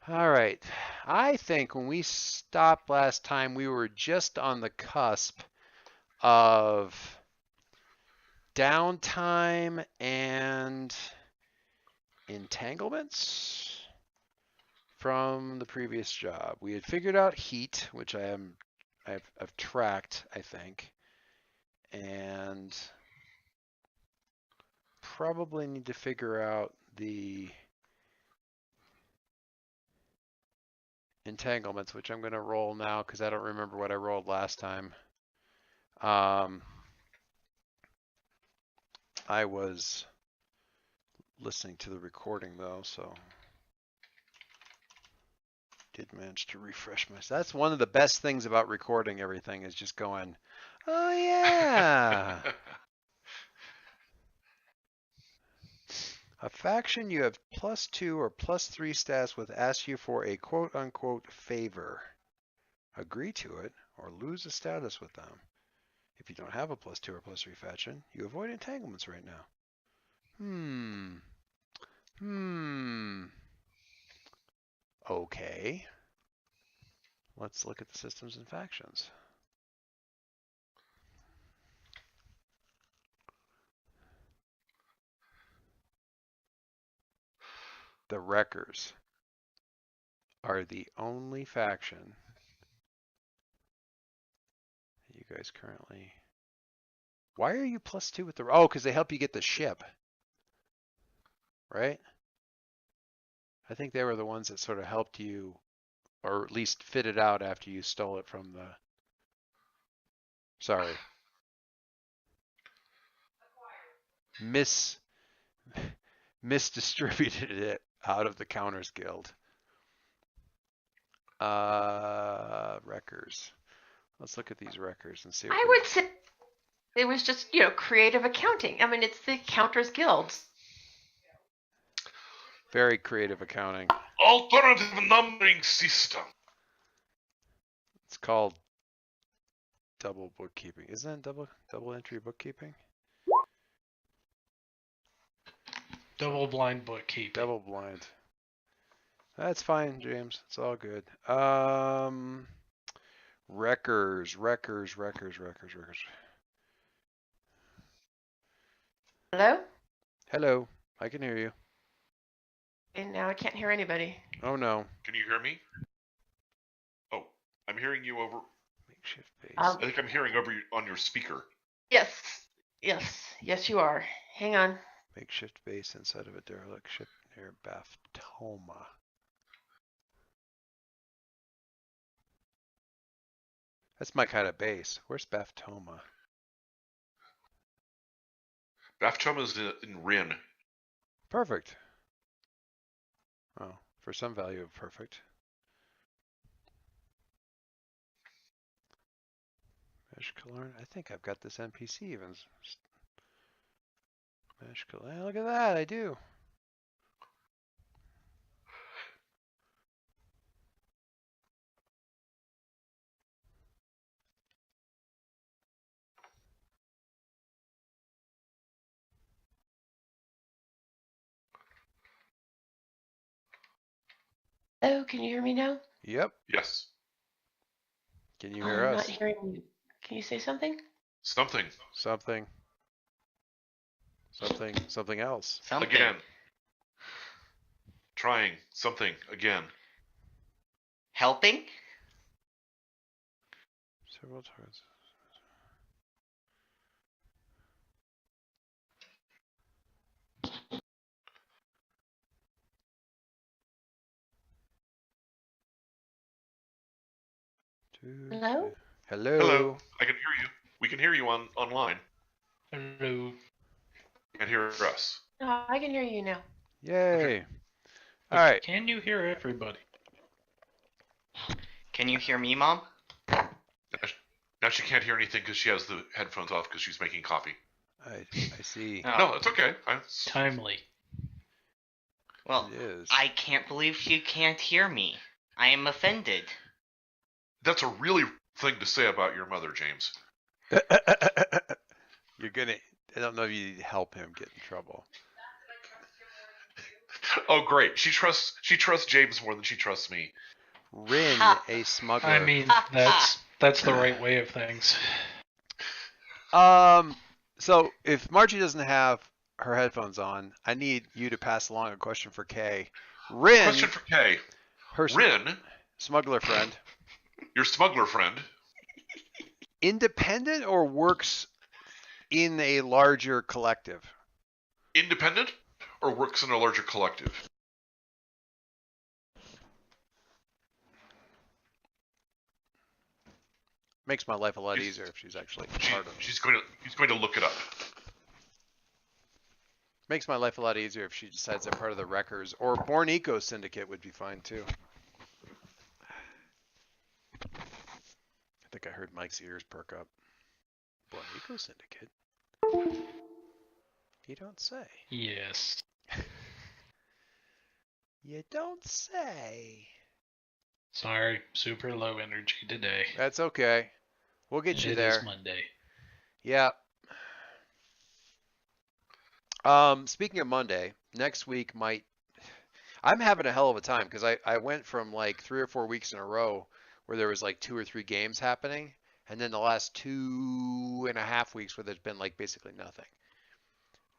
All right. I think when we stopped last time, we were just on the cusp of downtime and entanglements from the previous job. We had figured out heat, which I've tracked, I think, and probably need to figure out the entanglements, which I'm going to roll now because I don't remember what I rolled last time. I was listening to the recording though, so did manage to refresh myself. That's one of the best things about recording everything is just going, oh yeah. A faction you have +2 or +3 stats with asks you for a quote unquote favor. Agree to it or lose a status with them. If you don't have a +2 or +3 faction, you avoid entanglements right now. Okay. Let's look at the systems and factions. The Wreckers are the only faction you guys currently. Why are you +2 with the? Oh, because they help you get the ship, right? I think they were the ones that sort of helped you, or at least fit it out after you stole it from the. Sorry. Misdistributed it out of the Counters Guild. Wreckers. Let's look at these wreckers and see. I would say it was just, creative accounting. I mean, it's the Counters Guild. Very creative accounting. Alternative numbering system. It's called double bookkeeping. Isn't it double entry bookkeeping? Double blind bookkeeping. Double blind. That's fine, James. It's all good. Wreckers. Hello? Hello. I can hear you. And now I can't hear anybody. Oh no. Can you hear me? Oh, I'm hearing you over. Makeshift base. I think I'm hearing over on your speaker. Yes, you are. Hang on. Makeshift base inside of a derelict ship near Baftoma. That's my kind of base. Where's Baftoma? Baftoma is in Rin. Perfect. Oh, for some value of perfect. Meshkalarn. I think I've got this NPC even. Meshkalarn. Look at that. I do. Oh, can you hear me now? Yep. Yes. Can you hear I'm us? not hearing you. Can you say something? Something. Something else. Something. Again. Trying something again. Helping? Several targets. Hello? Hello. I can hear you. We can hear you online. Hello. You can hear us. No, I can hear you now. Yay. All right. Can you hear everybody? Can you hear me, Mom? Now she can't hear anything because she has the headphones off because she's making coffee. I see. Oh. No, it's okay. Timely. Well, It is. I can't believe you can't hear me. I am offended. That's a really thing to say about your mother, James. You're gonna. I don't know if you need to help him get in trouble. Oh, great. She trusts James more than she trusts me. Rin, Ha. a smuggler. I mean, that's the right way of things. So if Margie doesn't have her headphones on, I need you to pass along a question for Kay. Rin, Question for Kay. her Rin, smuggler friend, your smuggler friend, independent or works in a larger collective? independent or works in a larger collective? Makes my life a lot easier if she's actually part of it. He's going to look it up. Makes my life a lot easier if she decides they're part of the Wreckers, or Born Eco Syndicate would be fine too. I think I heard Mike's ears perk up. Born Eco Syndicate? You don't say. Yes. You don't say. Sorry, super low energy today. That's okay. We'll get you It there. is Monday. Yeah. Speaking of Monday, next week might. I'm having a hell of a time because I went from like 3 or 4 weeks in a row where there was like 2 or 3 games happening, and then the last 2.5 weeks where there's been like basically nothing.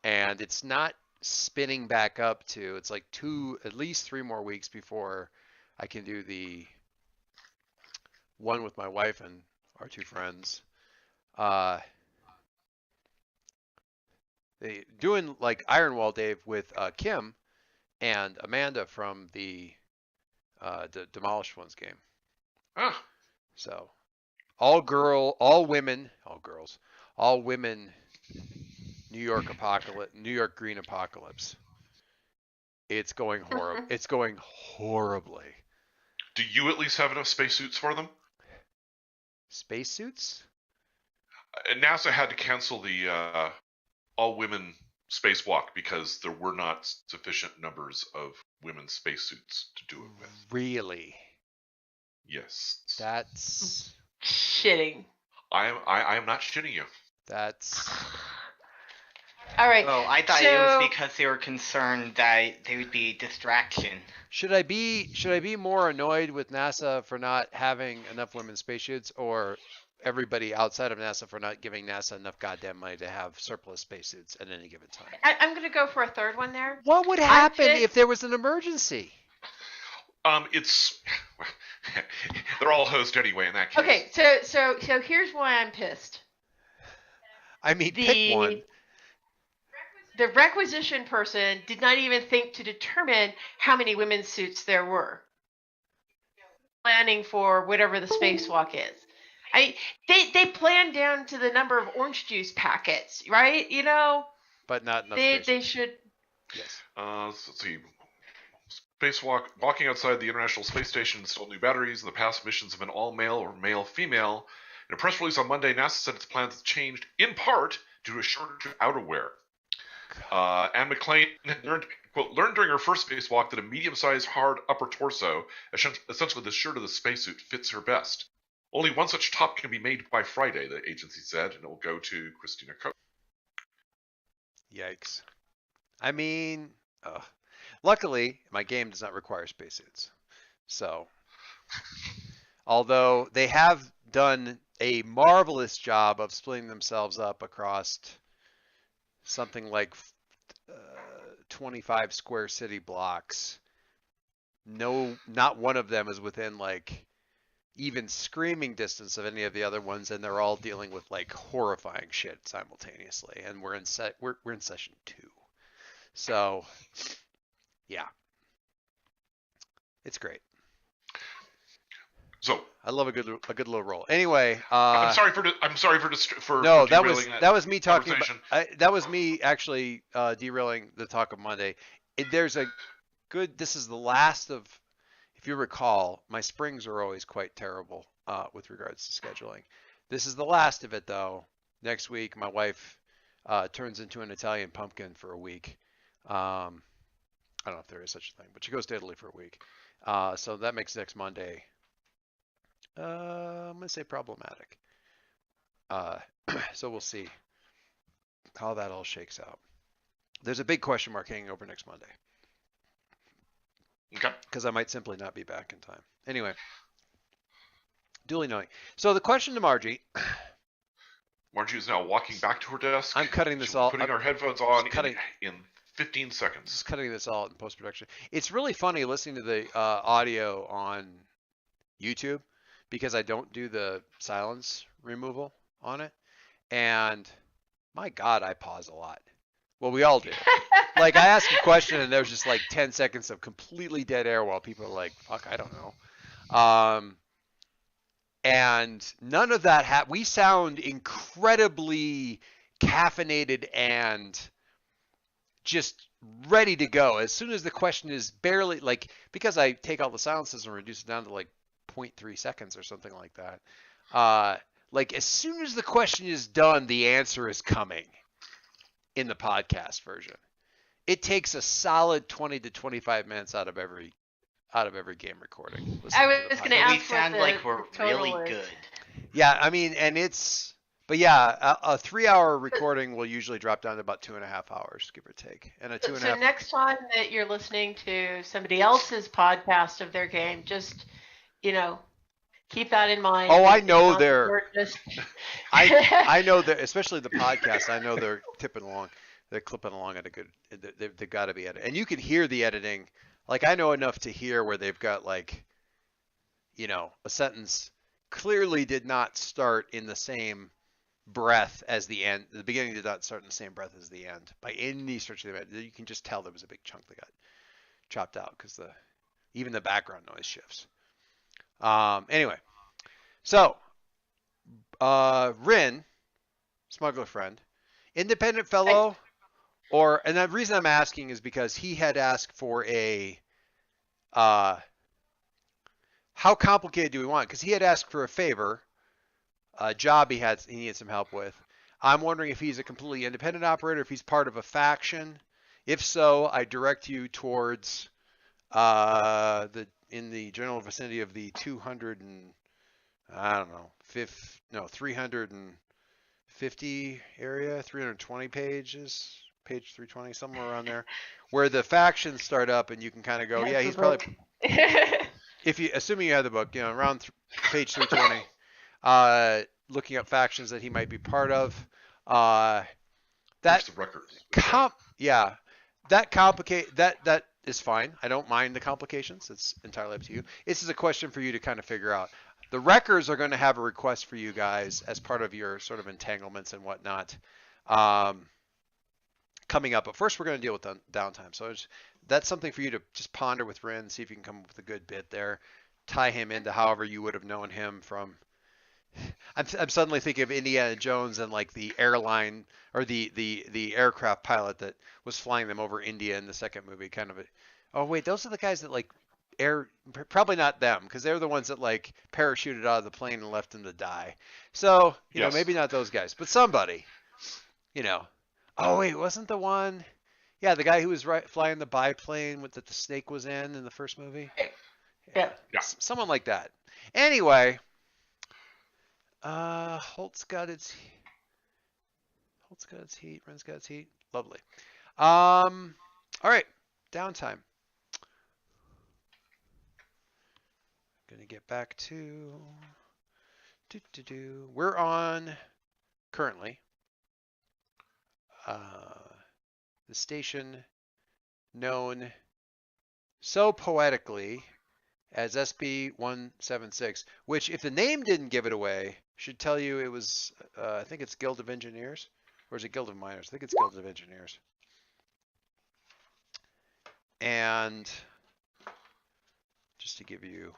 And it's not spinning back up to. It's like at least 3 more weeks before I can do the one with my wife and our 2 friends. They doing like Ironwall Dave with Kim and Amanda from the Demolished Ones game. Ah, So all women New York Green Apocalypse. It's going horrible. It's going horribly. do you at least have enough spacesuits for them? Spacesuits? NASA had to cancel the all-women spacewalk because there were not sufficient numbers of women's spacesuits to do it with. Really? Yes. That's Shitting. I am not shitting you. that's All right. Oh, I thought it So- was because they were concerned that they would be a distraction. Should I be more annoyed with NASA for not having enough women's spacesuits, or everybody outside of NASA for not giving NASA enough goddamn money to have surplus spacesuits at any given time? I'm going to go for a third one there. What would happen fit- if there was an emergency? It's they're all hosed anyway in that case. Okay, so here's why I'm pissed. I mean, pick one. The requisition person did not even think to determine how many women's suits there were. Planning for whatever the spacewalk is. They planned down to the number of orange juice packets, right? You know, But not enough they spacesuits. should. Yes. Let's see. Walking outside the International Space Station installed new batteries. The past missions have been all male or male-female. In a press release on Monday, NASA said its plans have changed in part due to a shortage of outerwear. Anne McClain learned during her first spacewalk that a medium-sized, hard upper torso, essentially the shirt of the spacesuit, fits her best. Only one such top can be made by Friday, the agency said, and it will go to Christina Koch. Yikes. I mean, luckily, my game does not require spacesuits. So, although they have done a marvelous job of splitting themselves up across something like 25 square city blocks, no, not one of them is within like even screaming distance of any of the other ones, and they're all dealing with like horrifying shit simultaneously. And we're in session 2. So, yeah, it's great. So I love a good little roll. Anyway, I'm sorry for no, that derailing was me talking. conversation. That was me actually derailing the talk of Monday. This is the last of. If you recall, my springs are always quite terrible with regards to scheduling. This is the last of it, though. Next week, my wife turns into an Italian pumpkin for a week. I don't know if there is such a thing, but she goes to Italy for a week. So that makes next Monday, I'm going to say problematic. So we'll see how that all shakes out. There's a big question mark hanging over next Monday. Okay. because I might simply not be back in time. Anyway, duly knowing. So the question to Margie. Margie is now walking back to her desk. I'm cutting this She'll be all. putting I'm her headphones on cutting, in 15 seconds. just cutting this all in post production. It's really funny listening to the audio on YouTube because I don't do the silence removal on it, and my God, I pause a lot. Well, we all do. Like I ask a question and there's just like 10 seconds of completely dead air while people are like, "Fuck, I don't know." And none of that we sound incredibly caffeinated and just ready to go. As soon as the question is barely like, because I take all the silences and reduce it down to like 0.3 seconds or something like that. Like as soon as the question is done, the answer is coming in the podcast version. It takes a solid 20 to 25 minutes out of every game recording. I was going to So ask we what sound the like we're total really is. good. Yeah, I mean, but yeah, a 3-hour recording will usually drop down to about 2.5 hours, give or take. And a two and a So half. next time that you're listening to somebody else's podcast of their game, just, keep that in mind. Oh, I It's know not that they're. we're just... I know that, especially the podcast. I know they're tipping along. They're clipping along at a good. They've got to be edited, and you can hear the editing. Like I know enough to hear where they've got like, a sentence clearly did not start in the same breath as the end. The beginning did not start in the same breath as the end by any stretch of the imagination. You can just tell there was a big chunk that got chopped out because even the background noise shifts. Anyway, so Rin, smuggler friend, independent fellow, and the reason I'm asking is because he had asked for a how complicated do we want? Because he had asked for a favor, a job he needed some help with. I'm wondering if he's a completely independent operator, if he's part of a faction. If so, I direct you towards in the general vicinity of the 200 and I don't know, 350 area, 320 pages, page 320, somewhere around there, where the factions start up, and you can kind of go, yeah, he's probably. Assuming you have the book, around page 320, looking up factions that he might be part of. Here's the record. That is fine. I don't mind the complications. It's entirely up to you. This is a question for you to kind of figure out. The Wreckers are going to have a request for you guys as part of your sort of entanglements and whatnot coming up. But first, we're going to deal with downtime. So that's something for you to just ponder with Rin, see if you can come up with a good bit there. Tie him into however you would have known him from. I'm suddenly thinking of Indiana Jones and like the airline or the aircraft pilot that was flying them over India in the second movie. Kind of oh wait, those are the guys that like probably not them because they're the ones that like parachuted out of the plane and left them to die. So Yes. maybe not those guys, but somebody. Oh wait, wasn't the one? Yeah, the guy who was flying the biplane that the snake was in the first movie. Yeah. Someone like that. Anyway. Holt's got its heat. Ren's got its heat. Lovely. All right. Downtime. Gonna get back to. We're on currently the station known so poetically as SB-176, which, if the name didn't give it away, should tell you it was, I think it's Guild of Engineers, or is it Guild of Miners? I think it's Guild of Engineers. And just to give you,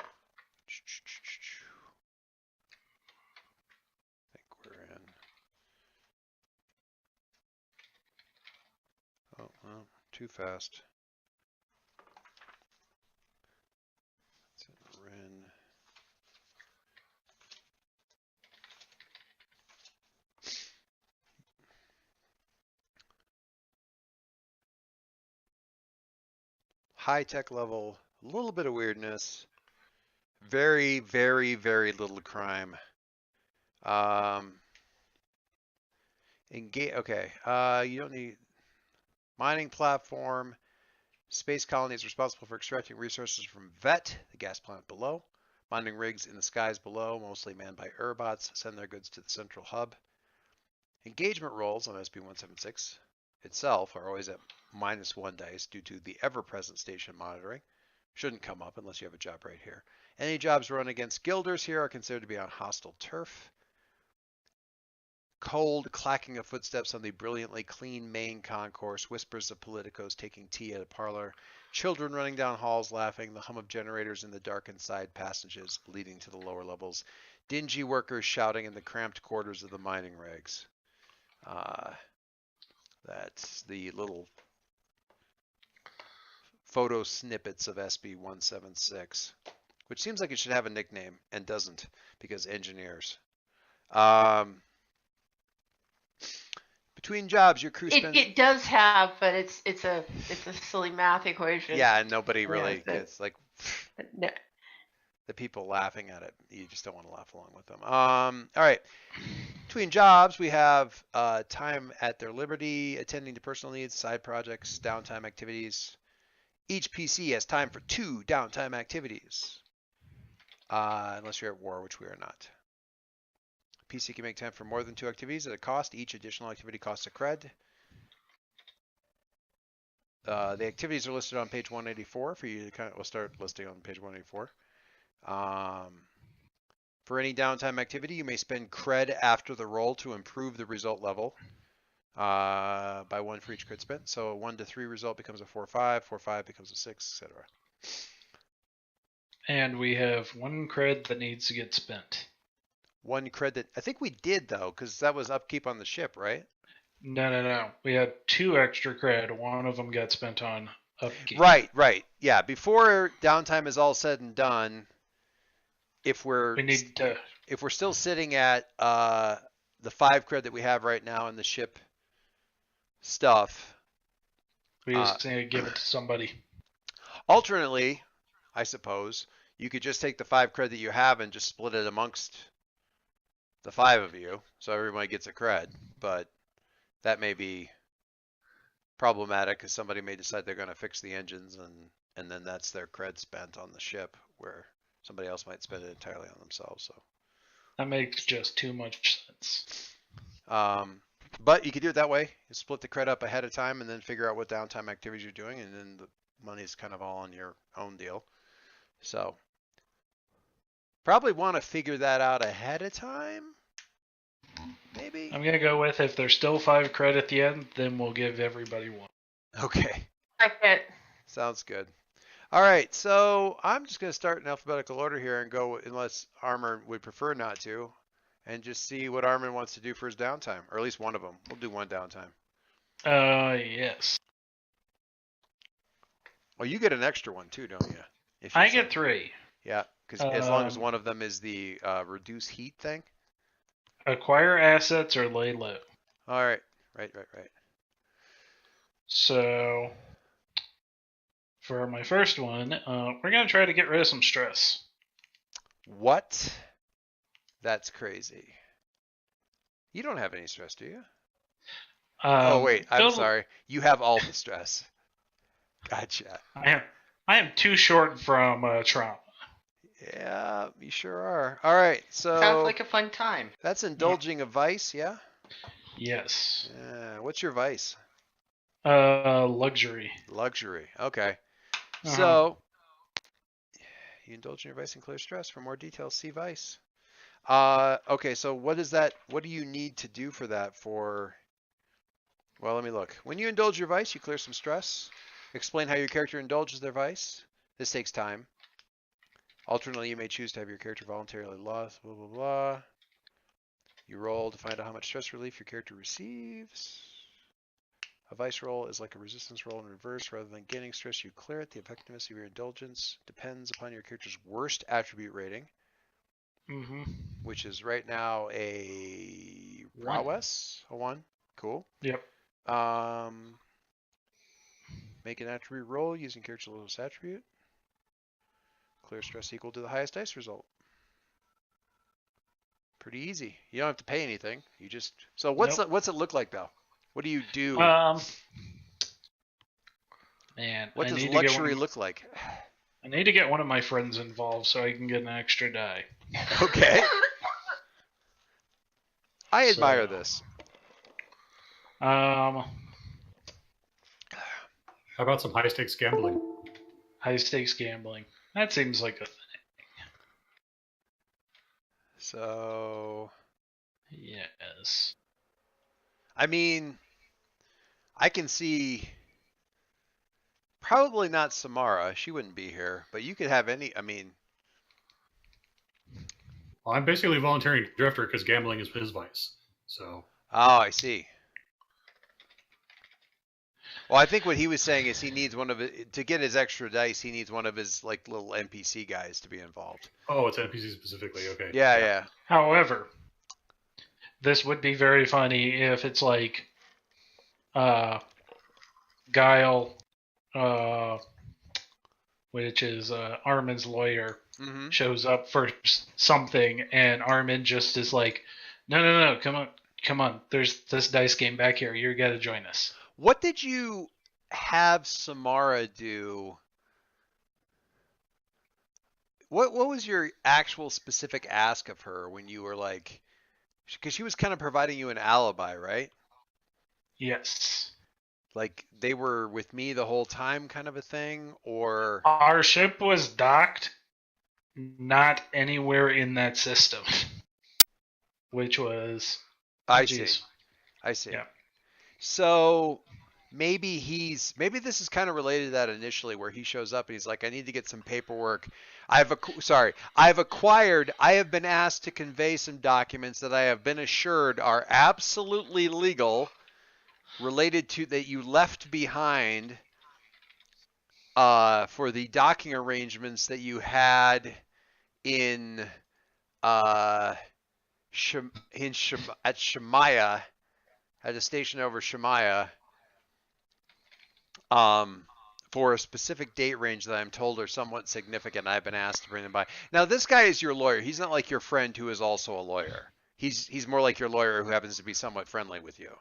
I think we're in, oh, well, too fast. Ren. High tech level, a little bit of weirdness, very, very, very little crime. Okay, you don't need mining platform, Space colonies responsible for extracting resources from VET, the gas planet below. Mining rigs in the skies below, mostly manned by Urbots, send their goods to the central hub. Engagement rolls on SB-176 itself are always at -1 dice due to the ever-present station monitoring. Shouldn't come up unless you have a job right here. Any jobs run against guilders here are considered to be on hostile turf. Cold clacking of footsteps on the brilliantly clean main concourse, whispers of politicos taking tea at a parlor, children running down halls laughing, the hum of generators in the darkened side passages leading to the lower levels, dingy workers shouting in the cramped quarters of the mining rigs. That's the little photo snippets of SB-176, which seems like it should have a nickname and doesn't because engineers. Between jobs, your crew spends. It does have, but it's a silly math equation. Yeah, and nobody really gets like No. the people laughing at it. You just don't want to laugh along with them. All right. Between jobs, we have time at their liberty, attending to personal needs, side projects, downtime activities. Each PC has time for 2 downtime activities, unless you're at war, which we are not. PC can make time for more than 2 activities at a cost. Each additional activity costs a cred. The activities are listed on page 184 for you to we'll start listing on page 184. For any downtime activity, you may spend cred after the roll to improve the result level by 1 for each cred spent. So a 1 to 3 result becomes a 4-5, 4-5 becomes a 6, etc. And we have 1 cred that needs to get spent. 1 cred that I think we did though, because that was upkeep on the ship, right? No. We had 2 extra cred. 1 of them got spent on upkeep. Right. Yeah, before downtime is all said and done, if we're still sitting at the 5 cred that we have right now in the ship stuff, we just need to give it to somebody. Alternately, I suppose you could just take the 5 cred that you have and just split it amongst the 5 of you, so everybody gets a cred. But that may be problematic because somebody may decide they're going to fix the engines, and then that's their cred spent on the ship, where somebody else might spend it entirely on themselves. So that makes just too much sense. But you could do it that way. You split the cred up ahead of time and then figure out what downtime activities you're doing, and then the money is kind of all on your own deal. So probably want to figure that out ahead of time. Maybe. I'm going to go with if there's still 5 cred at the end, then we'll give everybody 1. Okay. Like it. Sounds good. All right, so I'm just going to start in alphabetical order here and go, unless Armin would prefer not to, and just see what Armin wants to do for his downtime, or at least one of them. We'll do 1 downtime. Yes. Well, you get an extra one too, don't you? If I get 3. Yeah, because as long as one of them is the reduce heat thing. Acquire assets or lay low. All right. Right. So, for my first one, we're going to try to get rid of some stress. What? That's crazy. You don't have any stress, do you? Oh, wait. I'm sorry. You have all the stress. Gotcha. I am too short from trauma. Yeah, you sure are. All right, so Sounds like a fun time. that's indulging a vice, yeah? Yes. What's your vice? Luxury. Luxury. Okay. Uh-huh. So you indulge in your vice and clear stress. For more details, see vice. Okay, so what is that? What do you need to do for that? Well, let me look. When you indulge your vice, you clear some stress. Explain how your character indulges their vice. This takes time. Alternately, you may choose to have your character voluntarily lost, blah, blah, blah. You roll to find out how much stress relief your character receives. A vice roll is like a resistance roll in reverse. Rather than gaining stress, you clear it. The effectiveness of your indulgence depends upon your character's worst attribute rating, which is right now a prowess, a 1. Cool. Yep. Make an attribute roll using character's lowest attribute. Clear stress equal to the highest dice result. Pretty easy. You don't have to pay anything. You just what's it look like though? What do you do? Now Man, What I does need to get luxury look like? I need to get one of my friends involved so I can get an extra die. Okay. I admire So, this. Um, How about some high stakes gambling? high stakes gambling. That seems like a thing. So, Yes. I mean, I can see probably not Samara. She wouldn't be here, but you could have any. I mean, Well, I'm basically volunteering to Drifter because gambling is his vice. So oh, I see. Well, I think what he was saying is he needs one of it to get his extra dice. He needs one of his like little NPC guys to be involved. oh, it's NPC specifically. Okay. Yeah. However, this would be very funny if it's like Guile, which is Armin's lawyer, Mm-hmm. shows up for something, and Armin just is like, no, come on. There's this dice game back here. You got to join us. What did you have Samara do? What was your actual specific ask of her when you were like, because she was kind of providing you an alibi, right? Yes. Like they were with me the whole time, kind of a thing, or Our ship was docked not anywhere in that system, which was. I geez. see. I see. Yeah. So maybe this is kind of related to that initially where he shows up and he's like, I need to get some paperwork. I have been asked to convey some documents that I have been assured are absolutely legal related to that you left behind for the docking arrangements that you had in at Shemaya, at a station over Shemaya, for a specific date range that I'm told are somewhat significant. I've been asked to bring them by. Now, this guy is your lawyer. He's not like your friend who is also a lawyer. He's more like your lawyer who happens to be somewhat friendly with you.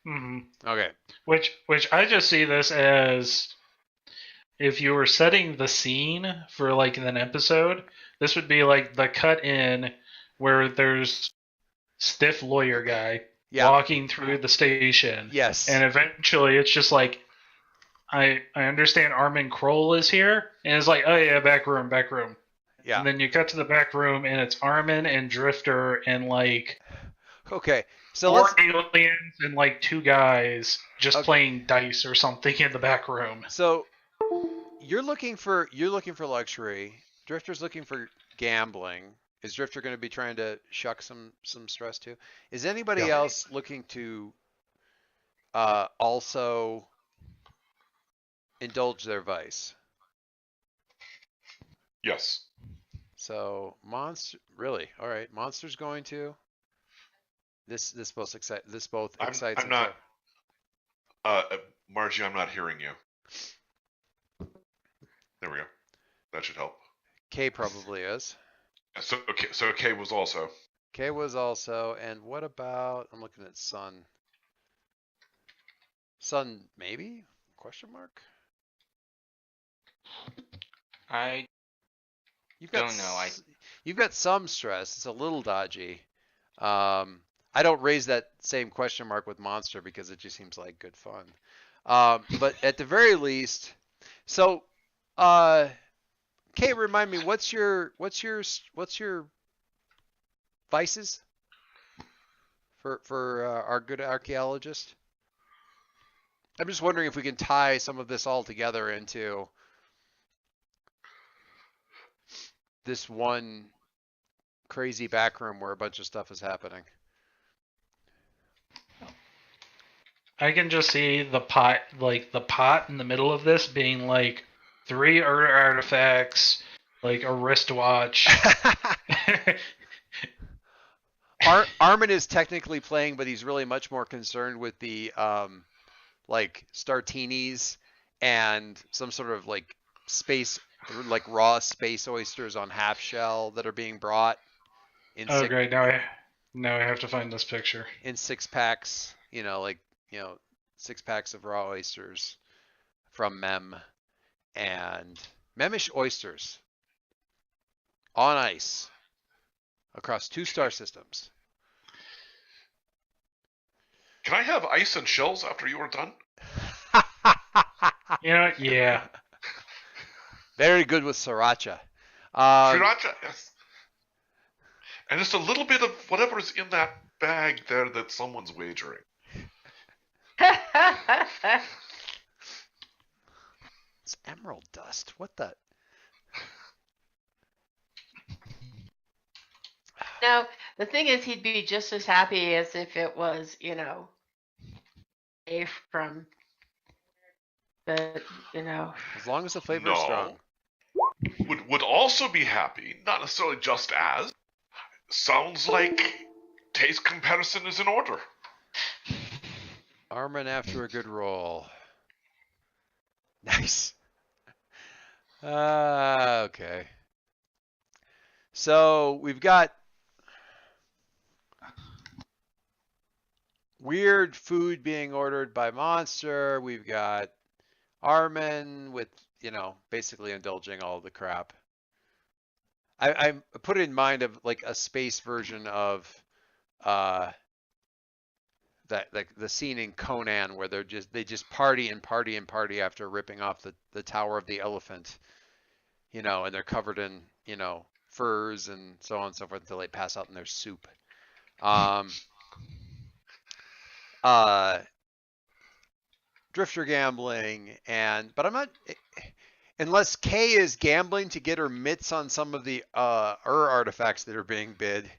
Mm-hmm. Okay. Which I just see this as if you were setting the scene for like an episode, this would be like the cut in where there's stiff lawyer guy walking through the station. Yes. And eventually it's just like, I understand Armin Kroll is here, and it's like, oh yeah, back room. Yeah. And then you cut to the back room, and it's Armin and Drifter and like Okay. So four let's aliens and like two guys just playing dice or something in the back room. So you're looking for luxury. Drifter's looking for gambling. Is Drifter going to be trying to shuck some stress too? Is anybody else looking to also indulge their vice? Yes. So Monster, really? All right, Monster's going to. This both excites. I'm not. Margie, I'm not hearing you. There we go. That should help. K probably is. So K was also. K was also, and what about? I'm looking at Sun. Sun maybe? Question mark. I don't know. You've got some stress. It's a little dodgy. I don't raise that same question mark with Monster because it just seems like good fun. But at the very least, so Kate, remind me, what's your vices for our good archaeologist? I'm just wondering if we can tie some of this all together into this one crazy back room where a bunch of stuff is happening. I can just see the pot in the middle of this being like 3 artifacts, like a wristwatch. Armin is technically playing, but he's really much more concerned with the like Startinis and some sort of like space, like raw space oysters on half shell that are being brought in. Great! Now I have to find this picture in 6 packs. 6 packs of raw oysters from Mem, and Memish oysters on ice across 2 star systems. Can I have ice and shells after you are done? You know, yeah. Very good with sriracha. Sriracha, yes. And just a little bit of whatever is in that bag there that someone's wagering. It's emerald dust. What the? Now, the thing is, he'd be just as happy as if it was, from the, As long as the flavor is strong. Would also be happy, not necessarily just as. Sounds like taste comparison is in order. Armin after a good roll. Nice. Okay. So we've got weird food being ordered by Monster. We've got Armin with, basically indulging all the crap. I put it in mind of like a space version of that, like the scene in Conan where they just party and party and party after ripping off the Tower of the Elephant, and they're covered in, furs and so on and so forth until they pass out in their soup. Drifter gambling, but I'm not, unless Kay is gambling to get her mitts on some of the artifacts that are being bid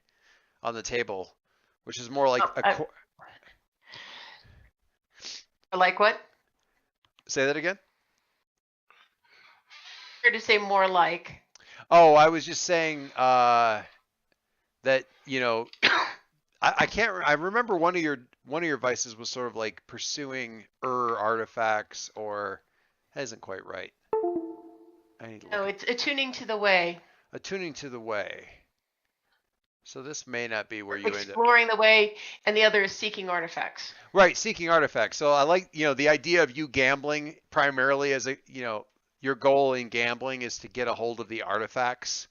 on the table, which is more like like what? Say that again? Or to say more like. Oh, I was just saying that, I can't. I remember one of your vices was sort of like pursuing artifacts, or that isn't quite right. No, it's attuning to the way. Attuning to the way. So this may not be where you end up. Exploring the way, and the other is seeking artifacts. Right, seeking artifacts. So I like, the idea of you gambling primarily as your goal in gambling is to get a hold of the artifacts.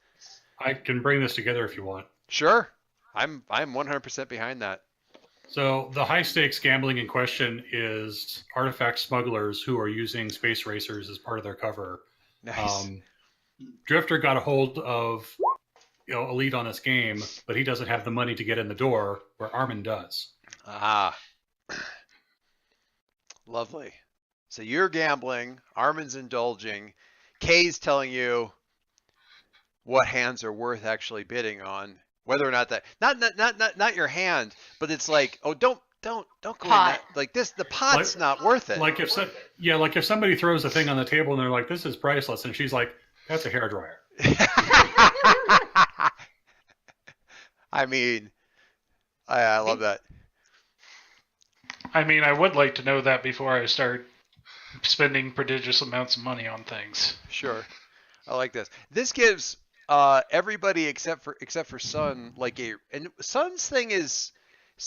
I can bring this together if you want. Sure. I'm 100% behind that. So the high stakes gambling in question is artifact smugglers who are using space racers as part of their cover. Nice. Drifter got a hold of a lead on this game, but he doesn't have the money to get in the door, where Armin does. Ah. Lovely. So you're gambling, Armin's indulging, Kay's telling you what hands are worth actually bidding on, whether or not that not your hand, but it's like, oh, don't go in that, like this, the pot's not worth it. Like if somebody throws a thing on the table and they're like, this is priceless, and she's like, that's a hairdryer. I mean, I love that. I mean, I would like to know that before I start spending prodigious amounts of money on things. Sure. I like this. This gives everybody except for Sun and Sun's thing is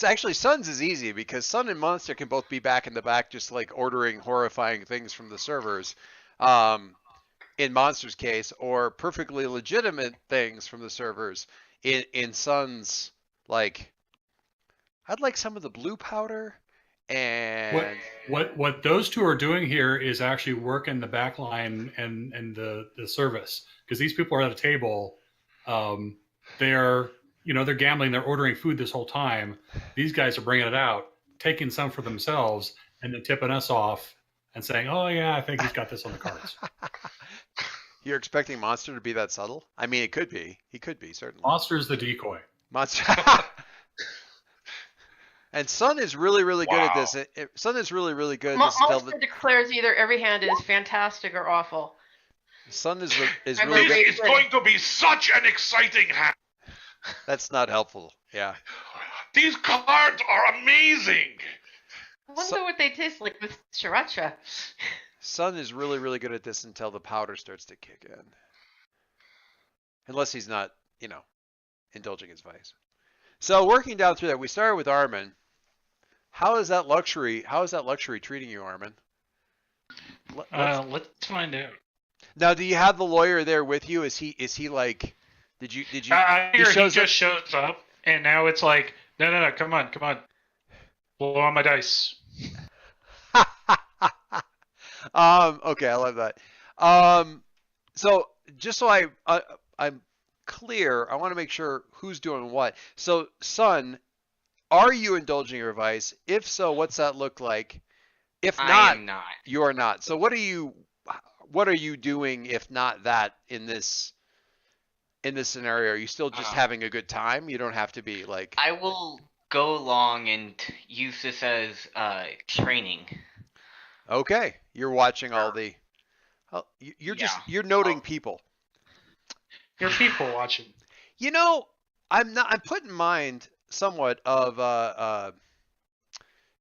actually Sun's is easy because Sun and Monster can both be back in the back just like ordering horrifying things from the servers. In Monster's case, or perfectly legitimate things from the servers. In Sun's, like, I'd like some of the blue powder. And what those two are doing here is actually work in the back line and the service, because these people are at a table. They're gambling. They're ordering food this whole time. These guys are bringing it out, taking some for themselves, and then tipping us off and saying, "Oh yeah, I think he's got this on the cards." You're expecting Monster to be that subtle? I mean, it could be. He could be, certainly. Monster's the decoy. Monster. And Sun is really, really good at this. Sun is really, really good at this. Monster declares either every hand is fantastic or awful. Sun is really good. It's going to be such an exciting hand. That's not helpful. Yeah. These cards are amazing. I wonder what they taste like with sriracha. Sun is really, really good at this until the powder starts to kick in. Unless he's not, indulging his vice. So working down through that, we started with Armin. How is that luxury treating you, Armin? Let's find out. Now, do you have the lawyer there with you? Is he like? Did you? I figure he shows just shows up, and now it's like, no, come on, blow on my dice. Okay, I love that. So just so I'm clear, I want to make sure who's doing what. So, son, are you indulging your vice? If so, what's that look like? If I not, am not. you are not. So what are you doing if not that in this scenario? Are you still just having a good time? You don't have to be like. I will go along and use this as training. Okay, you're watching all the. You're noting people. You're people watching. You know, I'm put in mind somewhat of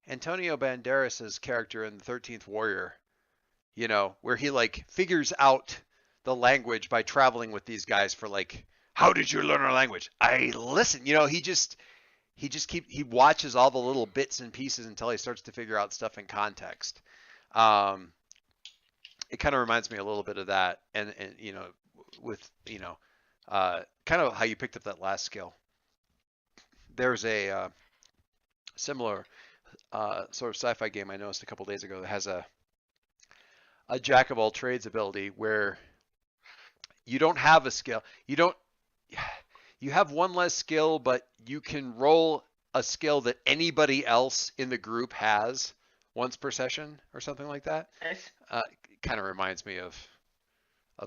Antonio Banderas's character in the 13th Warrior. You know, where he like figures out the language by traveling with these guys for like, how did you learn our language? I listen. You know, he watches all the little bits and pieces until he starts to figure out stuff in context. It kind of reminds me a little bit of that, and you know, with kind of how you picked up that last skill. There's a similar sort of sci-fi game I noticed a couple days ago that has a jack of all trades ability where you don't have a skill. You have one less skill, but you can roll a skill that anybody else in the group has once per session or something like that. Nice. Kind of reminds me of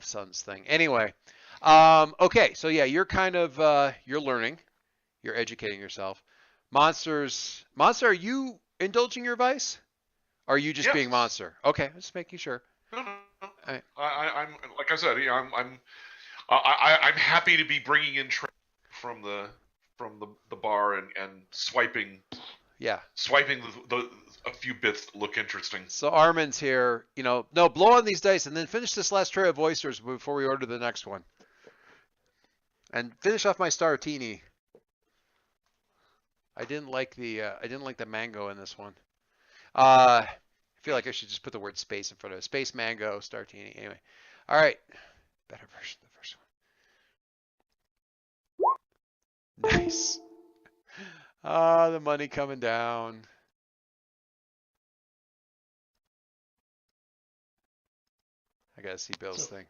Sun's thing. Anyway, okay, so yeah, you're kind of you're learning, you're educating yourself. Monster, are you indulging your vice? Or are you just being monster? Okay, just making sure. No. Right. I'm like I said. Yeah, I'm happy to be bringing in from the bar and swiping. Yeah. Swiping a few bits that look interesting. So Armin's here. You know, no, blow on these dice and then finish this last tray of oysters before we order the next one. And finish off my Startini. I didn't like the mango in this one. I feel like I should just put the word space in front of it. Space mango Startini. Anyway, all right. Better version of the first one. Nice. The money coming down. I gotta see Bill's thing.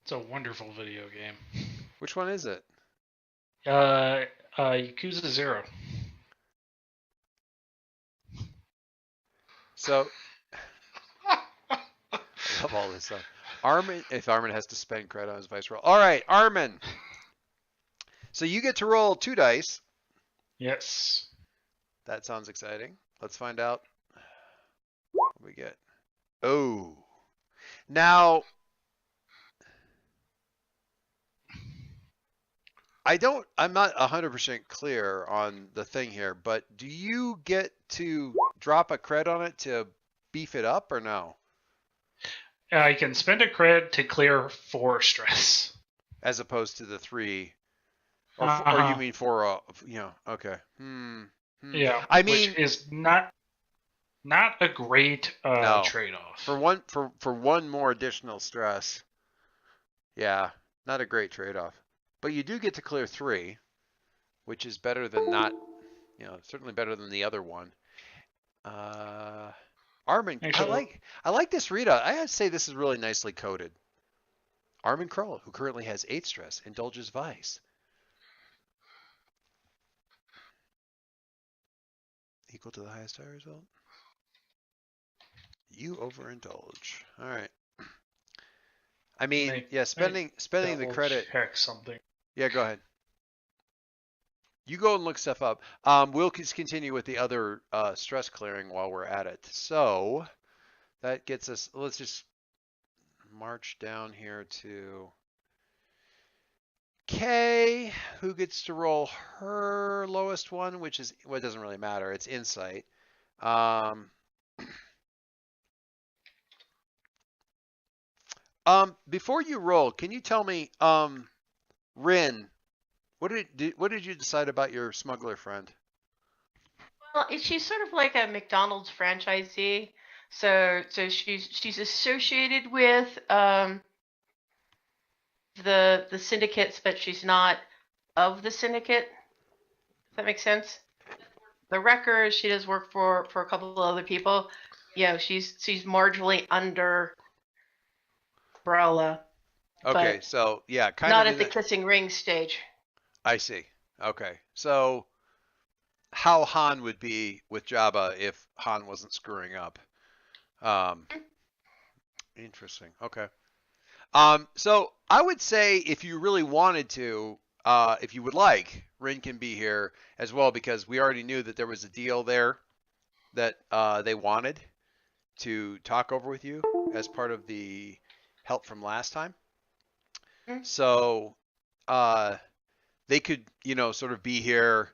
It's a wonderful video game. Which one is it? Yakuza 0. So, I love all this stuff. Armin, if Armin has to spend credit on his vice roll. All right, Armin. So you get to roll 2 dice. Yes. That sounds exciting. Let's find out what we get. Oh. Now, I'm not 100% clear on the thing here, but do you get to drop a cred on it to beef it up or no? I can spend a cred to clear 4 stress. As opposed to the 3. Or you mean 4, okay. Yeah. I mean, which is not a great trade-off. For one more additional stress. Yeah, not a great trade-off. But you do get to clear 3, which is better than not, certainly better than the other one. Armin, Actually, I like this readout. I have to say this is really nicely coded. Armin Kroll, who currently has 8 stress, indulges vice. Equal to the highest die result. You overindulge. All right. I mean, spending the credit. Check something. Yeah, go ahead. You go and look stuff up. We'll just continue with the other stress clearing while we're at it. So that gets us. Let's just march down here to Kay, who gets to roll her lowest one, which is it doesn't really matter. It's insight. Before you roll, can you tell me, Rin, what did you decide about your smuggler friend? Well, she's sort of like a McDonald's franchisee. So she's associated with the syndicates, but she's not of the syndicate. Does that make sense? The wreckers, she does work for a couple of other people. She's marginally under umbrella, Okay, but so yeah, kind not of at the kissing ring stage. I see. Okay, so how Han would be with Jabba if Han wasn't screwing up. Interesting. Okay. So I would say if you really wanted to, if you would like, Rin can be here as well because we already knew that there was a deal there that they wanted to talk over with you as part of the help from last time. Mm. So they could, sort of be here.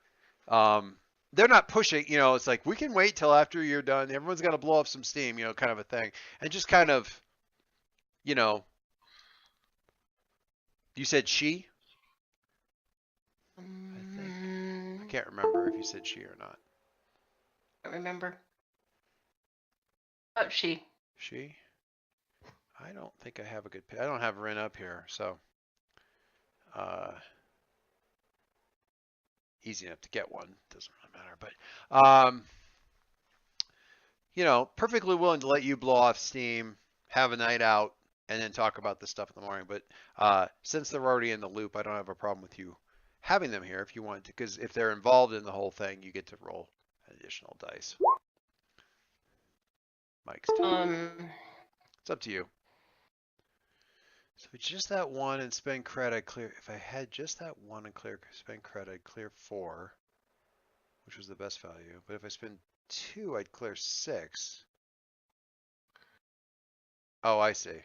They're not pushing, it's like we can wait till after you're done. Everyone's got to blow up some steam, kind of a thing. And just kind of, you said she? I think. I can't remember if you said she or not. I don't remember. Oh, she. She? I don't think I have a good. I don't have Rin up here, so easy enough to get one. Doesn't really matter, but perfectly willing to let you blow off steam, have a night out, and then talk about this stuff in the morning. But since they're already in the loop, I don't have a problem with you having them here if you want to, because if they're involved in the whole thing, you get to roll additional dice. Mike's turn. It's up to you. So just that one and spend credit, clear. If I had just that one and spend credit, clear 4, which was the best value. But if I spend 2, I'd clear 6. Oh, I see.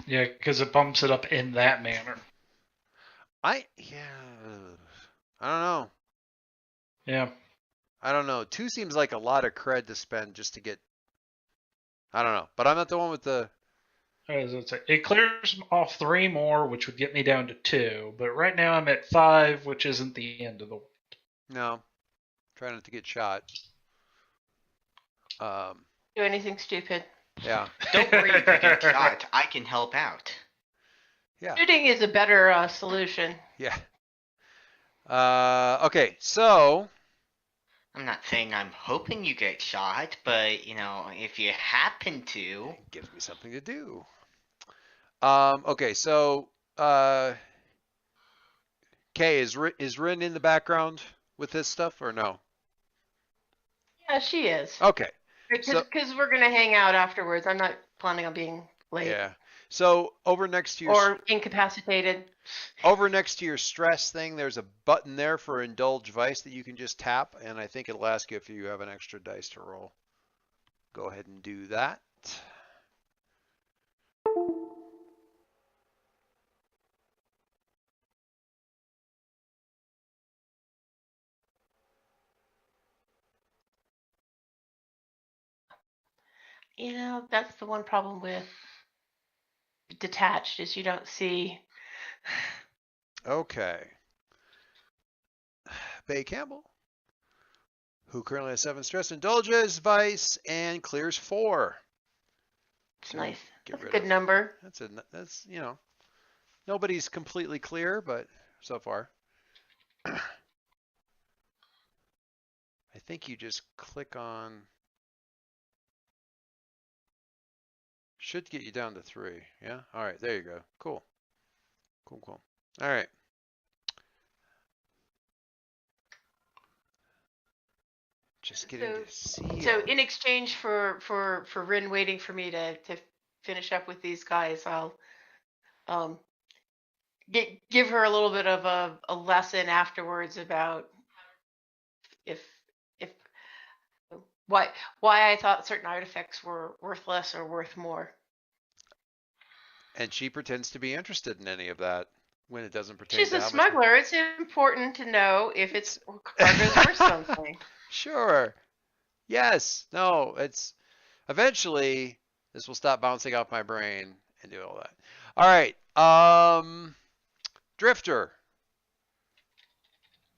Yeah, because it bumps it up in that manner. I don't know. Yeah. I don't know. 2 seems like a lot of cred to spend just to get. I don't know. But I'm not the one with the. It clears off 3 more, which would get me down to 2. But right now I'm at 5, which isn't the end of the world. No. Try not to get shot. Do anything stupid. Yeah. Don't worry if you get shot. I can help out. Yeah. Shooting is a better solution. Yeah. Okay, so. I'm not saying I'm hoping you get shot, but, if you happen to. It gives me something to do. Okay, so. Kay, is Rin in the background with this stuff or no? Yeah, she is. Okay. Because we're going to hang out afterwards. I'm not planning on being late. Yeah. So over next to your or incapacitated. Over next to your stress thing, there's a button there for indulge vice that you can just tap, and I think it'll ask you if you have an extra dice to roll. Go ahead and do that. That's the one problem with detached is you don't see. Okay. Bay Campbell, who currently has 7 stress, indulges vice and clears 4. It's So nice. get That's a rid good of- number. That's nobody's completely clear, but so far. I think you just click on. Should get you down to 3. Yeah. All right. There you go. Cool. Cool. All right. Just getting to see. So in exchange for Rin waiting for me to finish up with these guys, I'll give her a little bit of a lesson afterwards about if why I thought certain artifacts were worthless or worth more. And she pretends to be interested in any of that when it doesn't pertain She's to a how much- smuggler. It's important to know if it's cargo's worth something. Sure. Yes. No, it's eventually this will stop bouncing off my brain and do all that. All right. Drifter.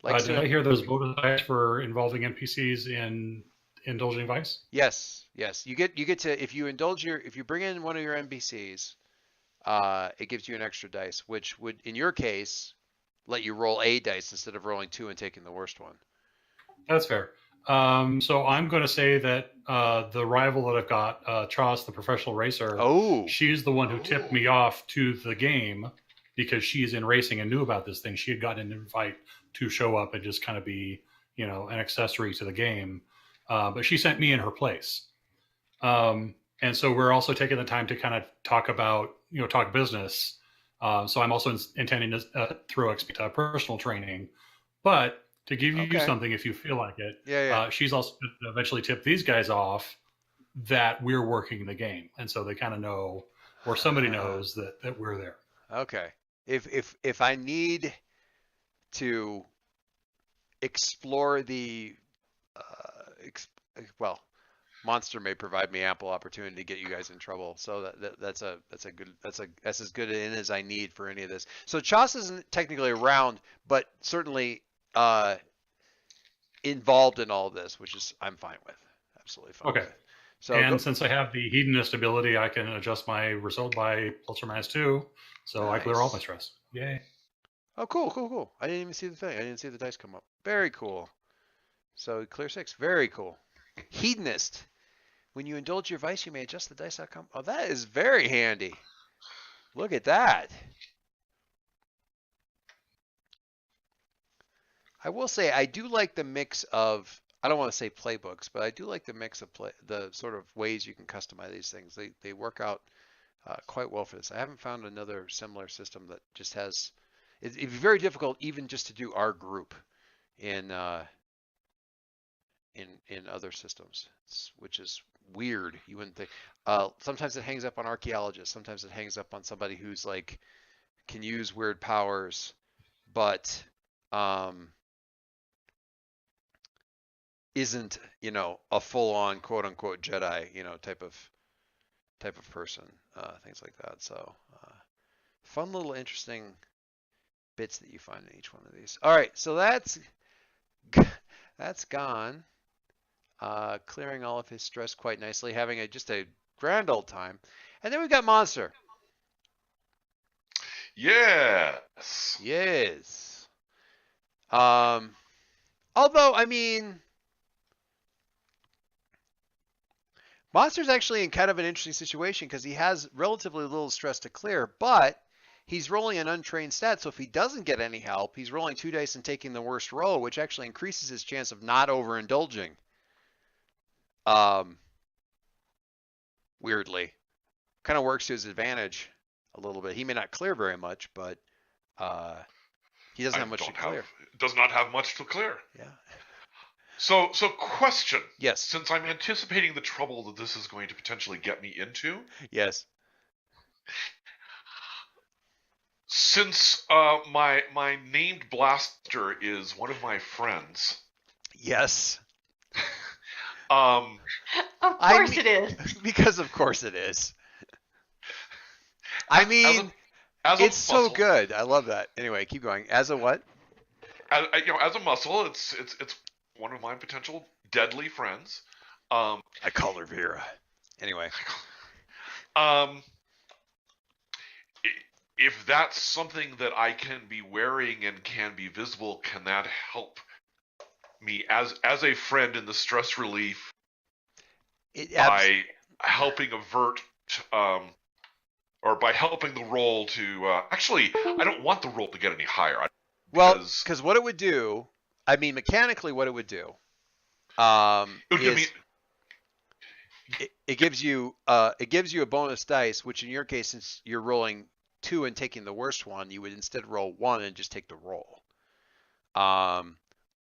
Did I hear those bonus dice for involving NPCs in indulging vice? Yes, yes. You get to if you bring in one of your NPCs, it gives you an extra dice, which would in your case let you roll a dice instead of rolling two and taking the worst one. That's fair. So I'm going to say that the rival that I've got, Chos, the professional racer, Oh, she's the one who tipped me off to the game because she's in racing and knew about this thing. She had gotten an invite to show up and just kind of be, an accessory to the game. But she sent me in her place. And so we're also taking the time to kind of talk about, talk business. So I'm also intending to throw XP to personal training. But to give you Okay. something if you feel like it, yeah. she's also going to eventually tip these guys off that we're working the game. And so they kind of know, or somebody knows that we're there. Okay. If I need to explore the well, Monster may provide me ample opportunity to get you guys in trouble. So that's as good in as I need for any of this. So Chos isn't technically around, but certainly involved in all of this, which is I'm fine with. Absolutely fine Okay. with. So and since I have the hedonist ability, I can adjust my result by ±2. So I clear all my stress. Yay. Oh, cool. I didn't even see the thing. I didn't see the dice come up. Very cool. So clear 6. Very cool. Hedonist. When you indulge your vice, you may adjust the dice outcome. Oh, that is very handy. Look at that. I will say I do like the mix of, I don't want to say playbooks, but I do like the mix of the sort of ways you can customize these things. They work out quite well for this. I haven't found another similar system that just has, it'd be very difficult even just to do our group in other systems, which is weird. You wouldn't think. Sometimes it hangs up on archaeologists. Sometimes it hangs up on somebody who's like can use weird powers, but isn't a full-on quote unquote Jedi type of person. Things like that. So fun little interesting bits that you find in each one of these. All right, so that's gone. Clearing all of his stress quite nicely, having just a grand old time. And then we've got Monster. Yes. Yes. Although, I mean, Monster's actually in kind of an interesting situation because he has relatively little stress to clear, but he's rolling an untrained stat, so if he doesn't get any help, he's rolling 2 dice and taking the worst roll, which actually increases his chance of not overindulging. Weirdly, kind of works to his advantage a little bit. He may not clear very much, but he doesn't have much to clear. Does not have much to clear. Yeah. So question. Yes. Since I'm anticipating the trouble that this is going to potentially get me into. Yes. Since my named blaster is one of my friends. Yes. Of course it is. Because of course it is. I mean, it's so good. I love that. Anyway, keep going. As a what? As a muscle, it's one of my potential deadly friends. I call her Vera. Anyway. If that's something that I can be wearing and can be visible, can that help me as a friend in the stress relief by helping avert or by helping the roll to actually I don't want the roll to get any higher. Because what it would do, I mean mechanically what it would do it gives you a bonus dice, which in your case, since you're rolling 2 and taking the worst one, you would instead roll 1 and just take the roll.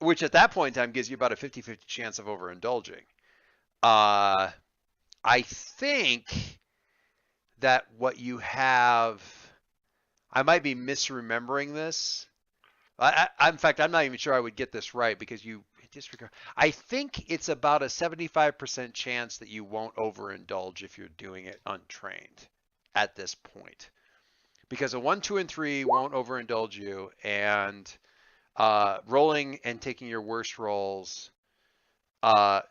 Which at that point in time gives you about a 50-50 chance of overindulging. I think that what you have, I might be misremembering this. In fact, I'm not even sure I would get this right because you disregard. I think it's about a 75% chance that you won't overindulge if you're doing it untrained at this point. Because a 1, 2, and 3 won't overindulge you, and rolling and taking your worst rolls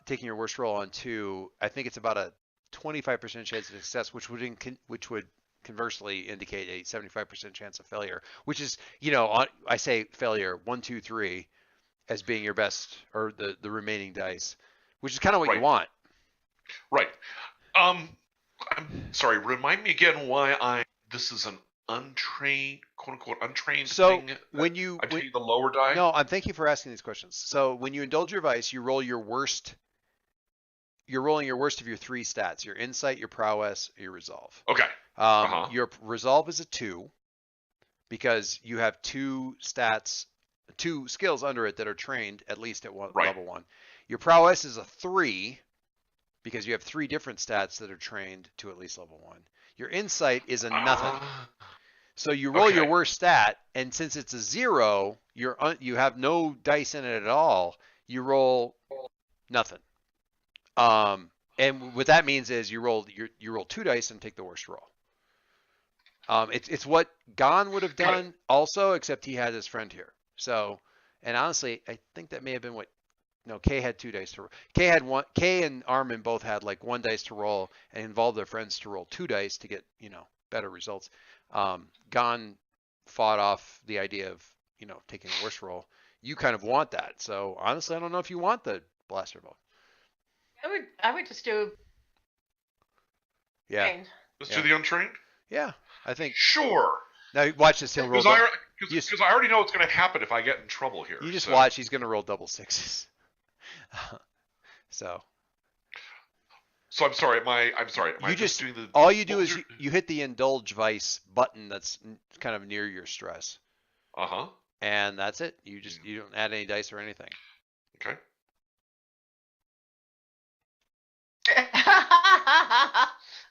taking your worst roll on 2, I think it's about a 25% chance of success, which would conversely indicate a 75% chance of failure, which is, I say failure 1, 2, 3 as being your best, or the remaining dice, which is kind of what you want. Right. I'm sorry. Remind me again why this is an untrained, quote unquote, untrained thing. When you I take the lower die. No, thank you for asking these questions. So when you indulge your vice, you roll your worst. You're rolling your worst of your 3 stats: your insight, your prowess, your resolve. Okay. Your resolve is a 2 because you have 2 skills under it that are trained at least at level 1. Your prowess is a 3 because you have 3 different stats that are trained to at least level 1. Your insight is a nothing. So you roll your worst stat, and since it's a 0, you have no dice in it at all. You roll nothing. And what that means is you roll 2 dice and take the worst roll. It's what Gon would have done also, except he had his friend here. So, and honestly, I think that may have been what. No, Kay had 2 dice to roll. Kay and Armin both had like 1 dice to roll, and involved their friends to roll 2 dice to get better results. Gon fought off the idea of taking the worst roll. You kind of want that. So honestly, I don't know if you want the blaster bolt. I would just do. Yeah. Trained. Let's do the untrained. Yeah, I think. Sure. Now watch this. He'll roll. Because I already know what's going to happen if I get in trouble here. You just watch. He's going to roll double 6s. So I'm sorry. I'm sorry. You just doing the? All you do is you hit the indulge vice button that's kind of near your stress. And that's it. You don't add any dice or anything. Okay.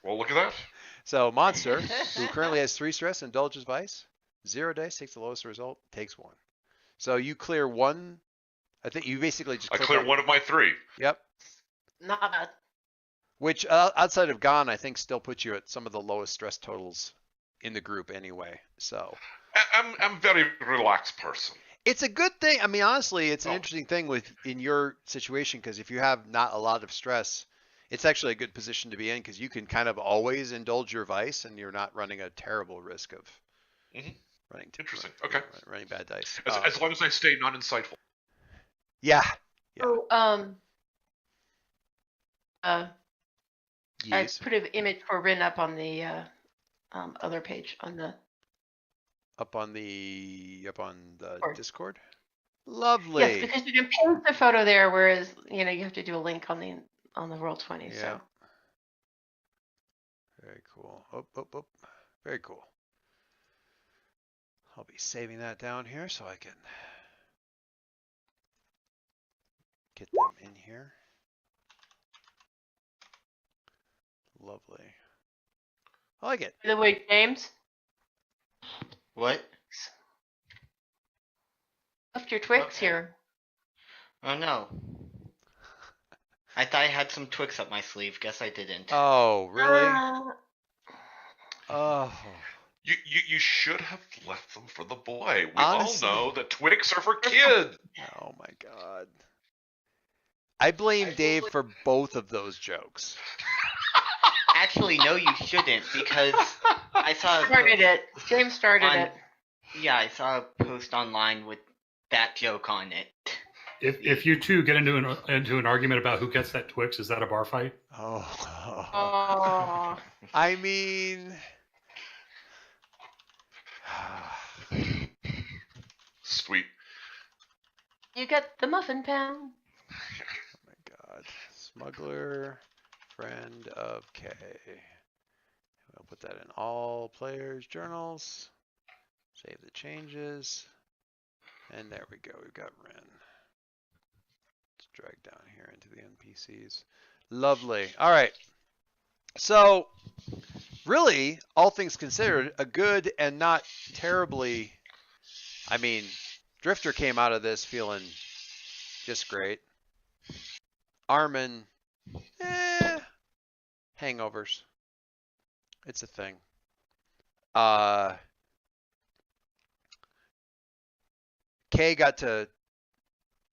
Well, look at that. So Monster, who currently has 3 stress, indulges vice. 0 dice, takes the lowest result, takes 1. So you clear 1. I think you basically just. I clear 1 of my 3. Yep. Not bad. Which outside of Gon, I think still puts you at some of the lowest stress totals in the group anyway. So. I'm a very relaxed person. It's a good thing. I mean, honestly, it's an interesting thing in your situation, because if you have not a lot of stress, it's actually a good position to be in, because you can kind of always indulge your vice, and you're not running a terrible risk of running. Interesting. Running bad dice. As long as I stay not insightful. Yeah. So, I put an image for Rin up on the other page on the. Up on the Discord. Lovely. Yes, because you can post the photo there, whereas you have to do a link on the Roll20. Yeah. So. Very cool. Oh. Very cool. I'll be saving that down here so I can get them in here. Lovely. I like it. By the way, James. What? Left your Twix here. Oh no. I thought I had some Twix up my sleeve. Guess I didn't. Oh, really? Oh. You should have left them for the boy. We Honestly. all know that Twix are for kids. Oh my god. I blame Dave for both of those jokes. Actually, no, you shouldn't, because I saw. James started it. Yeah, I saw a post online with that joke on it. If you two get into an argument about who gets that Twix, is that a bar fight? Oh. I mean. Sweet. You get the muffin pan. Oh my god. Smuggler, friend of K. We'll put that in all players' journals. Save the changes. And there we go. We've got Ren. Let's drag down here into the NPCs. Lovely. All right. So, really, all things considered, a good and not terribly. I mean, Drifter came out of this feeling just great. Armin, hangovers. It's a thing. Kay got to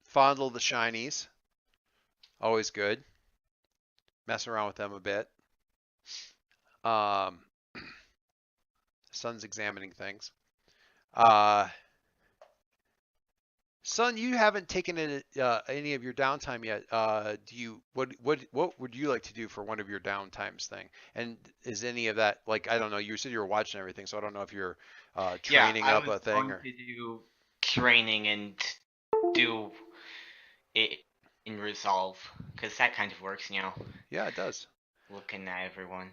fondle the shinies. Always good. Messing around with them a bit. Um, Sun's examining things. Sun, you haven't taken any of your downtime yet. What would you like to do for one of your downtimes thing? And is any of that like I don't know? You said you were watching everything, so I don't know if you're Yeah, training I up was a thing going or to do training and do it in Resolve, because that kind of works, yeah, it does. looking at everyone.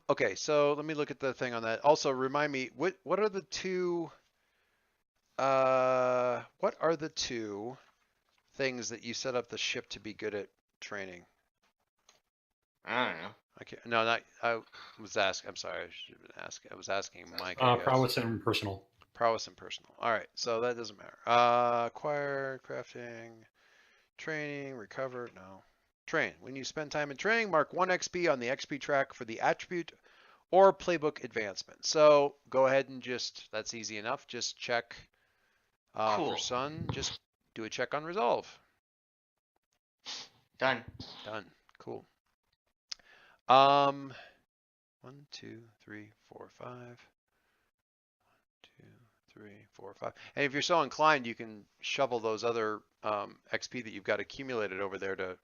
Okay, so let me look at the thing on that. Also, remind me what are the two things that you set up the ship to be good at training? I don't know. Okay, no, not I was asking. I'm sorry, I should have been asking. I was asking Mike, I guess. Prowess and personal. Prowess and personal. All right, so that doesn't matter. Acquire, crafting, training, recover. No, train. When you spend time in training, mark 1 XP on the XP track for the attribute or playbook advancement. So go ahead and that's easy enough. Just check Cool. for Sun. Just do a check on Resolve. Done. Done. Cool. 1, 2, 3, 4, 5. 1, 2, 3, 4, 5. And if you're so inclined, you can shovel those other XP that you've got accumulated over there to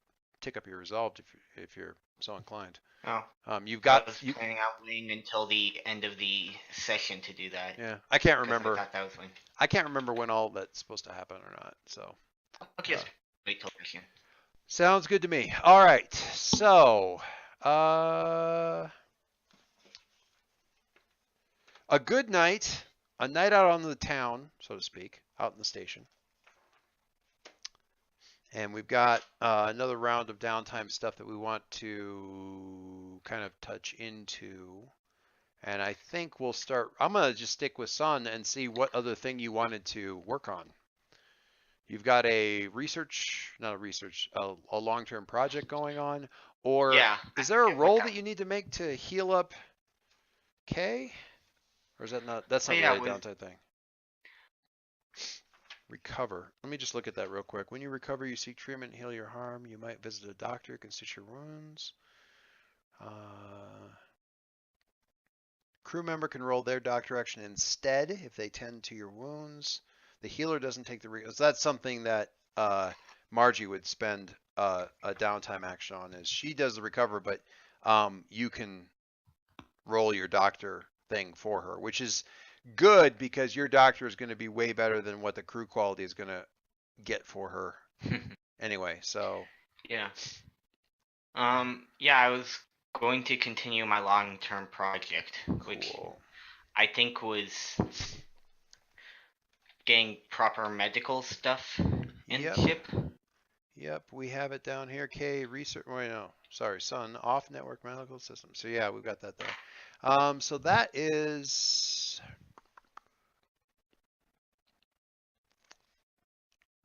tick up your resolve if you're so inclined. Oh. You've I got was planning on waiting until the end of the session to do that. yeah. I can't 'cause remember. I thought that was when. I can't remember when all that's supposed to happen or not. So I'll just wait till session. sounds good to me. All right. So a good night, a night out on the town, so to speak, out in the station. And we've got another round of downtime stuff that we want to kind of touch into. And I think we'll start, I'm going to just stick with Sun and see what other thing you wanted to work on. You've got a long-term project going on, or Yeah, is there a role that you need to make to heal up K? Or is that not, that's not really a downtime thing. Recover. Let me just look at that real quick. When you recover, you seek treatment and heal your harm. You might visit a doctor who can stitch your wounds. Crew member can roll their doctor action instead if they tend to your wounds. The healer doesn't take the so that's something that Margie would spend a downtime action on. Is she does the recover, but you can roll your doctor thing for her, which is good because your doctor is going to be way better than what the crew quality is going to get for her anyway. So yeah. Yeah, I was going to continue my long-term project, which cool. I think was getting proper medical stuff in the ship. Yep, we have it down here. K research. Wait, no, sorry, Sun off network medical system. So yeah, we've got that there. So that is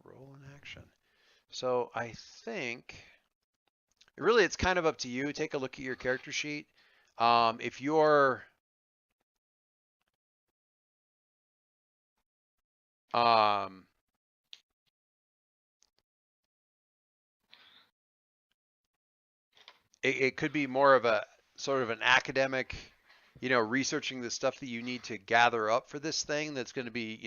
roll in action. So I think really it's kind of up to you. Take a look at your character sheet. If you're it could be more of a sort of an academic, researching the stuff that you need to gather up for this thing that's going to be,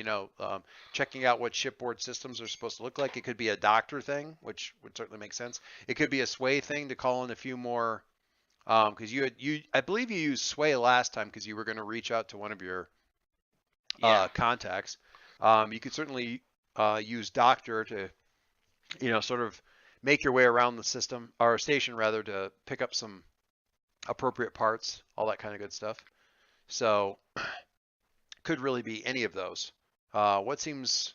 checking out what shipboard systems are supposed to look like. It could be a doctor thing, which would certainly make sense. It could be a sway thing to call in a few more, because I believe you used sway last time because you were going to reach out to one of your contacts. You could certainly use doctor to, sort of make your way around the system or station rather to pick up some appropriate parts, all that kind of good stuff. So could really be any of those. What seems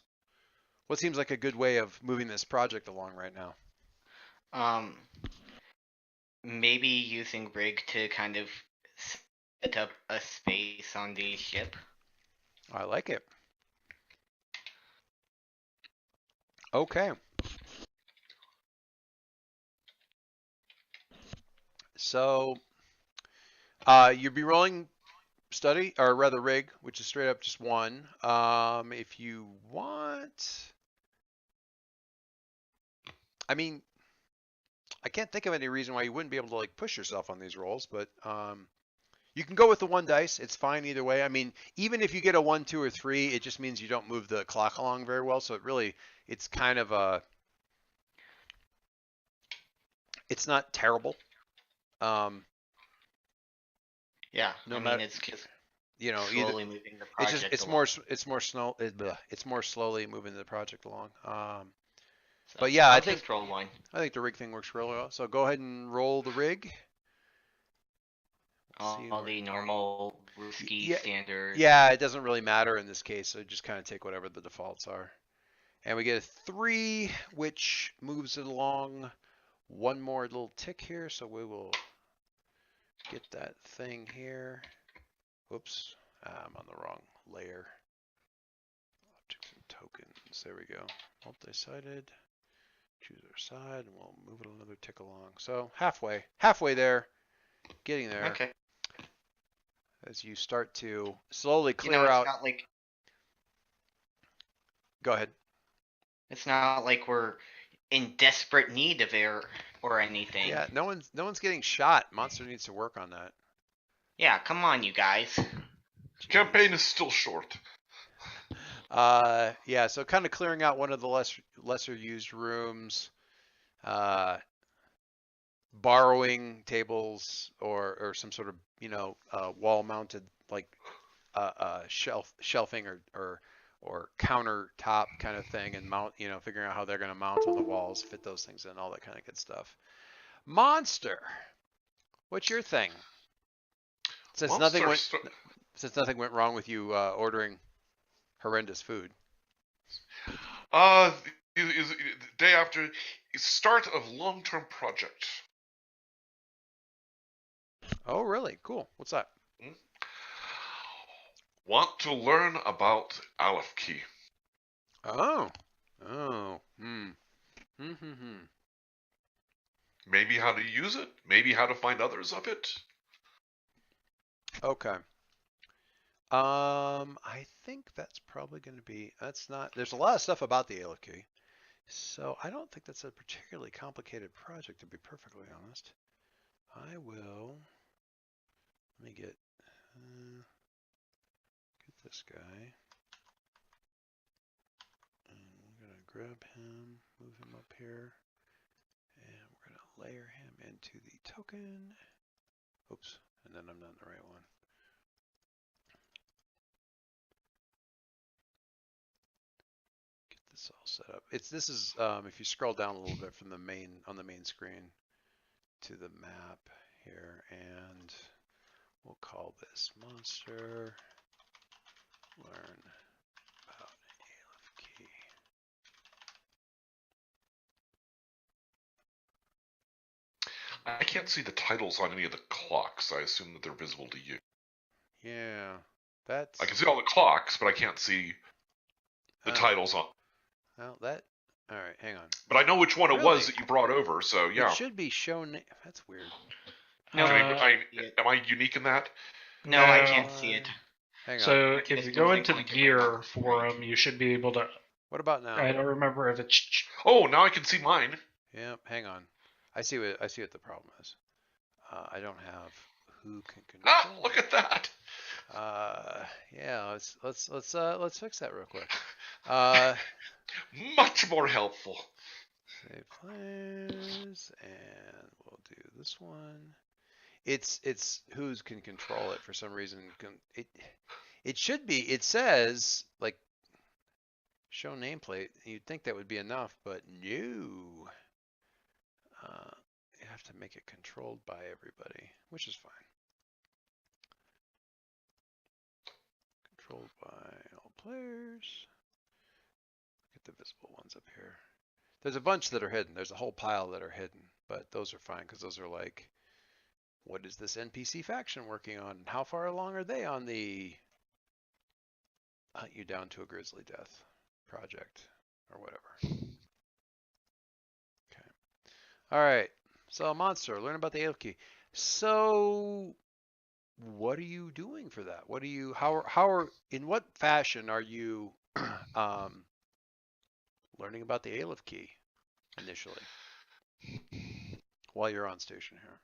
like a good way of moving this project along right now? Maybe using rig to kind of set up a space on the ship. I like it. Okay. So you'll be rolling study, or rather rig, which is straight up just one. If you want, I mean, I can't think of any reason why you wouldn't be able to like push yourself on these rolls, but you can go with the 1 dice. It's fine either way. I mean, even if you get a 1, 2, or 3, it just means you don't move the clock along very well. So it's kind of it's not terrible. Yeah, No I mean matter- it's just You know, slowly moving the it's project just along. it's more slowly moving the project along. So but yeah, I'll I think just roll one. the rig thing works really well. So go ahead and roll the rig. See All where- the normal risky Yeah, standard. Yeah, it doesn't really matter in this case, so just kind of take whatever the defaults are. And we get a 3, which moves it along one more little tick here, so we will get that thing here. Whoops, I'm on the wrong layer. Objects and tokens, there we go. Multi-sided, choose our side, and we'll move it another tick along. So halfway there, getting there. Okay. As you start to slowly You clear know, it's out. not like Go ahead. it's not like we're in desperate need of air or anything. Yeah, no one's getting shot. Monster needs to work on that. Yeah, come on, you guys. Campaign is still short. Yeah, so kind of clearing out one of the lesser used rooms, borrowing tables or some sort of wall mounted like shelving or countertop kind of thing, and mount, figuring out how they're going to mount on the walls, fit those things in, all that kind of good stuff. Monster, what's your thing? Since nothing went wrong with you ordering horrendous food. Is day after start of long-term project. Oh, really? Cool. What's that? Want to learn about Aleph Key. Oh. Maybe how to use it. Maybe how to find others of it. Okay. I think that's probably going to be. There's a lot of stuff about the Aleph Key, so I don't think that's a particularly complicated project, to be perfectly honest. I will. Let me get this guy, and we're gonna grab him, move him up here, and we're gonna layer him into the token. Oops, and then I'm not in the right one. Get this all set up. This is if you scroll down a little bit from the main screen to the map here, and we'll call this monster. Learn about Aleph Key. I can't see the titles on any of the clocks. I assume that they're visible to you. Yeah, that's. I can see all the clocks, but I can't see the titles on. Well, that. All right, hang on. But I know which one it Really? was that you brought over, so yeah. It should be shown. That's weird. No, am I unique in that? No, I can't see it. Hang on. So if It's you go moving into the like a gear robot. forum, you should be able to. What about now? I don't remember if it's. Oh, now I can see mine. Yeah, hang on. I see what the problem is. I don't have who can control. Ah, look at that. Yeah, let's fix that real quick. Much more helpful. Save players, and we'll do this one. It's who's can control it for some reason. It should be. It says like show nameplate. You'd think that would be enough, but no. You have to make it controlled by everybody, which is fine. Controlled by all players. Get the visible ones up here. There's a bunch that are hidden. There's a whole pile that are hidden, but those are fine because those are like, what is this NPC faction working on? How far along are they on the hunt you down to a grisly death project or whatever? Okay. All right. So monster, learn about the Aleph Key. So what are you doing for that? What are you, in what fashion are you learning about the Aleph Key initially? while you're on station here?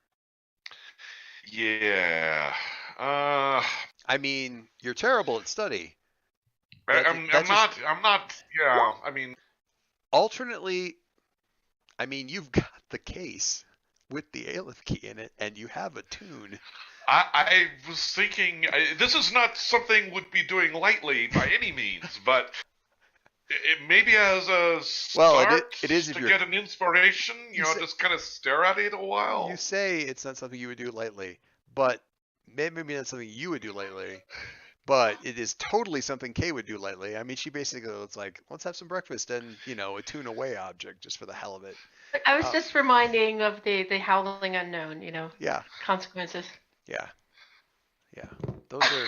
Yeah. I mean, you're terrible at study. I'm not. Yeah. I mean, Alternately, I mean, you've got the case with the Aleph key in it, and you have a tune. I was thinking this is not something would be doing lightly by any means, but maybe as a start it is if to you're get an inspiration, just kind of stare at it a while. You say it's not something you would do lightly, but maybe not something you would do lightly, but it is totally something Kay would do lightly. I mean, she basically was like, let's have some breakfast and, a tune away object just for the hell of it. I was just reminding of the howling unknown, Yeah. consequences. Yeah. Those are,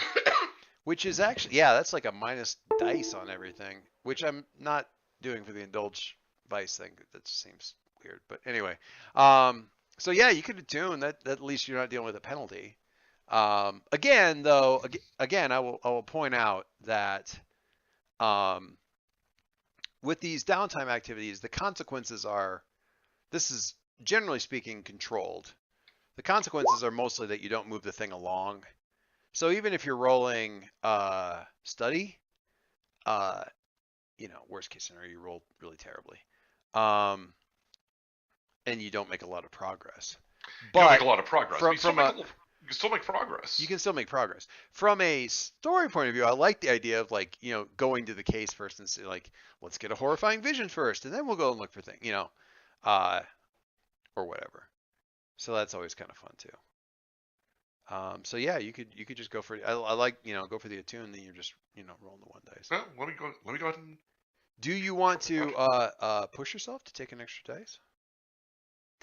which is actually, that's like a minus dice on everything, which I'm not doing for the indulge vice thing. That seems weird, but anyway. So yeah, you could attune that. At least you're not dealing with a penalty. Again, though, I will point out that with these downtime activities, the consequences are. This is generally speaking controlled. The consequences are mostly that you don't move the thing along. So even if you're rolling study, worst case scenario, you roll really terribly. And you don't make a lot of progress. You don't make a lot of progress. You can still make progress. You can still make progress. From a story point of view, I like the idea of going to the case first and say let's get a horrifying vision first, and then we'll go and look for things, or whatever. So that's always kind of fun too. So yeah, you could just go for. I like go for the attune, then you're just rolling the one dice. Well, let me go ahead and. Do you want to push yourself to take an extra dice?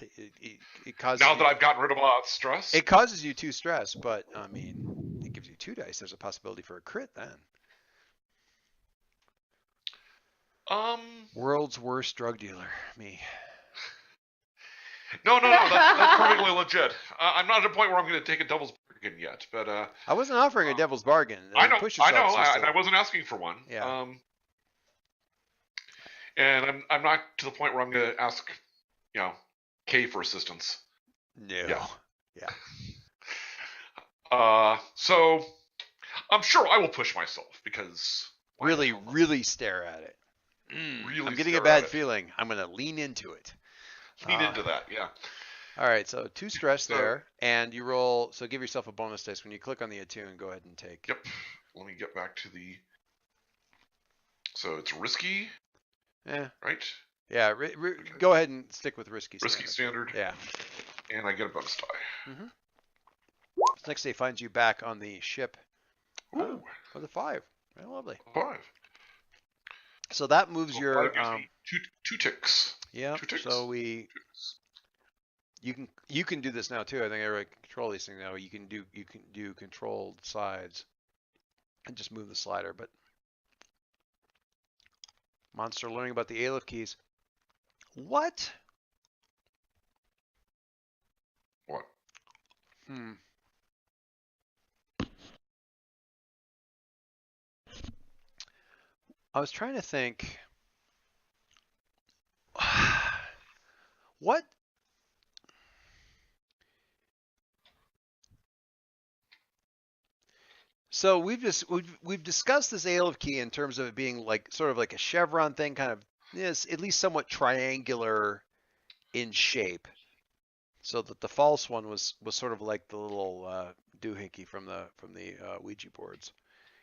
It causes now that I've gotten rid of a lot of stress. It causes you 2 stress, but I mean, it gives you 2 dice. There's a possibility for a crit then. World's worst drug dealer, me. No, that's perfectly legit. I'm not at a point where I'm going to take a devil's bargain yet, but I wasn't offering a devil's bargain. I know, and I wasn't asking for one. Yeah. And I'm not to the point where I'm going to ask, K for assistance. No. Yeah. So I'm sure I will push myself because really stare at it. Really, I'm getting a bad feeling. I'm going to lean into it. Lean into that, yeah. All right, so 2 stress there, and you roll. So give yourself a bonus dice when you click on the attune. Go ahead and take. Yep. Let me get back to the. So it's risky. Yeah. Right. Yeah. Go ahead and stick with risky. Risky standard. Yeah. And I get a bonus die. Mm-hmm. This next day finds you back on the ship. Ooh. With a 5. Very lovely. 5. So that moves your. Two ticks. Yeah. 2 ticks. So you can do this now too. I think I control these things now. You can do controlled sides and just move the slider. But monster learning about the Aleph keys. What? What? I was trying to think. What? So we've discussed this Aleph key in terms of it being sort of like a chevron thing, kind of at least somewhat triangular in shape. So that the false one was sort of like the little doohickey from the Ouija boards,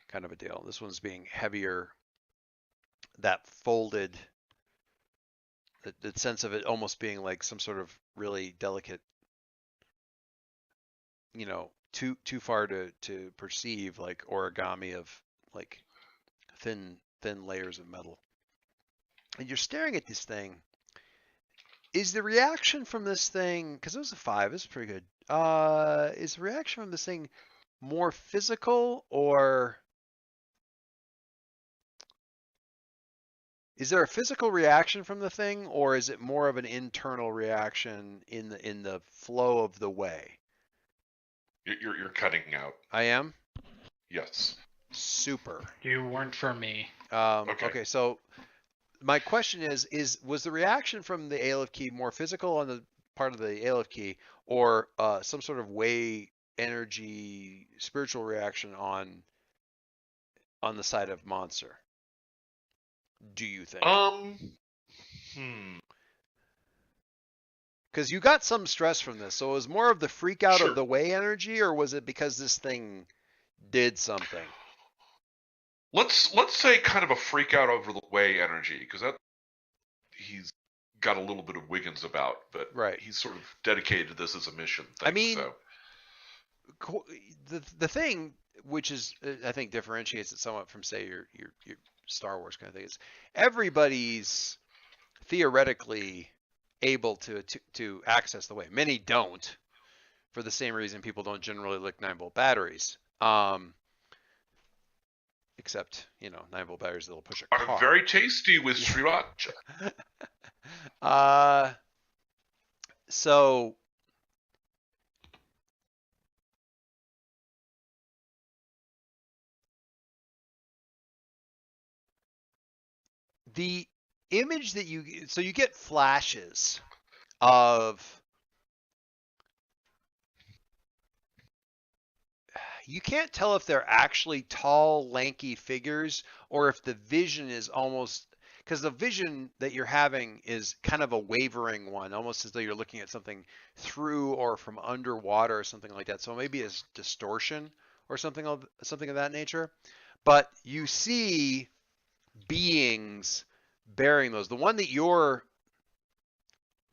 kind of a deal. This one's being heavier. That folded. The sense of it almost being like some sort of really delicate, too far to perceive, like origami of like thin layers of metal. And you're staring at this thing. Is the reaction from this thing, because it was a 5, it's pretty good. Is the reaction from this thing more physical, or is there a physical reaction from the thing, or is it more of an internal reaction in the flow of the way? You're cutting out. I am? Yes. Super. You weren't for me. Okay, so my question was the reaction from the Aleph key more physical on the part of the Aleph key, or some sort of way energy spiritual reaction on the side of Monster? Do you think? Because you got some stress from this, so it was more of the freak out Sure. of the way energy, or was it because this thing did something? Let's say kind of a freak out over the way energy, because that he's got a little bit of Wiggins about, but Right. he's sort of dedicated to this as a mission thing. I mean, so. the thing which is I think differentiates it somewhat from say your Star Wars kind of thing is everybody's theoretically able to access the way. Many don't, for the same reason people don't generally lick 9-volt batteries. Except, 9-volt batteries that'll push a car. Are very tasty with sriracha. So the image that you get flashes of, you can't tell if they're actually tall, lanky figures or if the vision is almost, because the vision that you're having is kind of a wavering one, almost as though you're looking at something through or from underwater or something like that. So maybe it's distortion or something of that nature. But you see beings bearing those. The one that you're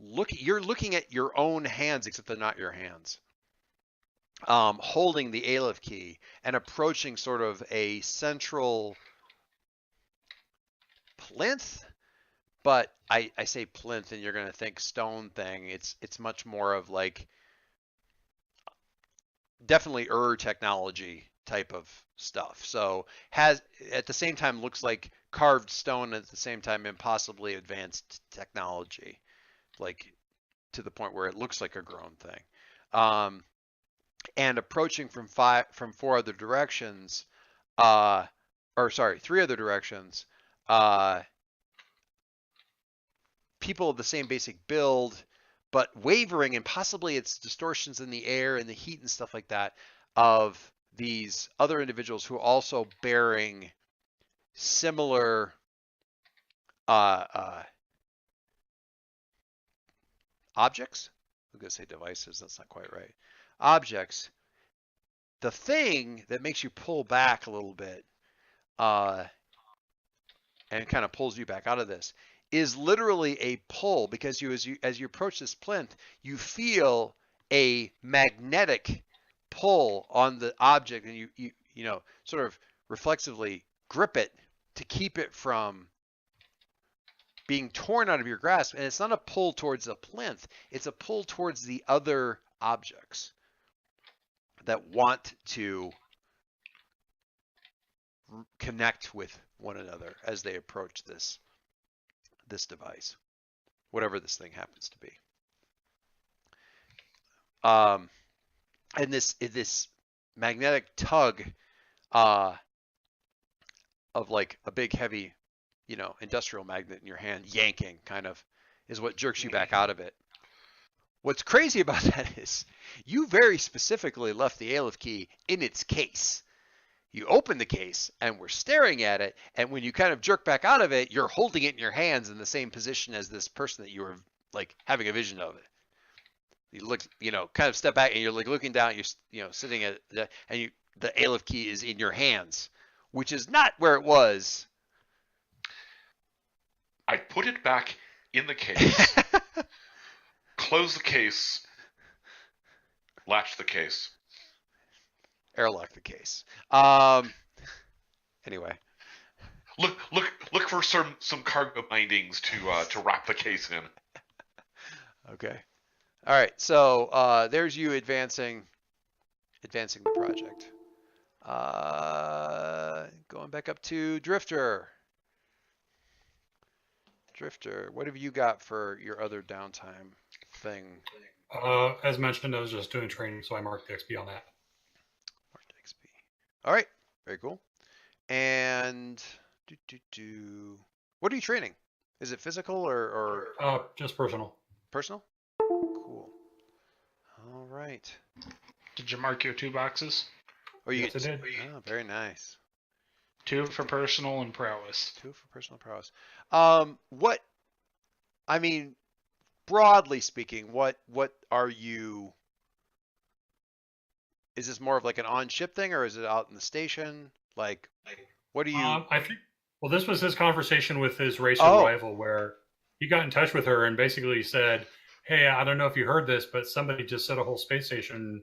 looking at your own hands, except they're not your hands. Holding the Aleph key and approaching sort of a central plinth, but I say plinth and you're going to think stone thing. It's much more of like definitely technology type of stuff. So has at the same time looks like carved stone, at the same time impossibly advanced technology, like to the point where it looks like a grown thing. And approaching from 4 other directions, 3 other directions, people of the same basic build, but wavering, and possibly it's distortions in the air and the heat and stuff like that of these other individuals who are also bearing similar objects. I'm going to say devices, that's not quite right. Objects. The thing that makes you pull back a little bit and kind of pulls you back out of this is literally a pull, because as you approach this plinth, you feel a magnetic pull on the object, and you sort of reflexively grip it to keep it from being torn out of your grasp. And it's not a pull towards the plinth, it's a pull towards the other objects that want to connect with one another as they approach this device, whatever this thing happens to be. And this magnetic tug of like a big heavy, industrial magnet in your hand, yanking kind of, is what jerks you back out of it. What's crazy about that is you very specifically left the Aleph key in its case. You open the case and we're staring at it, and when you kind of jerk back out of it, you're holding it in your hands in the same position as this person that you were like having a vision of it. You look, kind of step back and you're like looking down, you're sitting at and the Aleph key is in your hands, which is not where it was. I put it back in the case, close the case, latch the case, airlock the case. Anyway, look for some cargo bindings to wrap the case in. Okay. All right. So there's you advancing the project. Going back up to Drifter. Drifter, what have you got for your other downtime thing? As mentioned, I was just doing training, so I marked the XP on that. Marked XP. All right, very cool. And what are you training? Is it physical or just personal? Personal? Cool. Cool. All right. Did you mark your 2 boxes? Oh, you Yes, I did. Oh, very nice. 2 for personal and prowess. 2 for personal prowess. What? I mean, broadly speaking, what are you? Is this more of like an on-ship thing, or is it out in the station? Like, what are you? I think. Well, this was his conversation with his racer Oh. rival, where he got in touch with her and basically said, "Hey, I don't know if you heard this, but somebody just set a whole space station,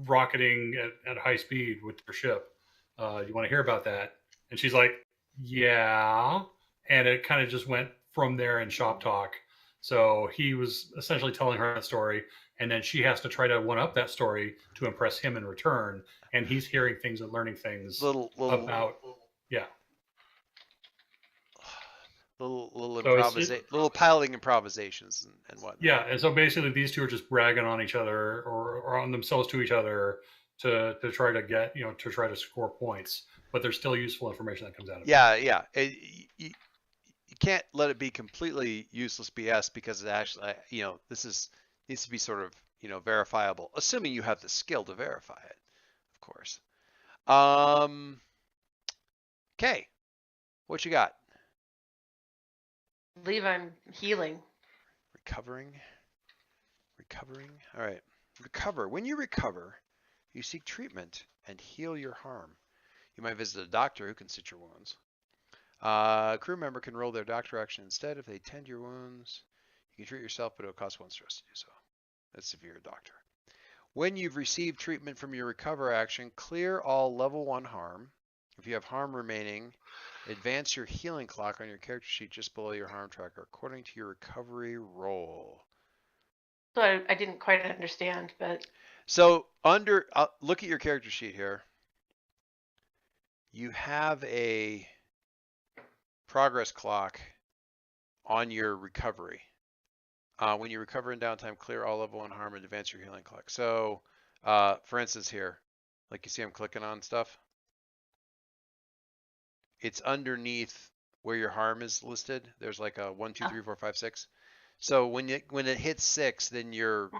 rocketing at high speed with their ship. You want to hear about that?" And she's like, "Yeah." And it kind of just went from there in shop talk. So he was essentially telling her that story, and then she has to try to one up that story to impress him in return. And he's hearing things and learning things Little about, yeah. little piloting improvisations and whatnot. Yeah, and so basically these two are just bragging on each other or on themselves to each other to try to get, to try to score points, but there's still useful information that comes out of it. Yeah. You can't let it be completely useless BS, because it actually, this needs to be sort of, verifiable, assuming you have the skill to verify it, of course. Okay, what you got? I believe I'm healing. Recovering. All right. Recover. When you recover, you seek treatment and heal your harm. You might visit a doctor who can stitch your wounds. A crew member can roll their doctor action instead if they tend your wounds. You can treat yourself, but it will cost 1 stress to do so. That's if you're a doctor. When you've received treatment from your recover action, clear all level 1 harm. If you have harm remaining, advance your healing clock on your character sheet just below your harm tracker according to your recovery roll. So I didn't quite understand, but So look at your character sheet here. You have a progress clock on your recovery. When you recover in downtime, clear all level 1 harm and advance your healing clock. So, for instance here, like you see I'm clicking on stuff. It's underneath where your harm is listed. There's like a 1, 2, 3, 4, 5, 6. So when it hits 6, then your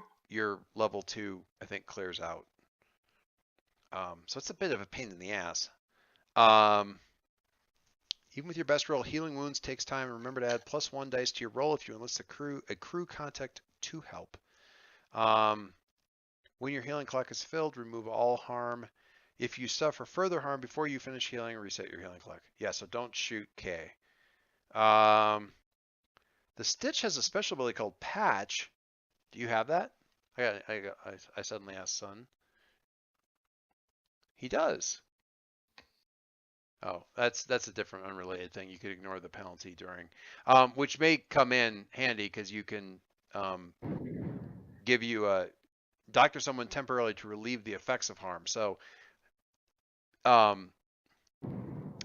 level 2, I think, clears out. So it's a bit of a pain in the ass. Even with your best roll, healing wounds takes time. Remember to add +1 dice to your roll if you enlist a crew contact to help. When your healing clock is filled, remove all harm. If you suffer further harm before you finish healing, reset your healing clock. Yeah, so don't shoot K. The Stitch has a special ability called Patch. Do you have that? I suddenly asked Sun. He does. Oh, that's a different unrelated thing. You could ignore the penalty during, which may come in handy because you can give you a doctor someone temporarily to relieve the effects of harm. So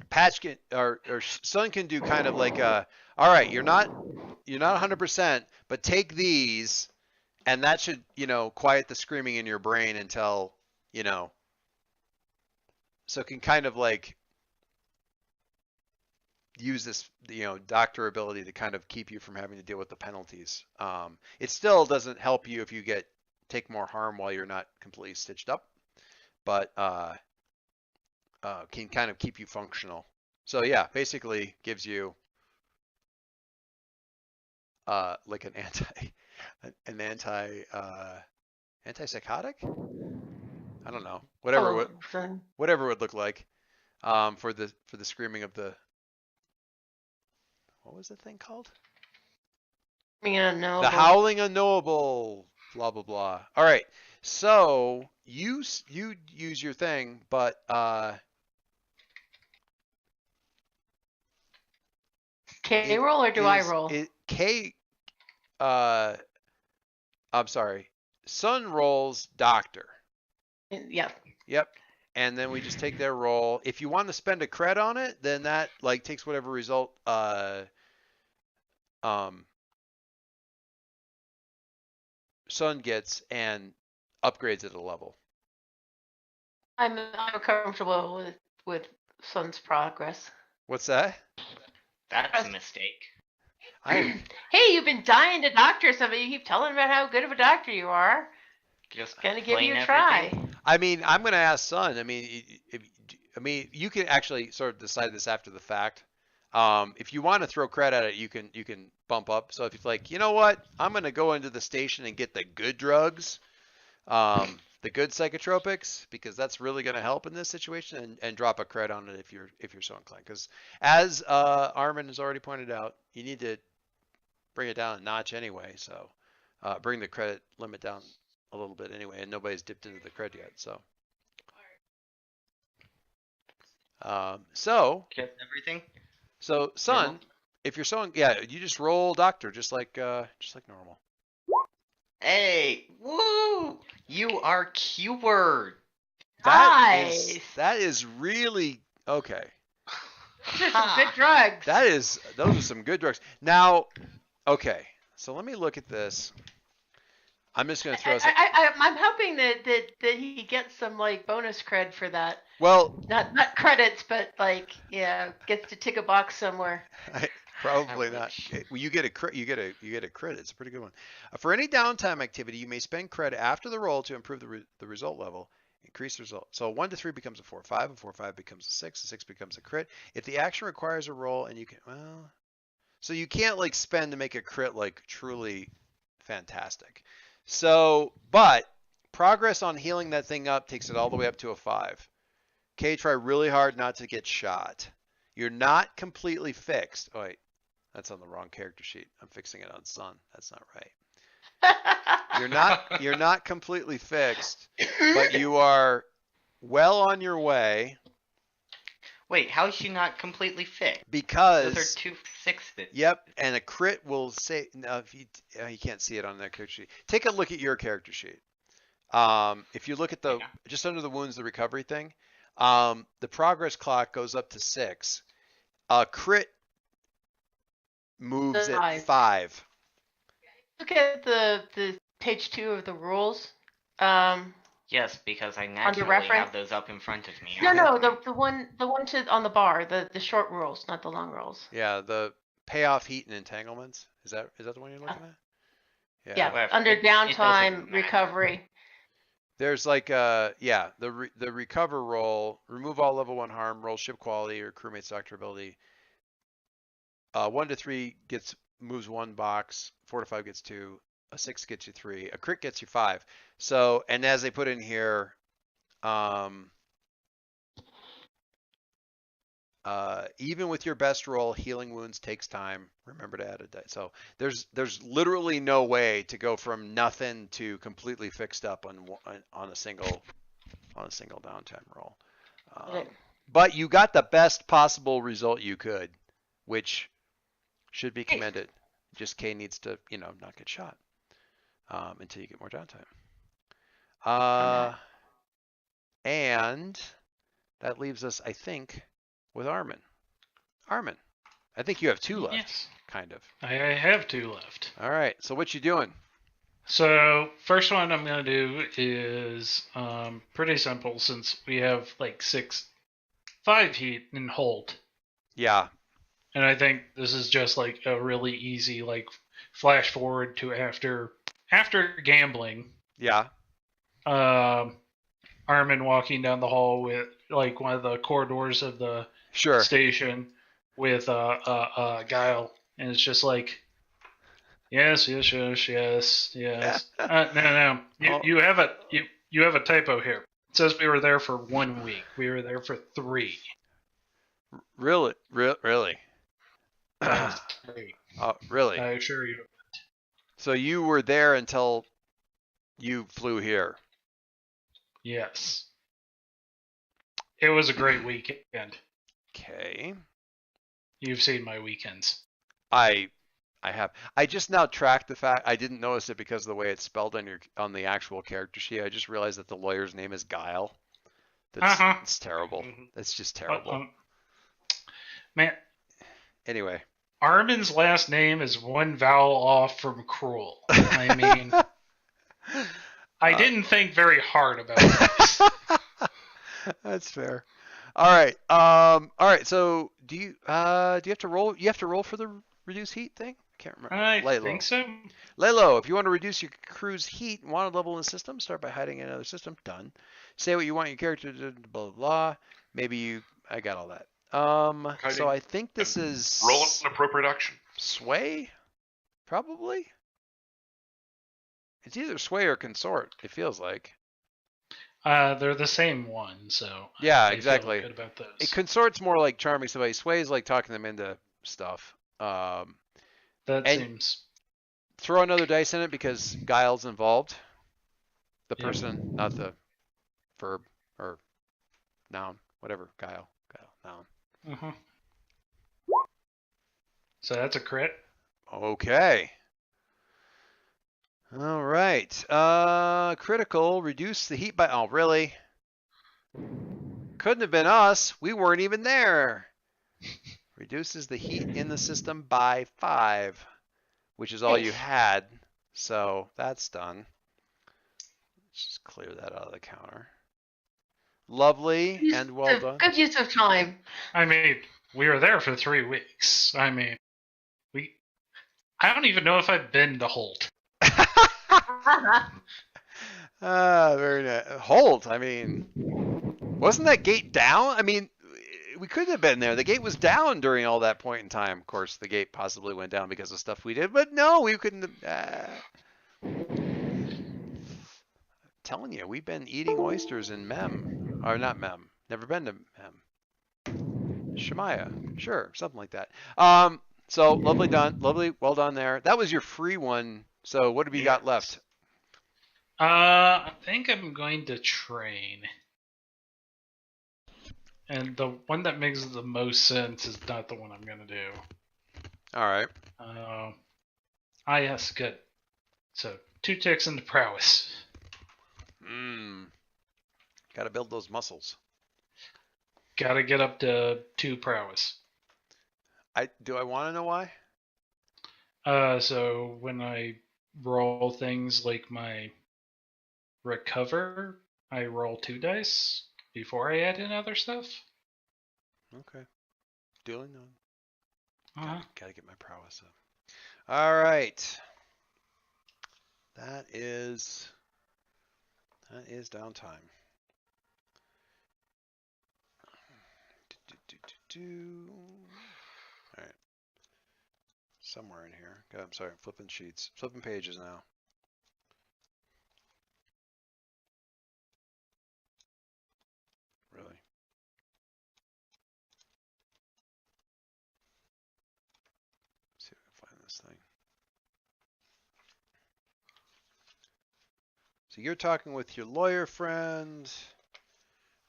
Patch can or Sun can do kind of like all right, you're not 100%, but take these, and that should quiet the screaming in your brain until so it can kind of like use this doctor ability to kind of keep you from having to deal with the penalties. It still doesn't help you if you take more harm while you're not completely stitched up, but can kind of keep you functional. So yeah, basically gives you like an antipsychotic. I don't know, whatever it would look like for the screaming of the. What was the thing called? Unknowable. The Howling Unknowable, blah, blah, blah. All right. So you use your thing, but K roll or do I roll? I'm sorry. Sun rolls doctor. Yep. Yep. And then we just take their roll. If you want to spend a cred on it, then that like takes whatever result Sun gets and upgrades it a level. I'm comfortable with Sun's progress. What's that? That's a mistake. I Hey, you've been dying to doctor somebody. You keep telling about how good of a doctor you are. Just Gonna give you explain a try. everything. I mean, I'm going to ask Sun. I mean, you can actually sort of decide this after the fact. If you want to throw credit at it, you can bump up. So if it's like, you know what, I'm going to go into the station and get the good drugs, the good psychotropics, because that's really going to help in this situation, and drop a credit on it if you're so inclined. Because as Armin has already pointed out, you need to bring it down a notch anyway. So bring the credit limit down a little bit anyway, and nobody's dipped into the credit yet. Get everything. So Sun, Normal? if you're so yeah, you just roll doctor just like normal. Hey, woo! You are cured. That is really okay. Those are some good drugs. Those are some good drugs. Now, okay, so let me look at this. I'm just gonna throw. I'm hoping that he gets some like bonus cred for that. Well, Not credits, but like gets to tick a box somewhere. probably not. Well, you get a credit. It's a pretty good one. For any downtime activity, you may spend credit after the roll to improve the result level. Increase the result. So 1 to 3 becomes a 4/5, a 4/5 becomes a 6, a 6 becomes a crit. If the action requires a roll, and you can so you can't like spend to make a crit like truly fantastic. So, but progress on healing that thing up takes it all the way up to a 5. Okay, try really hard not to get shot. You're not completely fixed. Oh wait, that's on the wrong character sheet. I'm fixing it on Sun. That's not right. You're not completely fixed, but you are well on your way. Wait, how is she not completely fixed? Because those are 2 6s. Yep, and a crit will say. No, if you can't see it on that character sheet. Take a look at your character sheet. If you look at just under the wounds, the recovery thing, the progress clock goes up to 6. A crit moves at 5. Look at the page 2 of the rules. Yes, because I naturally reference? have those up in front of me. No, the one on the bar, the short rules, not the long rules. Yeah, the payoff, heat, and entanglements. Is that the one you're looking at? Yeah, Whatever. under It downtime doesn't matter. recovery. There's like the recover roll, remove all level 1 harm, roll ship quality or crewmate's doctor ability. 1 to 3 moves 1 box, 4 to 5 gets 2, a 6 gets you 3, a crit gets you 5. So, and as they put in here, even with your best roll, healing wounds takes time. Remember to add a die. So there's literally no way to go from nothing to completely fixed up on a single downtime roll. But you got the best possible result you could, which should be commended. Just K needs to not get shot until you get more downtime. And that leaves us, I think, with Armin. Armin, I think you have 2 left. Yes. Kind of. I have 2 left. All right. So what you doing? So first one I'm going to do is pretty simple since we have like 5 heat and hold. Yeah. And I think this is just like a really easy like flash forward to after gambling. Yeah. Armin walking down the hall with like one of the corridors of the Sure. station with Guile, and it's just like, yes. No. You have a typo here. It says we were there for 1 week. We were there for 3. Really? Really? Yes, 3. Really? I assure you. So you were there until you flew here. Yes. It was a great weekend. Okay. You've seen my weekends. I have. I just now tracked the fact. I didn't notice it because of the way it's spelled on the actual character sheet. I just realized that the lawyer's name is Guile. It's terrible. It's just terrible. Man. Anyway. Armin's last name is 1 vowel off from cruel. I mean, I didn't think very hard about this. That's fair. All right. All right. So do you have to roll? You have to roll for the reduced heat thing, Can't remember. I Lay think low. so. Lay low. If you want to reduce your crew's heat and wanted level in the system, start by hiding in another system. Done. Say what you want your character to do, blah, blah, blah. Maybe you... I got all that. So Hiding I think this is... Roll an appropriate action. Sway? Probably? It's either sway or consort, it feels like. They're the same one, so Yeah, I exactly. feel good about those. It consort's more like charming somebody. Sway is like talking them into stuff. That and- seems. Throw another dice in it because guile's involved. The Yep. person, not the verb or noun, whatever. Guile, noun. Uh-huh. So that's a crit. Okay. All right. Critical. Reduce the heat by... Oh, really? Couldn't have been us. We weren't even there. Reduces the heat in the system by 5, which is all you had. So that's done. Let's just clear that out of the counter. Lovely and well done. Good use of time. I mean, we were there for 3 weeks. I mean, I don't even know if I've been to Holt. Very nice. Hold. I mean, wasn't that gate down? I mean, we couldn't have been there. The gate was down during all that point in time. Of course, the gate possibly went down because of stuff we did, but no, we couldn't have. Telling you, we've been eating oysters in Mem. Or not Mem. Never been to Mem. Shemaya. Sure, something like that. So, lovely done. Lovely, well done there. That was your free one. So, what have you got left? I think I'm going to train. And the one that makes the most sense is not the one I'm going to do. All right. Yes, good. So, 2 ticks into prowess. Got to build those muscles. Gotta get up to 2 prowess. Do I want to know why? So when I roll things like my recover, I roll 2 dice before I add in other stuff. Okay. Duly known. Uh-huh. Gotta get my prowess up. All right. That is downtime. All right. Somewhere in here. God, I'm sorry. I'm flipping sheets. Flipping pages now. Really. Let's see if I can find this thing. So you're talking with your lawyer friend.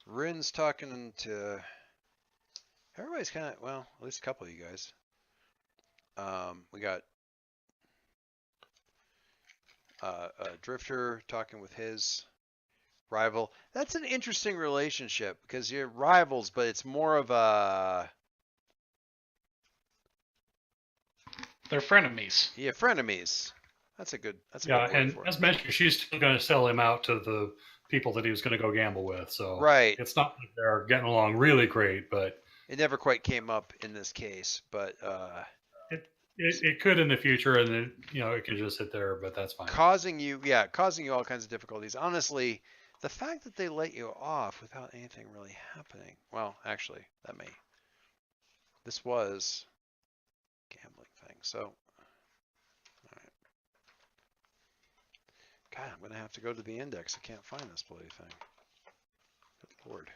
Rin's talking to... Everybody's kind of, well, at least a couple of you guys. We got Drifter talking with his rival. That's an interesting relationship because you're rivals, but it's more of a... They're frenemies. Yeah, frenemies. That's a good Yeah, good word and for it. as mentioned, she's still going to sell him out to the people that he was going to go gamble with. So Right. it's not like they're getting along really great, but It never quite came up in this case, but it could in the future, and then it can just sit there. But that's fine. causing you all kinds of difficulties. Honestly, the fact that they let you off without anything really happening. Well, actually, this was a gambling thing. So, all right. God, I'm gonna have to go to the index. I can't find this bloody thing. Good Lord.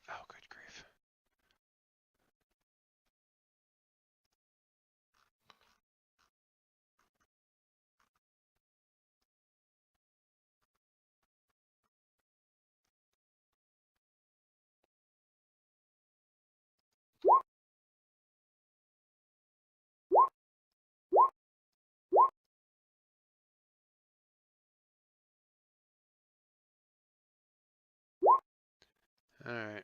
Oh, good grief. All right.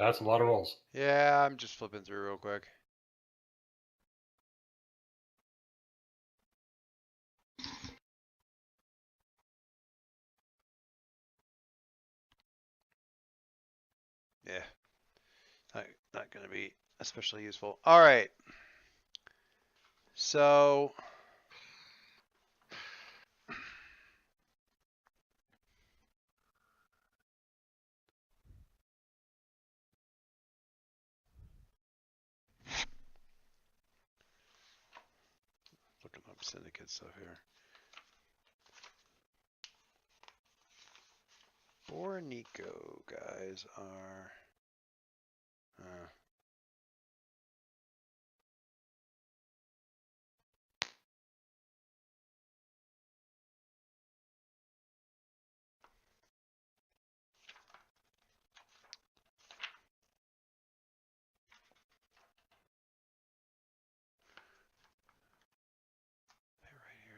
That's a lot of rolls. Yeah, I'm just flipping through real quick. Yeah, not going to be especially useful. All right. So looking up syndicate stuff here. Bornico guys are.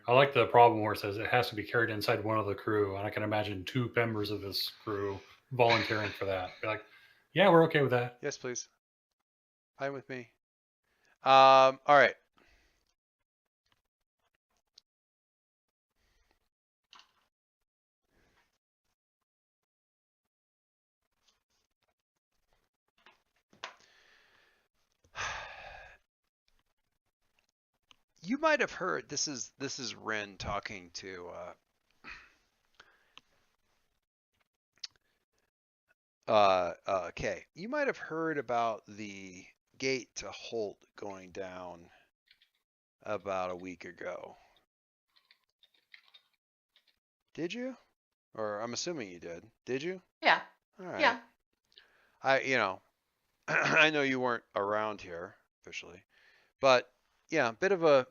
I like the problem where it says it has to be carried inside one of the crew, and I can imagine 2 members of this crew volunteering for that. Be like, yeah, we're okay with that. Yes, please. Fine with me. All right. You might have heard this is Ren talking to Kay. You might have heard about the gate to Holt going down about a week ago. Did you? Or I'm assuming you did. Did you? Yeah. All right. Yeah. I know you weren't around here officially, but yeah, bit of a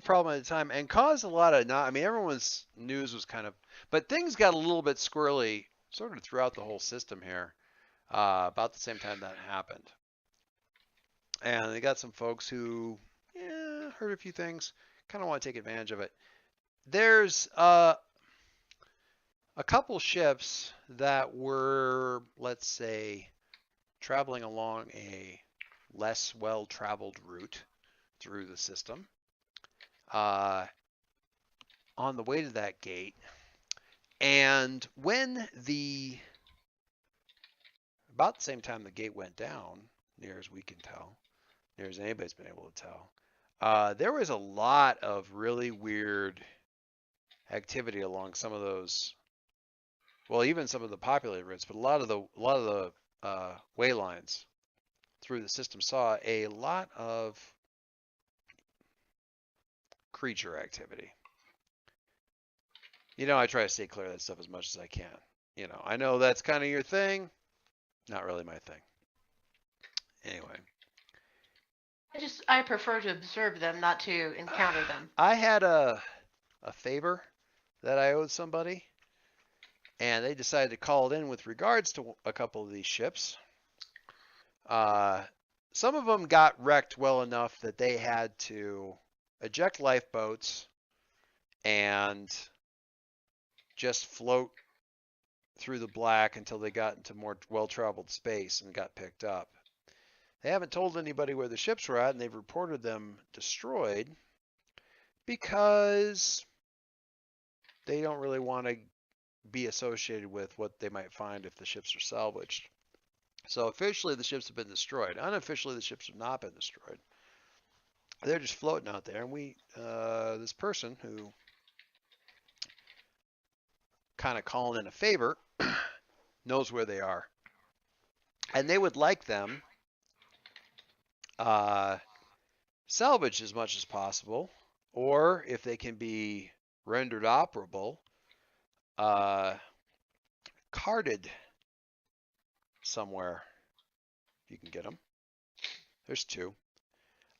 problem at the time, and caused a lot of not. I mean, everyone's news was kind of, but things got a little bit squirrely sort of throughout the whole system here, about the same time that happened, and they got some folks who heard a few things, kind of want to take advantage of it. There's a couple ships that were, let's say, traveling along a less well-traveled route through the system. On the way to that gate, and when about the same time the gate went down, near as we can tell, near as anybody's been able to tell, there was a lot of really weird activity along some of those. Well, even some of the populated routes, but a lot of the way lines through the system saw a lot of creature activity. I try to stay clear of that stuff as much as I can. I know that's kind of your thing. Not really my thing. Anyway. I prefer to observe them, not to encounter them. I had a favor that I owed somebody, and they decided to call it in with regards to a couple of these ships. Some of them got wrecked well enough that they had to eject lifeboats and just float through the black until they got into more well-traveled space and got picked up. They haven't told anybody where the ships were at, and they've reported them destroyed because they don't really want to be associated with what they might find if the ships are salvaged. So officially the ships have been destroyed. Unofficially the ships have not been destroyed. They're just floating out there, and this person who kind of calling in a favor knows where they are, and they would like them salvaged as much as possible, or if they can be rendered operable, carted somewhere. You can get them. There's 2.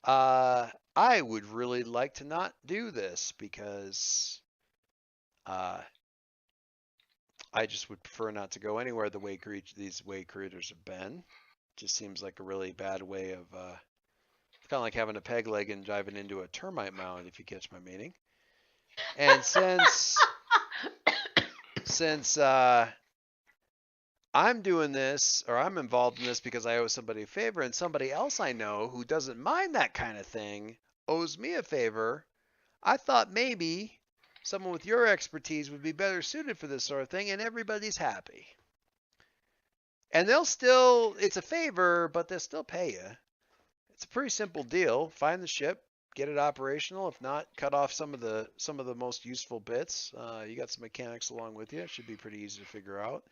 I would really like to not do this because I just would prefer not to go anywhere the way these way creators have been. Just seems like a really bad way of it's kind of like having a peg leg and driving into a termite mound, if you catch my meaning. And since I'm doing this or I'm involved in this because I owe somebody a favor, and somebody else I know who doesn't mind that kind of thing owes me a favor. I thought maybe someone with your expertise would be better suited for this sort of thing, and everybody's happy. And they'll still, it's a favor, but they'll still pay you. It's a pretty simple deal. Find the ship, get it operational. If not, cut off some of the most useful bits. You got some mechanics along with you. It should be pretty easy to figure out.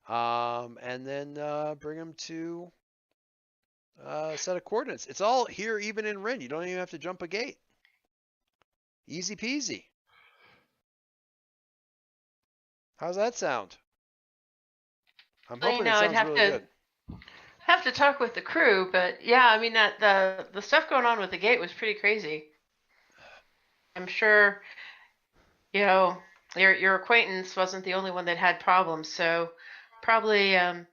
And then bring them to a set of coordinates. It's all here, even in Rin. You don't even have to jump a gate. Easy peasy. How's that sound? I'm Well, hoping it I'd sounds really good. have to talk with the crew, but yeah, I mean that the stuff going on with the gate was pretty crazy. I'm sure, your acquaintance wasn't the only one that had problems, so probably a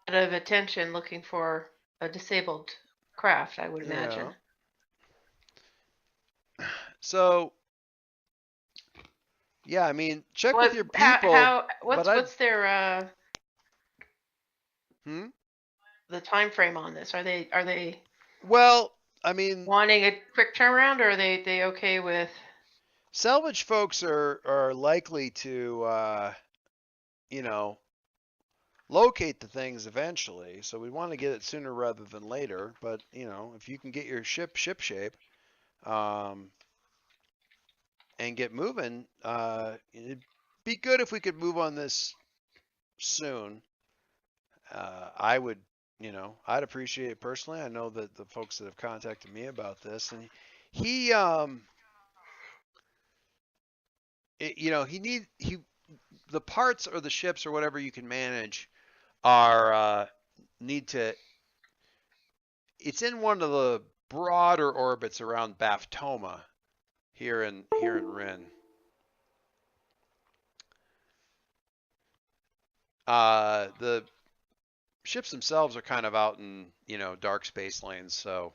lot of attention looking for a disabled craft, I would imagine. So, yeah, I mean, check with your people. What's their Hmm? the time frame on this? Are they Well, I mean, wanting a quick turnaround, or are they okay with? salvage folks are likely to, locate the things eventually. So we want to get it sooner rather than later. But if you can get your ship shape, and get moving, it'd be good if we could move on this soon. I would, I'd appreciate it personally. I know that the folks that have contacted me about this, and he, the parts or the ships or whatever you can manage are need to. It's in one of the broader orbits around Baftoma here in Rin. The ships themselves are kind of out in, dark space lanes, so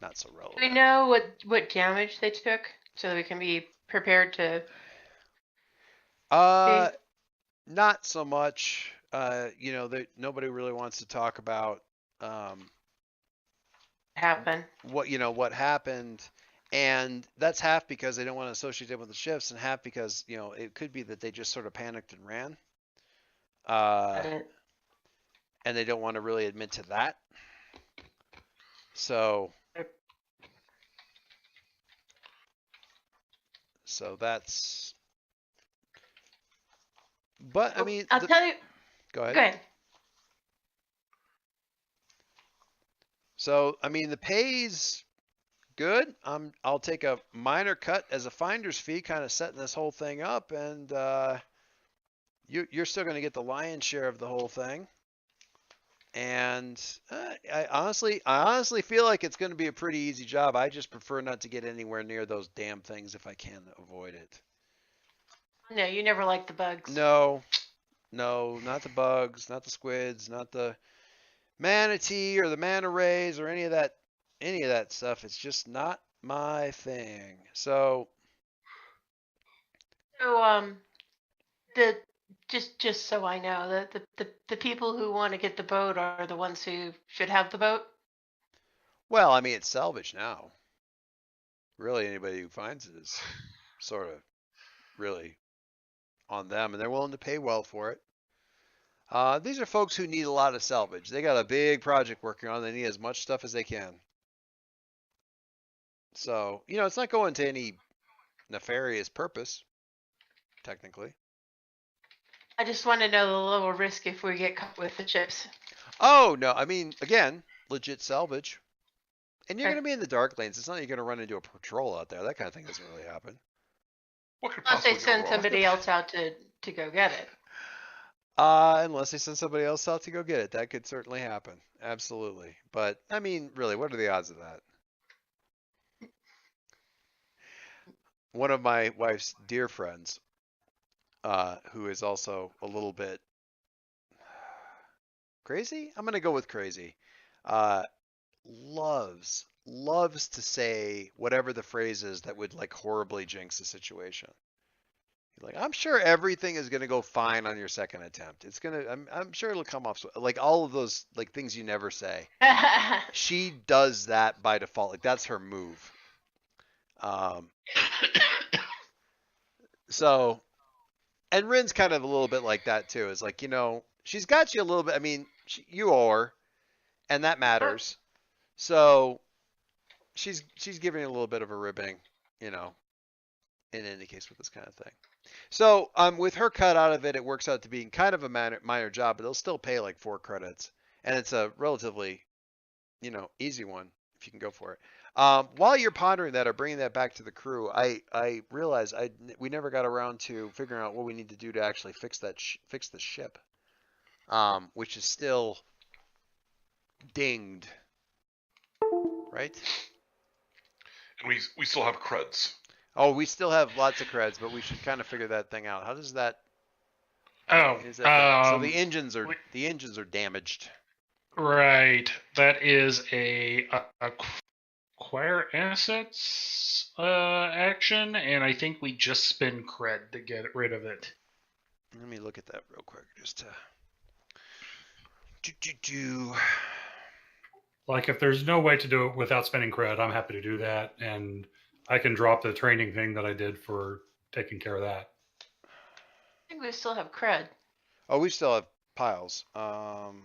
not so relevant. Do we know what damage they took so that we can be prepared to? Not so much. Nobody really wants to talk about what happened, and that's half because they don't want to associate it with the ships, and half because it could be that they just sort of panicked and ran. And they don't want to really admit to that. So that's. But I mean, I'll tell you. Go ahead. Go ahead. So I mean, the pay's good. I'll take a minor cut as a finder's fee, kind of setting this whole thing up, and you're still going to get the lion's share of the whole thing. And I honestly feel like it's going to be a pretty easy job. I just prefer not to get anywhere near those damn things if I can avoid it. No, you never liked the bugs. No, not the bugs, not the squids, not the manatee or the manta rays or any of that stuff. It's just not my thing. So just so I know, the people who want to get the boat are the ones who should have the boat. Well, I mean, it's salvage now. Really, anybody who finds it is sort of really on them, and they're willing to pay well for it. These are folks who need a lot of salvage. They got a big project working on. They need as much stuff as they can. So, it's not going to any nefarious purpose, technically. I just want to know the level of risk if we get caught with the chips. Oh, no. I mean, again, legit salvage. And you're going to be in the dark lanes. It's not like you're going to run into a patrol out there. That kind of thing doesn't really happen. What could Unless they possibly go send wrong? somebody else out to go get it. Unless they send somebody else out to go get it. That could certainly happen. Absolutely. But, I mean, really, what are the odds of that? One of my wife's dear friends, who is also a little bit crazy? I'm going to go with crazy. Loves to say whatever the phrase is that would like horribly jinx the situation. Like, I'm sure everything is gonna go fine on your second attempt. It's gonna. I'm sure it'll come off like all of those like things you never say. She does that by default. Like that's her move. Um, so, and Rin's kind of a little bit like that too. Is like, she's got you a little bit. I mean, you owe her, and that matters. So she's giving you a little bit of a ribbing, in any case with this kind of thing. So with her cut out of it, it works out to being kind of a minor job, but they'll still pay like 4 credits, and it's a relatively, easy one if you can go for it. While you're pondering that or bringing that back to the crew, I realize we never got around to figuring out what we need to do to actually fix that fix the ship, which is still dinged, right? And we still have creds. Oh, we still have lots of creds, but we should kind of figure that thing out. How does that? Oh, so the engines are damaged. Right. That is a acquire assets action, and I think we just spend cred to get rid of it. Let me look at that real quick, just to. Like if there's no way to do it without spending cred, I'm happy to do that, and I can drop the training thing that I did for taking care of that. I think we still have cred. Oh, we still have piles. Downtime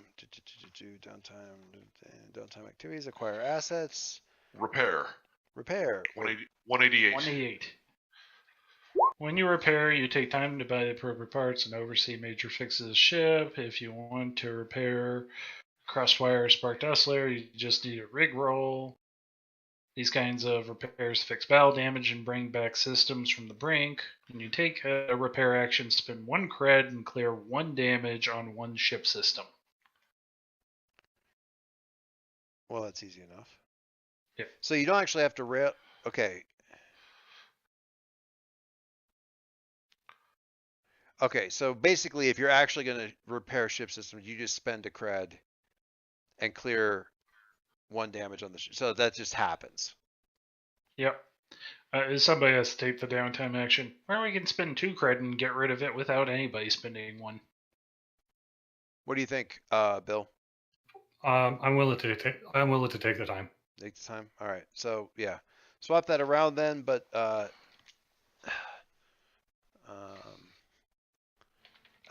activities, acquire assets. Repair. 188. 188. When you repair, you take time to buy the appropriate parts and oversee major fixes of the ship. If you want to repair crosswire or spark dust layer, you just need a rig roll. These kinds of repairs fix battle damage and bring back systems from the brink. When you take a repair action, spend 1 cred and clear 1 damage on 1 ship system. Well, that's easy enough. Yep. So you don't actually have to Okay. Okay, so basically if you're actually going to repair ship systems, you just spend a cred and clear 1 damage on the ship. So that just happens. Yep. Somebody has to take the downtime action. Or we can spend 2 cred and get rid of it without anybody spending 1. What do you think, Bill? I'm willing to take the time. Take the time. All right. So yeah, swap that around then. But I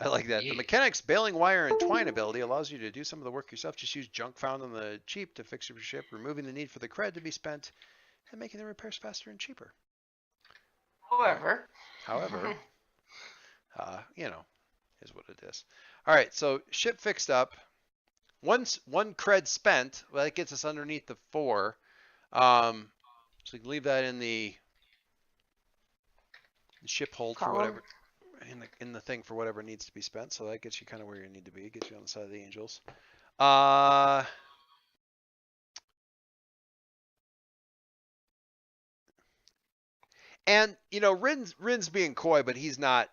like that. The mechanics baling wire and twine ability allows you to do some of the work yourself. Just use junk found on the cheap to fix your ship, removing the need for the cred to be spent, and making the repairs faster and cheaper. However, is what it is. All right. So ship fixed up. Once 1 cred spent, well, that gets us underneath the 4. So we can leave that in the ship hold for whatever, in the thing for whatever needs to be spent. So that gets you kind of where you need to be. Gets you on the side of the angels. And Rin's being coy, but he's not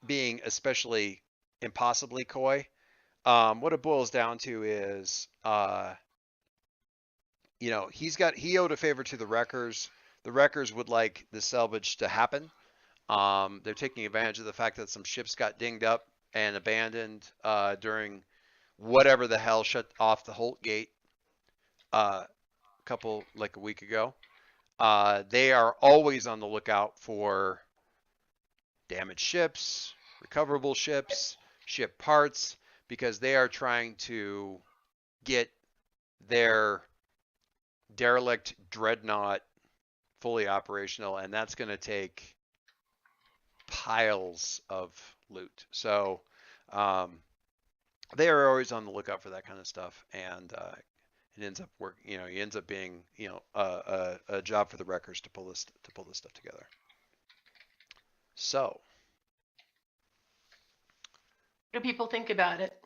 being especially impossibly coy. What it boils down to is, he owed a favor to the wreckers. The wreckers would like the salvage to happen. They're taking advantage of the fact that some ships got dinged up and abandoned during whatever the hell shut off the Holt Gate a week ago. They are always on the lookout for damaged ships, recoverable ships, ship parts, because they are trying to get their derelict dreadnought fully operational, and that's going to take piles of loot. So they are always on the lookout for that kind of stuff, and it ends up working. It ends up being a job for the wreckers to pull this stuff together. So, what do people think about it?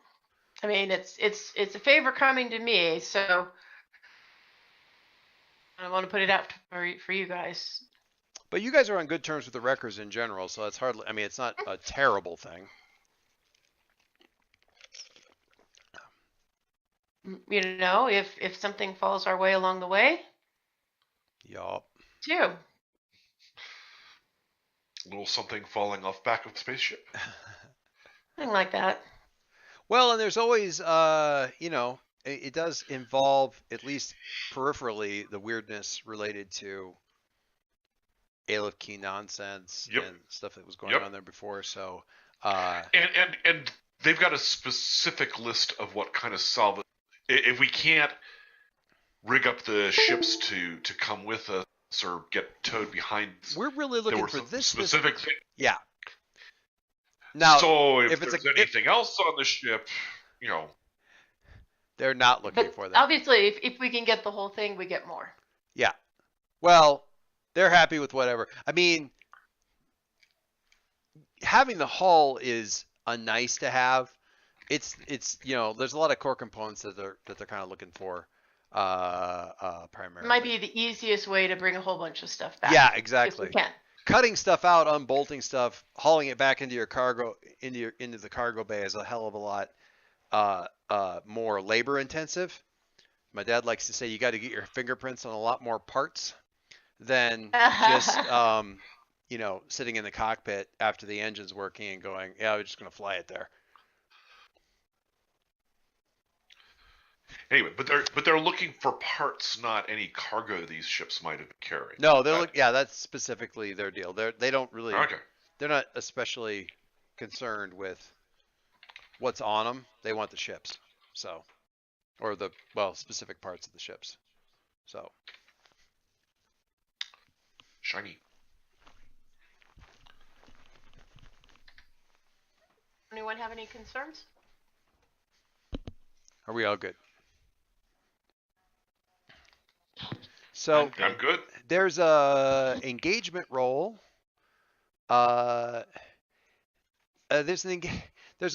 I mean, it's a favor coming to me, so I want to put it out for you guys. But you guys are on good terms with the wreckers in general, so it's hardly. I mean, it's not a terrible thing. If something falls our way along the way. Yup. Too. little something falling off back of the spaceship. Something like that. Well, and there's always, it does involve, at least peripherally, the weirdness related to Aleph Key nonsense Yep. and stuff that was going Yep. on there before. So, And they've got a specific list of what kind of salvage. If we can't rig up the ships to come with us or get towed behind us, we're really there looking were for some this. specific things. Yeah. Now, So if it's there's a- anything else on the ship, they're not looking But for that. obviously, if we can get the whole thing, we get more. Yeah. Well, they're happy with whatever. I mean, having the hull is a nice to have. It's there's a lot of core components that they're kind of looking for, primarily. It might be the easiest way to bring a whole bunch of stuff back. Yeah, If exactly. we can. Cutting stuff out, unbolting stuff, hauling it back into your cargo into the cargo bay is a hell of a lot more labor intensive. My dad likes to say you got to get your fingerprints on a lot more parts than just sitting in the cockpit after the engine's working and going, yeah, we're just gonna fly it there. anyway, but they're looking for parts, not any cargo these ships might have carried. No, that's specifically their deal. They don't really. Okay. They're not especially concerned with what's on them. They want the ships. So, or specific parts of the ships. So. Shiny. Anyone have any concerns? Are we all good? So I'm good. there's a engagement role. There's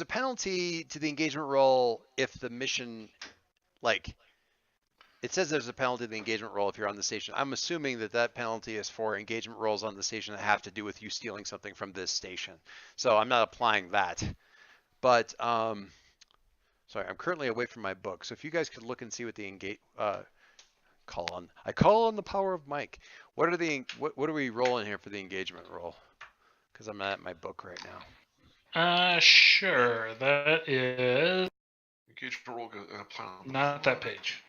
a penalty to the engagement role if the mission, it says there's a penalty to the engagement role if you're on the station. I'm assuming that penalty is for engagement roles on the station that have to do with you stealing something from this station. So I'm not applying that. But sorry, I'm currently away from my book. So if you guys could look and see what the I call on the power of Mike. What are we rolling here for the engagement roll? Because I'm not at my book right now. Sure. That is Engagement roll plan. not that page.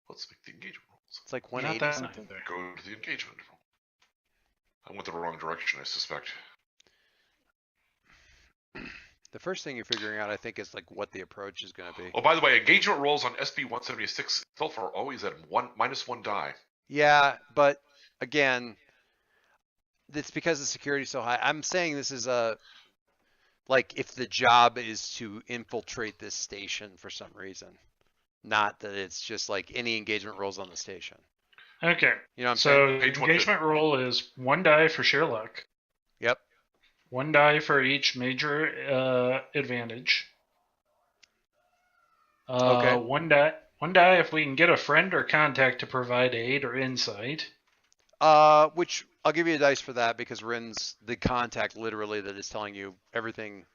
Let's make the engagement rolls. It's like Not 180 that something. either. Go to the engagement roll. I went the wrong direction, I suspect. The first thing you're figuring out, I think, is what the approach is going to be. Oh, by the way, engagement rolls on SB 176 itself are always at -1 die. Yeah, but again, it's because the security's so high. I'm saying this is if the job is to infiltrate this station for some reason, not that it's just any engagement roles on the station. Okay. You know what I'm So saying? Page engagement roll is 1 die for sheer luck. Yep. 1 die for each major advantage. Okay. 1 die if we can get a friend or contact to provide aid or insight. Which I'll give you a dice for that because Rin's the contact literally that is telling you everything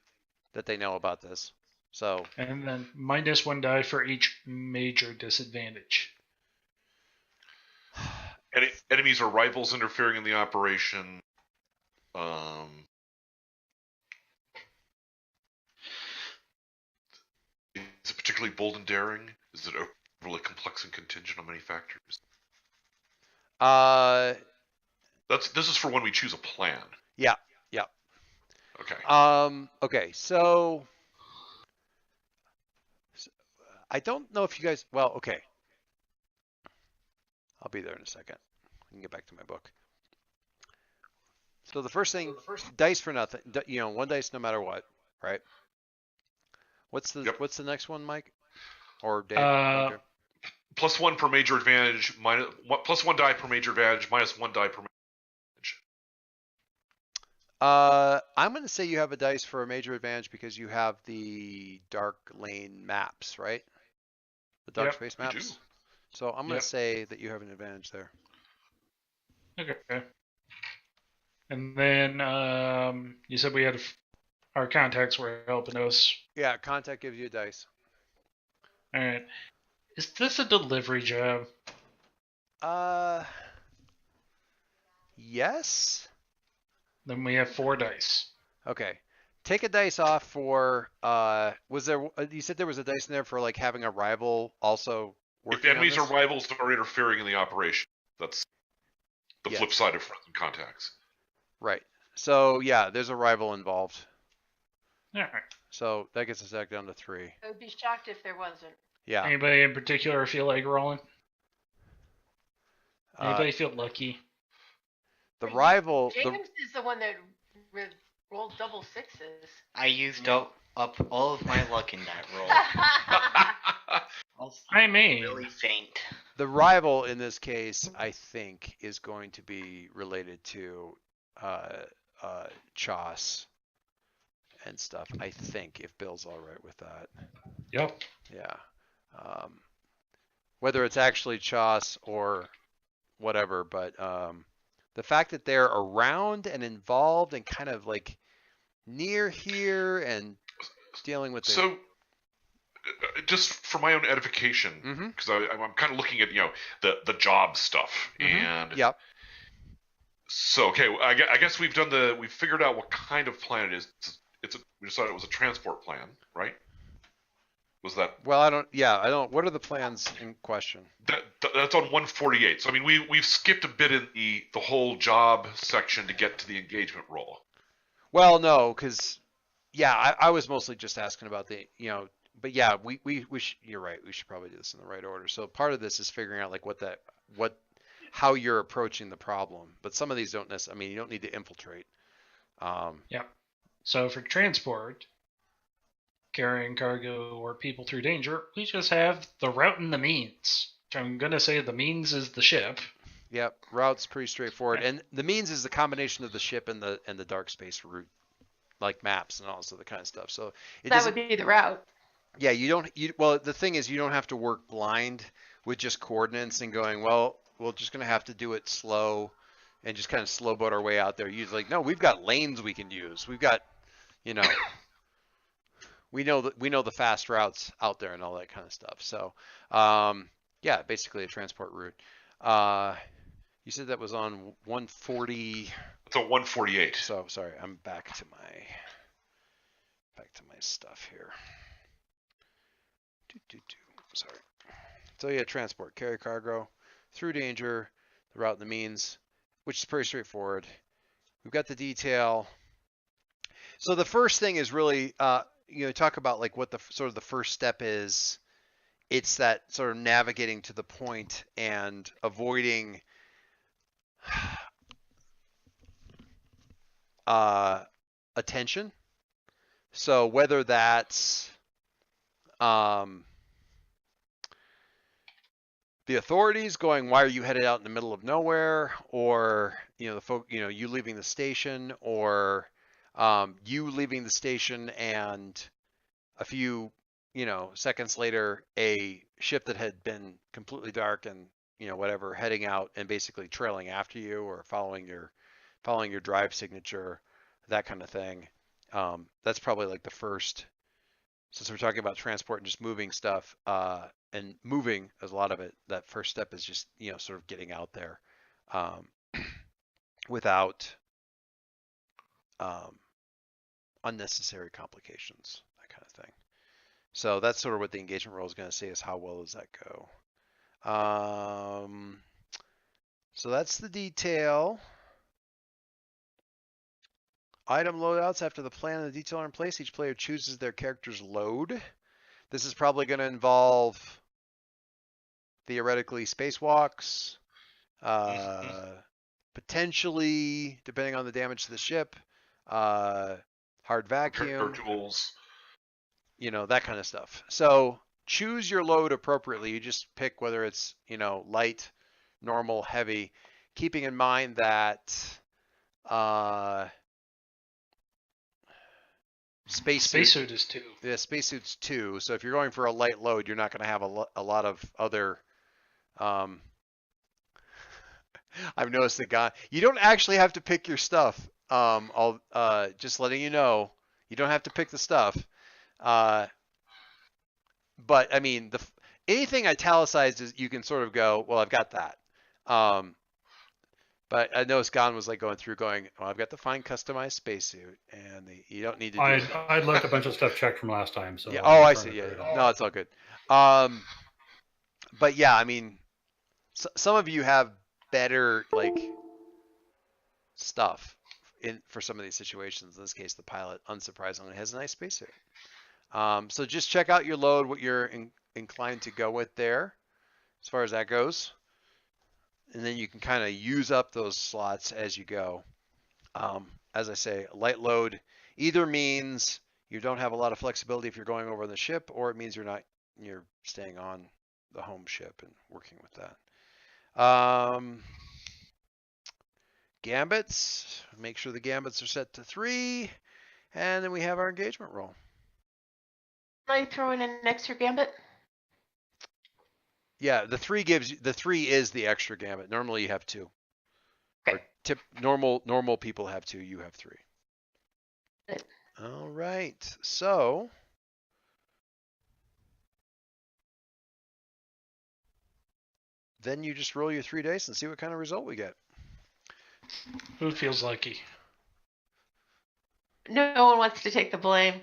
that they know about this. So. And then -1 die for each major disadvantage. Enemies or rivals interfering in the operation. Is it particularly bold and daring? Is it overly complex and contingent on many factors? This is for when we choose a plan. Yeah. Okay. Okay. So I don't know if you guys. Well, okay. I'll be there in a second. I can get back to my book. So the first thing, dice for nothing. 1 dice no matter what, right? What's the next one, Mike? Or Dave? Okay. +1 per major advantage. +1 die per major advantage. -1 die per major advantage. I'm going to say you have a dice for a major advantage because you have the dark lane maps, right? The dark space maps. We do. So I'm going to say that you have an advantage there. Okay. And then you said we had our contacts were helping us. Yeah, contact gives you a dice. All right. Is this a delivery job? Yes. Then we have 4 dice. Okay. Take a dice off for, was there, you said there was a dice in there for like having a rival also If working on enemies this? or rivals are interfering in the operation, that's the Yes. flip side of friends and contacts. Right. So yeah, there's a rival involved. All right. So that gets us back down to 3. I would be shocked if there wasn't. Yeah. Anybody in particular feel like rolling? Anybody Uh, feel lucky? the rival, Jacobs is the one that rolled double sixes. I used up all of my luck in that roll. Also, I mean, really faint. the rival in this case, I think, is going to be related to Chos and stuff. I think, if Bill's all right with that. Yep. Yeah. Whether it's actually Chos or whatever, but the fact that they're around and involved and kind of like near here and dealing with the... So, just for my own edification, Mhm. because I'm kind of looking at the job stuff, and Yep. so okay, I guess we've figured out what kind of plan it is. We decided it was a transport plan, right? Was that Well, I don't. What are the plans in question? that's on 148? So I mean, we've skipped a bit in the whole job section to get to the engagement role. Well, no, because I was mostly just asking about the but yeah, we you're right. We should probably do this in the right order. So part of this is figuring out like how you're approaching the problem. But some of these don't necessarily. I mean, you don't need to infiltrate. Yep. So for transport, carrying cargo or people through danger, we just have the route and the means. Which I'm gonna say the means is the ship. Yep, route's pretty straightforward, and the means is the combination of the ship and the dark space route, like maps and all this other kind of stuff. So That would be the route. Yeah, well, the thing is, you don't have to work blind with just coordinates and going, well, we're just going to have to do it slow and just kind of slow boat our way out there. Usually, no, we've got lanes we can use. We've got, we know the fast routes out there and all that kind of stuff. So, yeah, basically a transport route. You said that was on 140. It's a 148. So, sorry, I'm back to my stuff here. Sorry. So yeah, transport, carry cargo through danger, the route and the means, which is pretty straightforward. We've got the detail. So the first thing is really, talk about like what the sort of the first step is. It's that sort of navigating to the point and avoiding attention. So whether that's the authorities going, why are you headed out in the middle of nowhere? Or, you leaving the station, or you leaving the station and a few, seconds later, a ship that had been completely dark and, whatever, heading out and basically trailing after you or following your drive signature, that kind of thing. That's probably like the first, since we're talking about transport and just moving stuff, and moving is a lot of it. That first step is just, sort of getting out there without unnecessary complications, that kind of thing. So that's sort of what the engagement role is going to say, is how well does that go. So that's the detail. Item loadouts. After the plan and the detail are in place, each player chooses their character's load. This is probably going to involve, theoretically, spacewalks, potentially, depending on the damage to the ship, hard vacuum, Tools. that kind of stuff. So choose your load appropriately. You just pick whether it's, light, normal, heavy, keeping in mind that Spacesuit is 2. the spacesuit's 2. So if you're going for a light load, you're not going to have a lot of other. I've noticed that you don't actually have to pick your stuff. I'll just letting you know, you don't have to pick the stuff. But I mean, anything italicized is, you can sort of go, well, I've got that. But I know Scott was like going through, going, "Oh, I've got the fine customized spacesuit, and you don't need to do it." I left a bunch of stuff checked from last time, so Yeah. I'll Oh, I confirm see. it Yeah, there at yeah. all. No, it's all good. But yeah, I mean, some of you have better like stuff for some of these situations. In this case, the pilot, unsurprisingly, has a nice spacesuit. So just check out your load, what you're inclined to go with there, as far as that goes, and then you can kind of use up those slots as you go. As I say, light load either means you don't have a lot of flexibility if you're going over the ship, or it means you're staying on the home ship and working with that. Gambits, make sure the gambits are set to 3, and then we have our engagement roll. Can I throw in an extra gambit? Yeah, the 3 is the extra gambit. Normally you have 2. Okay. Or normal people have 2, you have 3. Good. All right. So then you just roll your 3 dice and see what kind of result we get. Who feels lucky? No one wants to take the blame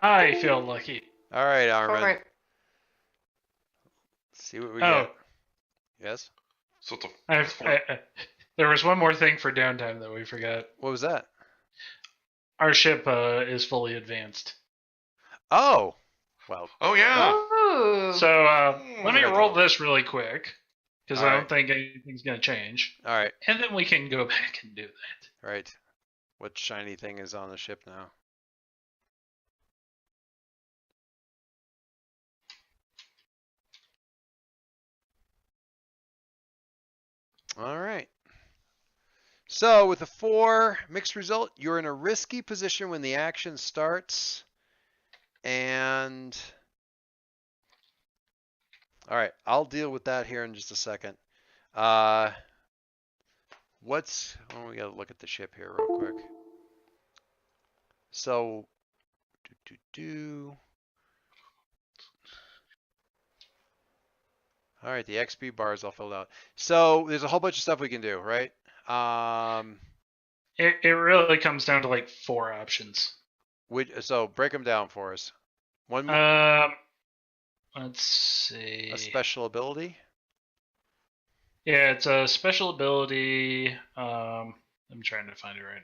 I feel lucky. All right, for Armin. it. See what we Oh. get. Yes? So it's There was one more thing for downtime that we forgot. What was that? Our ship is fully advanced. Oh. Well. Oh yeah. Ooh. So let me I roll don't. this really quick, because I Alright. don't think anything's going to change. All right. And then we can go back and do that. Right. What shiny thing is on the ship now? All right. So with a 4 mixed result, you're in a risky position when the action starts. And all right, I'll deal with that here in just a second. We gotta look at the ship here real quick. So all right, the XP bar is all filled out. So there's a whole bunch of stuff we can do, right? It really comes down to like 4 options. So break them down for us. One, Let's see. a special ability. Yeah, it's a special ability. I'm trying to find it right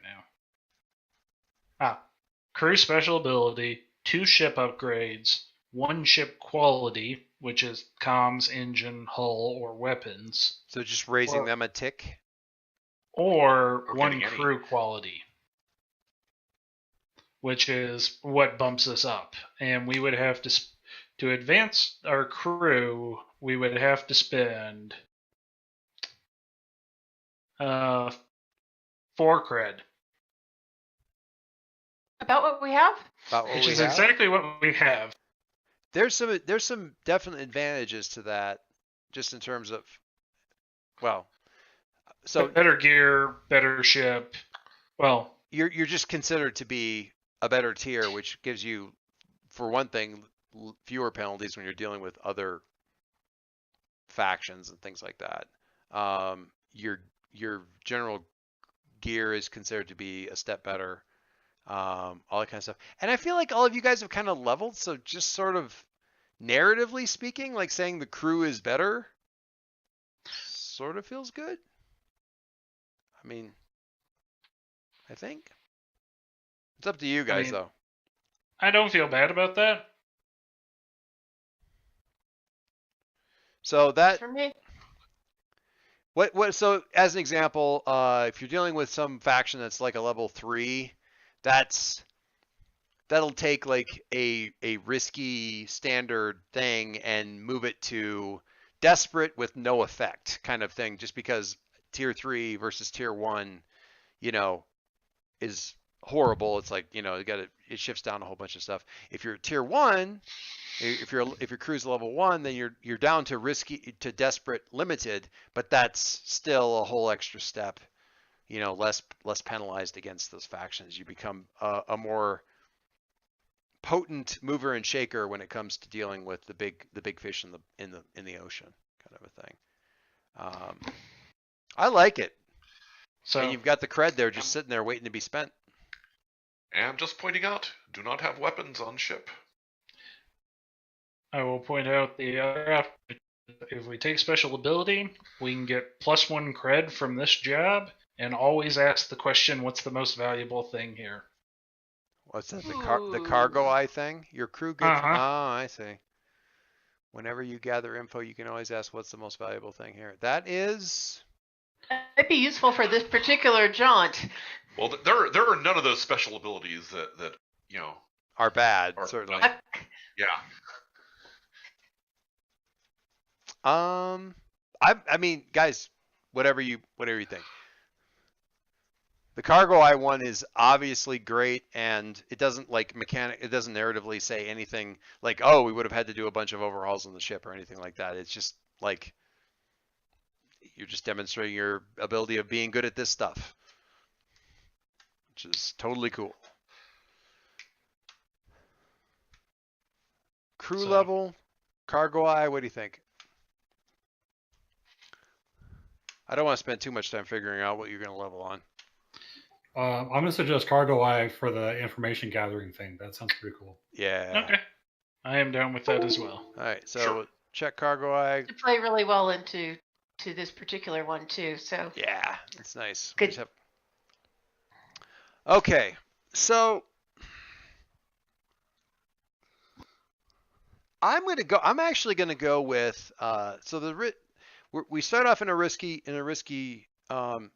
now. Crew special ability, 2 ship upgrades, 1 ship quality, which is comms, engine, hull, or weapons, So just raising them a tick. or Or 1 getting any. crew quality, which is what bumps us up. And we would have to advance our crew, we would have to spend 4 cred. About what we have? About what Which we is have. exactly what we have. There's some definite advantages to that, just in terms of, well, so Better gear, better ship. Well, you're just considered to be a better tier, which gives you, for one thing, fewer penalties when you're dealing with other factions and things like that. Your general gear is considered to be a step better. All that kind of stuff. And I feel like all of you guys have kind of leveled, so just sort of narratively speaking, like saying the crew is better, sort of feels good. I mean, I think. It's up to you guys, though. I don't feel bad about that. So that For me. so as an example, if you're dealing with some faction that's like a level 3, that'll take like a risky standard thing and move it to desperate with no effect kind of thing, just because tier 3 versus tier 1, is horrible. It's like, it shifts down a whole bunch of stuff. If you're tier 1, if your crew's level 1, then you're down to risky to desperate limited, but that's still a whole extra step, less penalized against those factions. You become a more potent mover and shaker when it comes to dealing with the big fish in the ocean, kind of a thing. I like it. So And you've got the cred there just sitting there waiting to be spent. And just pointing out, do not have weapons on ship. I will point out the other aspect. If we take special ability, we can get +1 cred from this job, and always ask the question, "What's the most valuable thing here?" What's that? The cargo eye thing? Your crew gets. Uh-huh. Oh, I see. Whenever you gather info, you can always ask, "What's the most valuable thing here?" That is. Might be useful for this particular jaunt. Well, there are none of those special abilities that you know Are bad, are certainly. Yeah. I mean, guys, whatever you think. The cargo eye one is obviously great, and it doesn't it doesn't narratively say anything like, oh, we would have had to do a bunch of overhauls on the ship or anything like that. It's just like you're just demonstrating your ability of being good at this stuff, which is totally cool. Crew level, cargo eye, what do you think? I don't want to spend too much time figuring out what you're going to level on. I'm going to suggest cargo eye for the information gathering thing. That sounds pretty cool. Yeah. Okay. I am down with that as well. All right, so Sure. check cargo eye. To play really well into this particular one too. So Yeah, it's nice. Good. Okay, so I'm actually gonna go with so we start off in a risky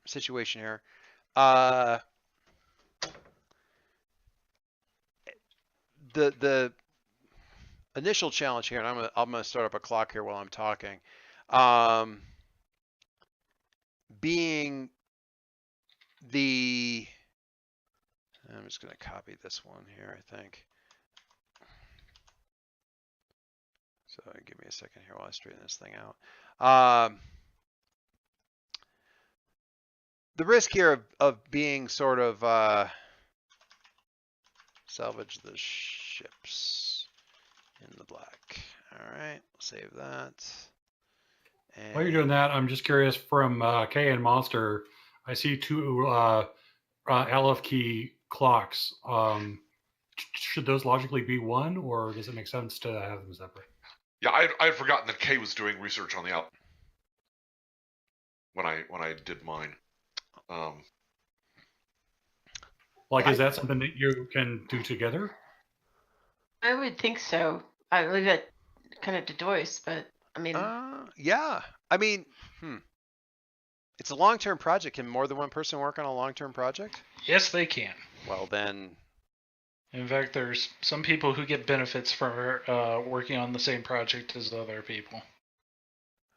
situation here. The initial challenge here, and I'm gonna start up a clock here while I'm talking. Being I'm just gonna copy this one here, I think. So give me a second here while I straighten this thing out. The risk here of being sort of salvage the ships in the black. All right, save that. And While you're doing that, I'm just curious from K and Monster, I see two Aleph key clocks. Should those logically be one, or does it make sense to have them separate? Yeah, I had forgotten that Kay was doing research on the out when I did mine. Is that something that you can do together? I would think so. I leave that kind of to Joyce, but I mean, yeah. I mean, it's a long-term project. Can more than one person work on a long-term project? Yes, they can. Well, then. In fact, there's some people who get benefits for working on the same project as other people.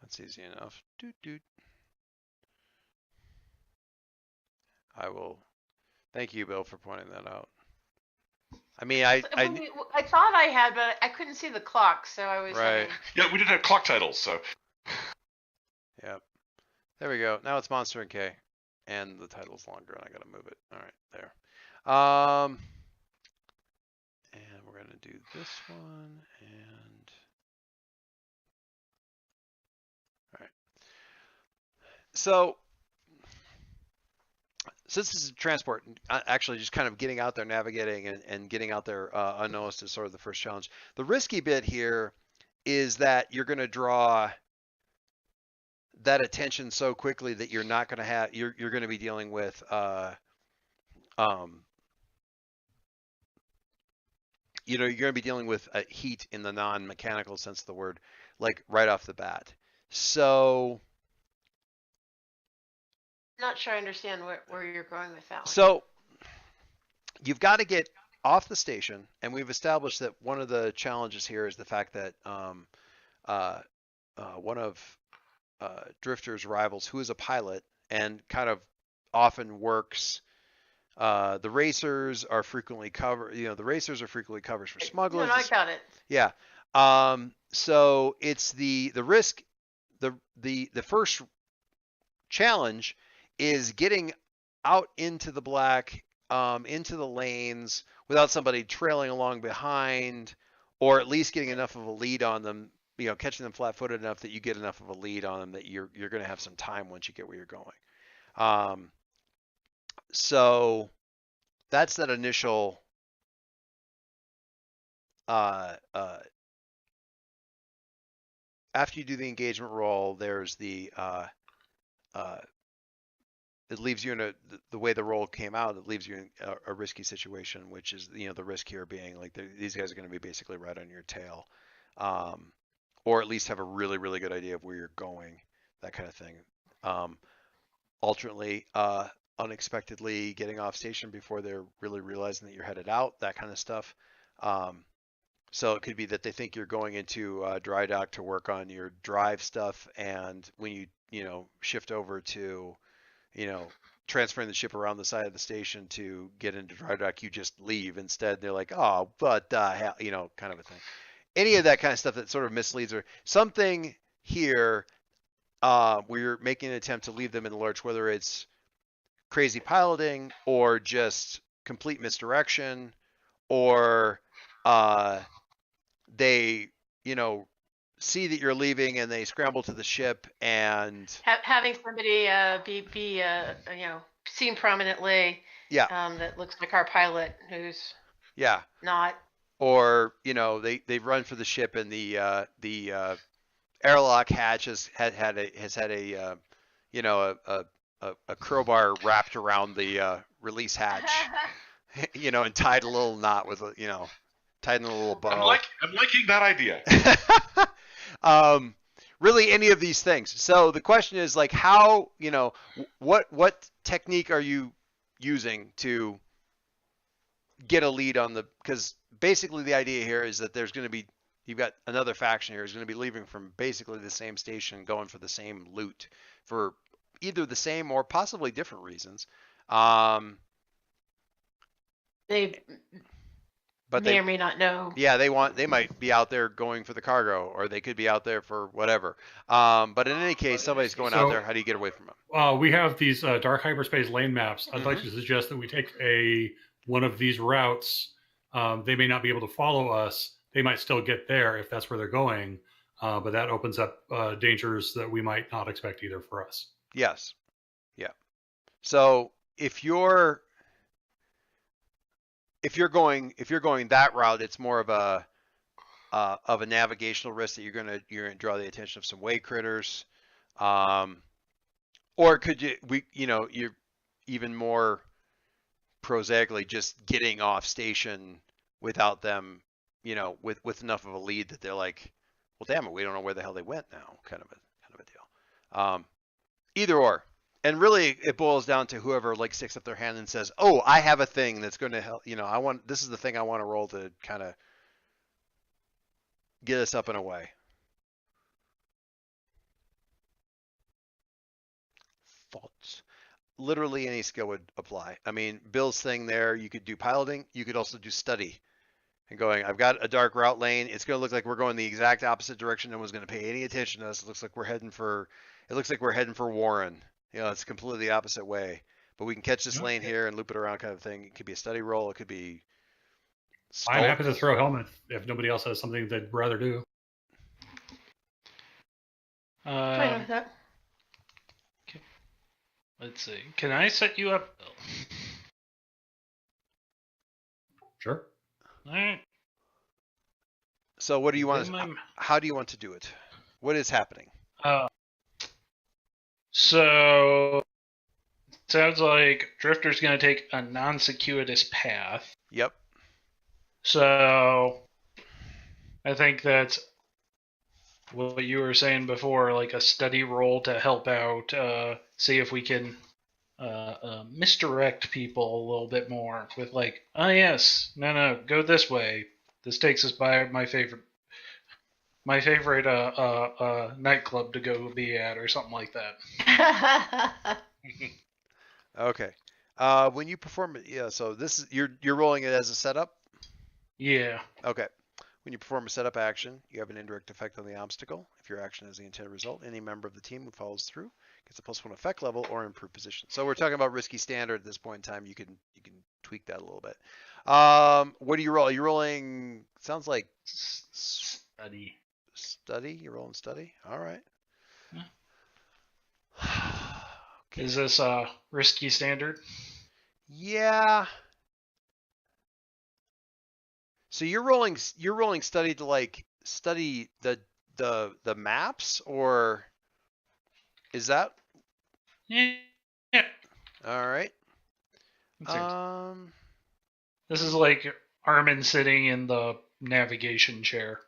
That's easy enough. I will. Thank you, Bill, for pointing that out. I mean, I thought I had, but I couldn't see the clock, so I was right. Yeah, we didn't have clock titles, so. Yep. There we go. Now it's Monster and K, and the title's longer, and I gotta move it. All right, there. And we're gonna do this one, and all right. So since this is transport, actually just kind of getting out there, navigating, and getting out there unnoticed is sort of the first challenge. The risky bit here is that you're going to draw that attention so quickly that you're not going to have, you're going to be dealing with, you're going to be dealing with heat in the non-mechanical sense of the word, like right off the bat. So. Not sure I understand where you're going with that one. So you've got to get off the station, and we've established that one of the challenges here is the fact that one of Drifter's rivals, who is a pilot and kind of often works, the racers are frequently covered. The racers are frequently covers for smugglers. No, I got it. Yeah. So it's the risk. The first challenge is getting out into the black, into the lanes without somebody trailing along behind, or at least getting enough of a lead on them, catching them flat-footed enough that you get enough of a lead on them that you're going to have some time once you get where you're going. So that's that initial after you do the engagement roll, there's the it leaves you in the way the roll came out. It leaves you in a risky situation, which is the risk here being like these guys are going to be basically right on your tail, or at least have a really really good idea of where you're going, that kind of thing. Alternately, unexpectedly getting off station before they're really realizing that you're headed out, that kind of stuff. So it could be that they think you're going into dry dock to work on your drive stuff, and when you shift over to transferring the ship around the side of the station to get into dry dock, you just leave instead. They're like, oh, but kind of a thing. Any of that kind of stuff that sort of misleads or something here where you're making an attempt to leave them in the lurch, whether it's crazy piloting or just complete misdirection, or they see that you're leaving and they scramble to the ship and having somebody be seen prominently. Yeah. That looks like our pilot, who's not. Or they run for the ship and the airlock hatch has had a crowbar wrapped around the release hatch, and tied a little knot with tied in a little bow. I'm liking that idea. Really any of these things. So the question is like how, what technique are you using to get a lead on because basically the idea here is that you've got another faction here who's going to be leaving from basically the same station, going for the same loot for either the same or possibly different reasons. But they may or may not know. Yeah, they might be out there going for the cargo, or they could be out there for whatever. But in any case, somebody's going out there. How do you get away from them? We have these dark hyperspace lane maps. I'd like to suggest that we take one of these routes. They may not be able to follow us. They might still get there if that's where they're going. But that opens up dangers that we might not expect either for us. Yes. Yeah. So if you're going that route, it's more of a navigational risk that you're gonna draw the attention of some way critters, or could you're even more prosaically just getting off station without them, with enough of a lead that they're like, well, damn it, we don't know where the hell they went now, kind of a deal. Either or. And really, it boils down to whoever sticks up their hand and says, "Oh, I have a thing that's going to help. This is the thing I want to roll to kind of get us up and away." Thoughts? Literally any skill would apply. I mean, Bill's thing there. You could do piloting. You could also do study. And I've got a dark route lane. It's going to look like we're going the exact opposite direction. No one's going to pay any attention to us. It looks like we're heading for Warren. It's completely the opposite way. But we can catch this lane here and loop it around, kind of thing. It could be a study roll. It could be. I'm happy to throw helmet if nobody else has something they'd rather do. Fine with that. Okay. Let's see. Can I set you up? Sure. All right. So what do you want? How do you want to do it? What is happening? So sounds like Drifter's going to take a non-circuitous path. Yep. So I think that's what you were saying before, like a study roll to help out, see if we can misdirect people a little bit more with no, go this way. This takes us by my favorite nightclub to go be at, or something like that. Okay. When you perform it, so this is you're rolling it as a setup. Yeah. Okay. When you perform a setup action, you have an indirect effect on the obstacle. If your action has the intended result, any member of the team who follows through gets a +1 effect level or improved position. So we're talking about risky standard at this point in time. You can tweak that a little bit. What do you roll? Are you rolling? Sounds like study. Study? You're rolling study? All right. Yeah. Okay. Is this risky standard? Yeah. So you're rolling study to like study the maps, or is that Yeah. all right? That's it. Um, This is like Armin sitting in the navigation chair.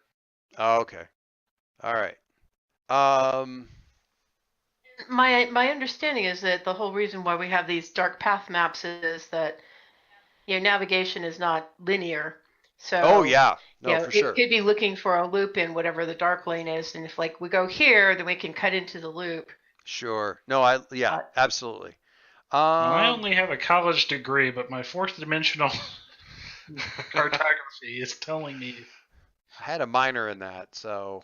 oh, okay. All right. Um, My understanding is that the whole reason why we have these dark path maps is that navigation is not linear. So oh yeah. No, for it sure. could be looking for a loop in whatever the dark lane is, and if like we go here, then we can cut into the loop. Sure. No, yeah, Uh, absolutely. Now, I only have a college degree, but my fourth dimensional cartography is telling me. I had a minor in that, so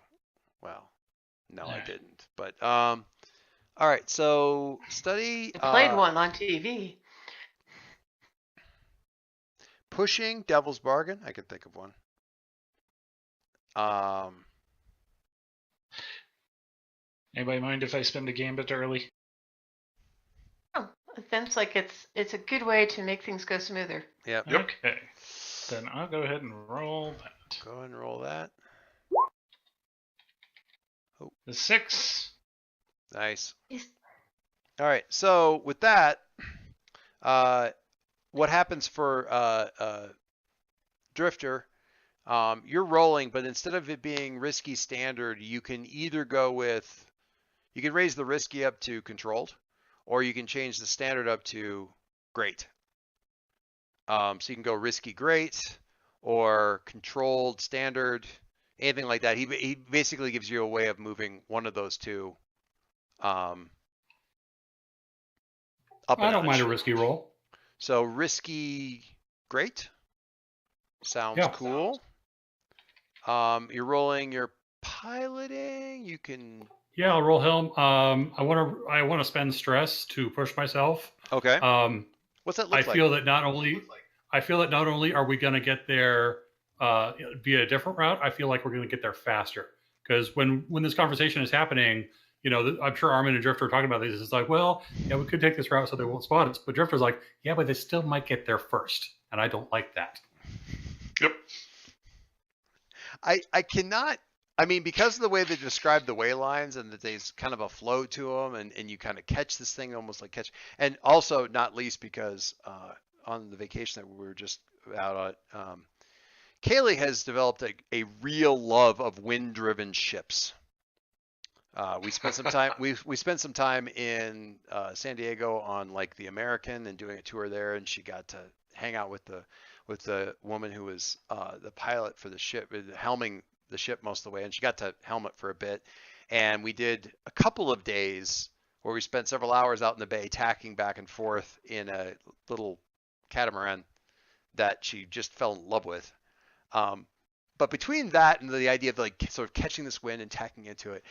well, no, I Yeah. didn't. But all right. So study I played one on TV. pushing Devil's Bargain. I can think of one. Anybody mind if I spend a gambit early? Oh, it seems like it's a good way to make things go smoother. Yep. Okay. Then I'll go ahead and roll that. Go ahead and roll that. The 6. Nice. Yes. All right. So with that, what happens for Drifter? You're rolling, but instead of it being risky standard, you can either go with, you can raise the risky up to controlled, or you can change the standard up to great. So you can go risky great or controlled standard, anything like that. He basically gives you a way of moving one of those two up a I don't mind a notch. risky roll. So risky great sounds Yeah. cool. You're rolling your piloting. You can. Yeah, I'll roll helm. I want to spend stress to push myself. Okay. What's that look I like? feel that not only are we going to get there via a different route, I feel like we're going to get there faster. Because when this conversation is happening, I'm sure Armin and Drifter are talking about this. It's like, well, yeah, we could take this route so they won't spot us. But Drifter's like, yeah, but they still might get there first, and I don't like that. Yep. I cannot. I mean, because of the way they describe the way lines and that there's kind of a flow to them, and you kind of catch this thing almost like catch, and also not least because on the vacation that we were just out on, Kaylee has developed a real love of wind-driven ships. We spent some time. We spent some time in San Diego on like the American and doing a tour there, and she got to hang out with the woman who was the pilot for the ship, helming the ship most of the way, and she got to helm it for a bit. And we did a couple of days where we spent several hours out in the bay tacking back and forth in a little catamaran that she just fell in love with. But between that and the idea of like sort of catching this wind and tacking into it,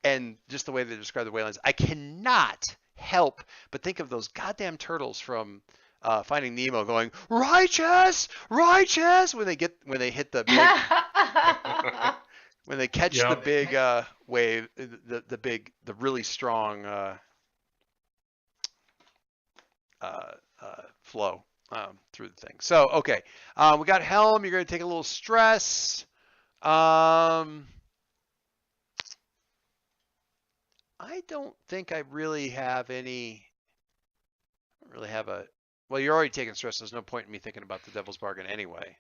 and just the way they describe the whale lines, I cannot help but think of those goddamn turtles from Finding Nemo going righteous, righteous when they hit the big when they catch the big wave, the really strong flow through the thing. So okay, we got helm. You're going to take a little stress. I don't think I really have any. I don't really have a. Well, you're already taking stress. There's no point in me thinking about the Devil's Bargain anyway.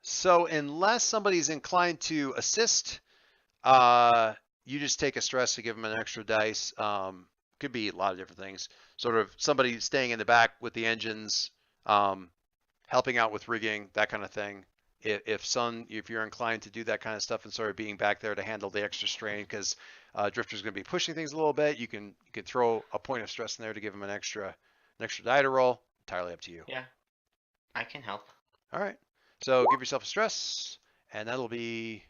So unless somebody's inclined to assist, you just take a stress to give them an extra dice. Could be a lot of different things. Sort of somebody staying in the back with the engines, helping out with rigging, that kind of thing. If you're inclined to do that kind of stuff and sort of being back there to handle the extra strain, because Drifter's going to be pushing things a little bit, you can throw a point of stress in there to give him an extra die to roll. Entirely up to you. Yeah, I can help. All right. So give yourself a stress, and that'll be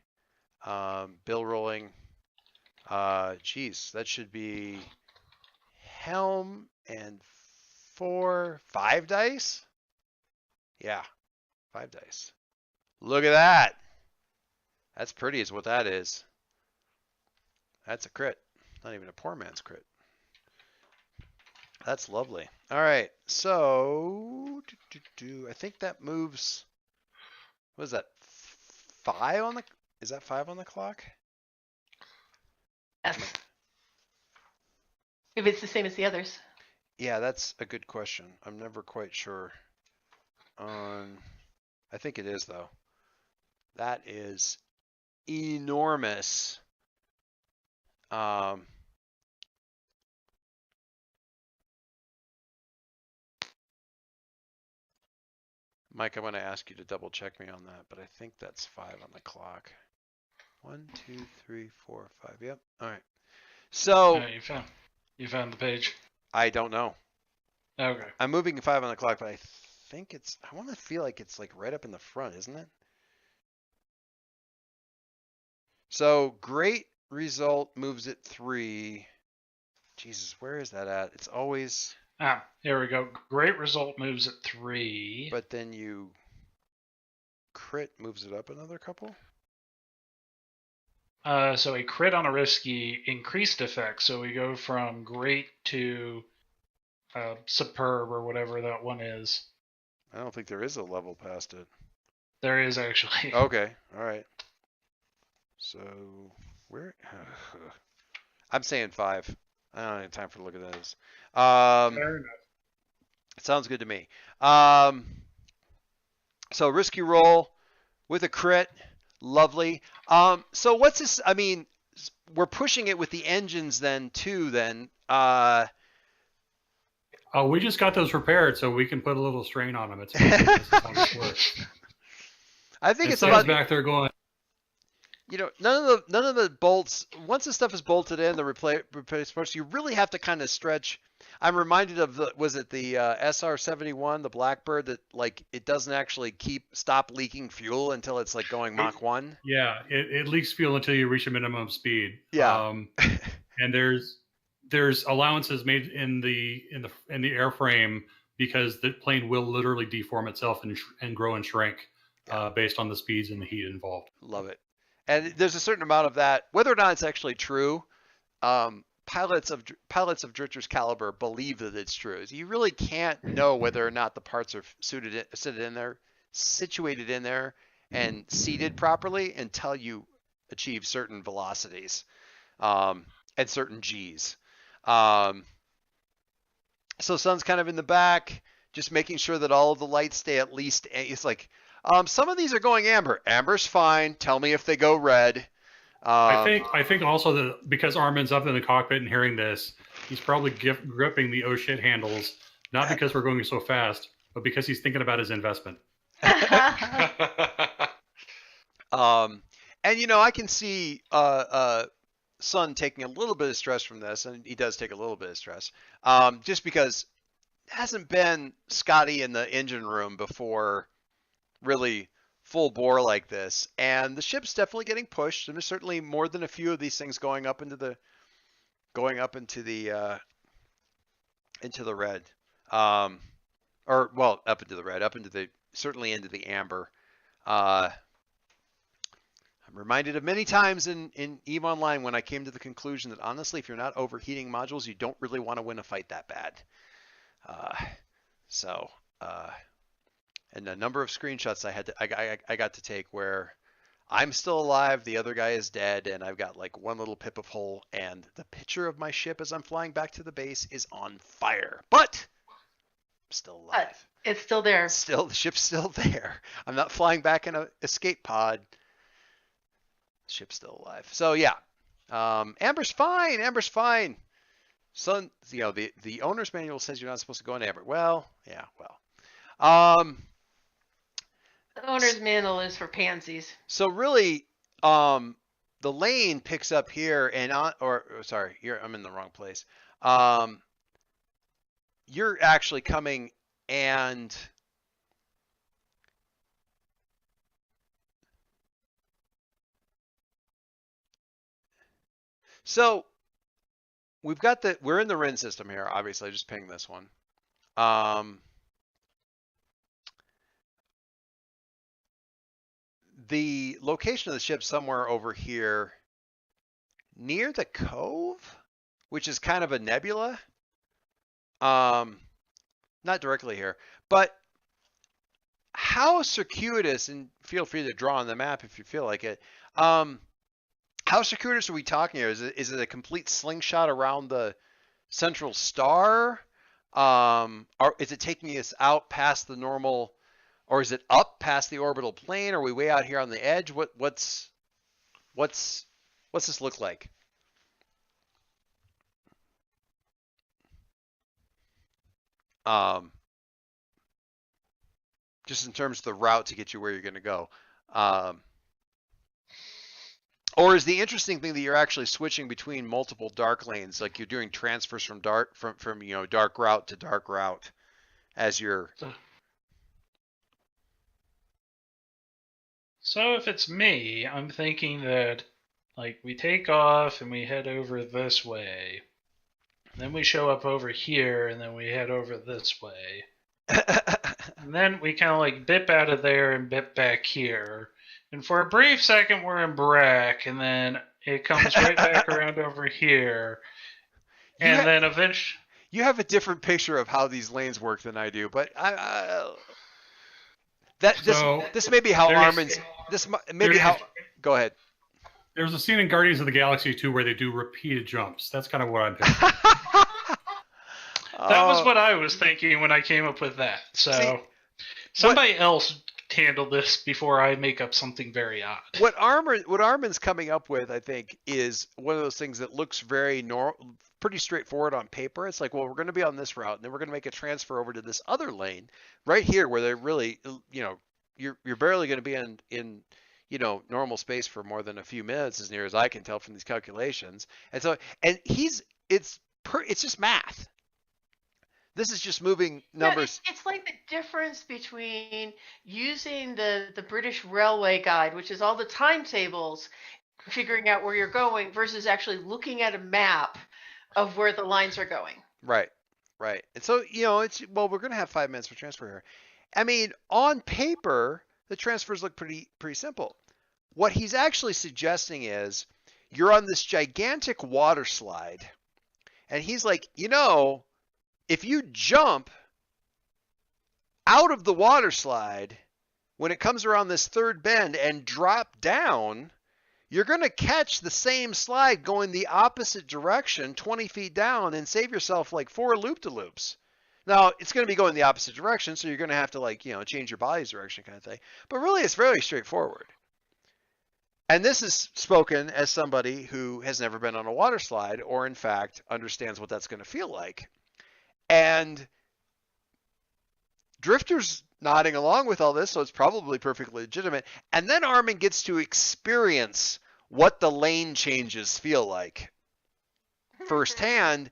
Bill rolling. Geez, that should be helm and 5 dice. Yeah, 5 dice. Look at that. That's pretty is what that is. That's a crit. Not even a poor man's crit. That's lovely. All right, so I think that moves. What is that? 5 on the? Is that 5 on the clock? Yes. If it's the same as the others. Yeah, that's a good question. I'm never quite sure. I think it is though. That is enormous. Mike, I'm going to ask you to double check me on that, but I think that's 5 on the clock. 1, 2, 3, 4, 5. Yep. All right. So you found the page. I don't know. Okay. I'm moving 5 on the clock, but I think it's. I want to feel like it's like right up in the front, isn't it? So great result moves it 3. Jesus, where is that at? It's always. Here we go. Great result moves at 3. But then you crit moves it up another couple. So a crit on a risky increased effect. So we go from great to superb or whatever that one is. I don't think there is a level past it. There is actually. Okay, all right. So where? I'm saying 5. I don't have time for to look at those. Fair enough. Sounds good to me. So risky roll with a crit, lovely. So what's this? I mean, we're pushing it with the engines then too. Then. We just got those repaired, so we can put a little strain on them. It's this is how this works. I think it's Sun's about back there going. You know, none of the bolts. Once the stuff is bolted in, the replace parts, you really have to kind of stretch. I'm reminded of the SR-71, the Blackbird, that like it doesn't actually stop leaking fuel until it's like going Mach 1. Yeah, it leaks fuel until you reach a minimum speed. Yeah. And there's allowances made in the airframe because the plane will literally deform itself and grow and shrink based on the speeds and the heat involved. Love it. And there's a certain amount of that, whether or not it's actually true. Pilots of Dritter's caliber believe that it's true. You really can't know whether or not the parts are situated in there, and seated properly until you achieve certain velocities and certain G's. So Sun's kind of in the back, just making sure that all of the lights stay at least. It's like. Some of these are going amber. Amber's fine. Tell me if they go red. I think also that because Armin's up in the cockpit and hearing this, he's probably gripping the oh shit handles, not because we're going so fast, but because he's thinking about his investment. And you know, I can see Sun taking a little bit of stress from this, and he does take a little bit of stress, just because it hasn't been Scotty in the engine room before. Really full bore like this, and the ship's definitely getting pushed, and there's certainly more than a few of these things going up into the red, certainly into the amber. I'm reminded of many times in EVE Online when I came to the conclusion that honestly, if you're not overheating modules, you don't really want to win a fight that bad. And a number of screenshots I got to take where I'm still alive, the other guy is dead, and I've got like one little pip of hole, and the picture of my ship as I'm flying back to the base is on fire. But I'm still alive. But it's still there. The ship's still there. I'm not flying back in an escape pod. The ship's still alive. So yeah. Amber's fine. Sun, you know, the owner's manual says you're not supposed to go in amber. Well, yeah, well. The owner's manual is for pansies. So really, the lane picks up here, and I'm in the wrong place. You're actually coming and so we're in the RIN system here. Obviously, just ping this one. The location of the ship somewhere over here near the cove, which is kind of a nebula. not directly here, but how circuitous, and feel free to draw on the map if you feel like it. How circuitous are we talking here? Is it a complete slingshot around the central star? Or is it taking us out past the normal, or is it up past the orbital plane? Are we way out here on the edge? What's this look like? Just in terms of the route to get you where you're going to go. Or is the interesting thing that you're actually switching between multiple dark lanes, like you're doing transfers from dark route to dark route as you're. So if it's me, I'm thinking that like we take off and we head over this way. Then we show up over here and then we head over this way. And then we kind of like bip out of there and bip back here. And for a brief second we're in Brack and then it comes right back around over here. And then eventually... You have a different picture of how these lanes work than I do, but this may be how Armin's... This may be how... Go ahead. There's a scene in Guardians of the Galaxy 2 where they do repeated jumps. That's kind of what I'm picturing. That was what I was thinking when I came up with that. So somebody else handle this before I make up something very odd. What Armin's coming up with, I think, is one of those things that looks very pretty straightforward on paper. It's like, well, we're going to be on this route, and then we're going to make a transfer over to this other lane right here, where they're really, you're barely going to be in normal space for more than a few minutes, as near as I can tell from these calculations. And so, it's just math. This is just moving numbers. Yeah, it's like the difference between using the British Railway Guide, which is all the timetables, figuring out where you're going, versus actually looking at a map of where the lines are going. Right. And so, we're going to have 5 minutes for transfer here. I mean, on paper, the transfers look pretty simple. What he's actually suggesting is you're on this gigantic water slide, and he's like, if you jump out of the water slide when it comes around this third bend and drop down, you're going to catch the same slide going the opposite direction 20 feet down and save yourself like 4 loop-de-loops. Now, it's going to be going the opposite direction, so you're going to have to change your body's direction kind of thing. But really, it's very straightforward. And this is spoken as somebody who has never been on a water slide or, in fact, understands what that's going to feel like. And Drifter's nodding along with all this, so it's probably perfectly legitimate. And then Armin gets to experience what the lane changes feel like firsthand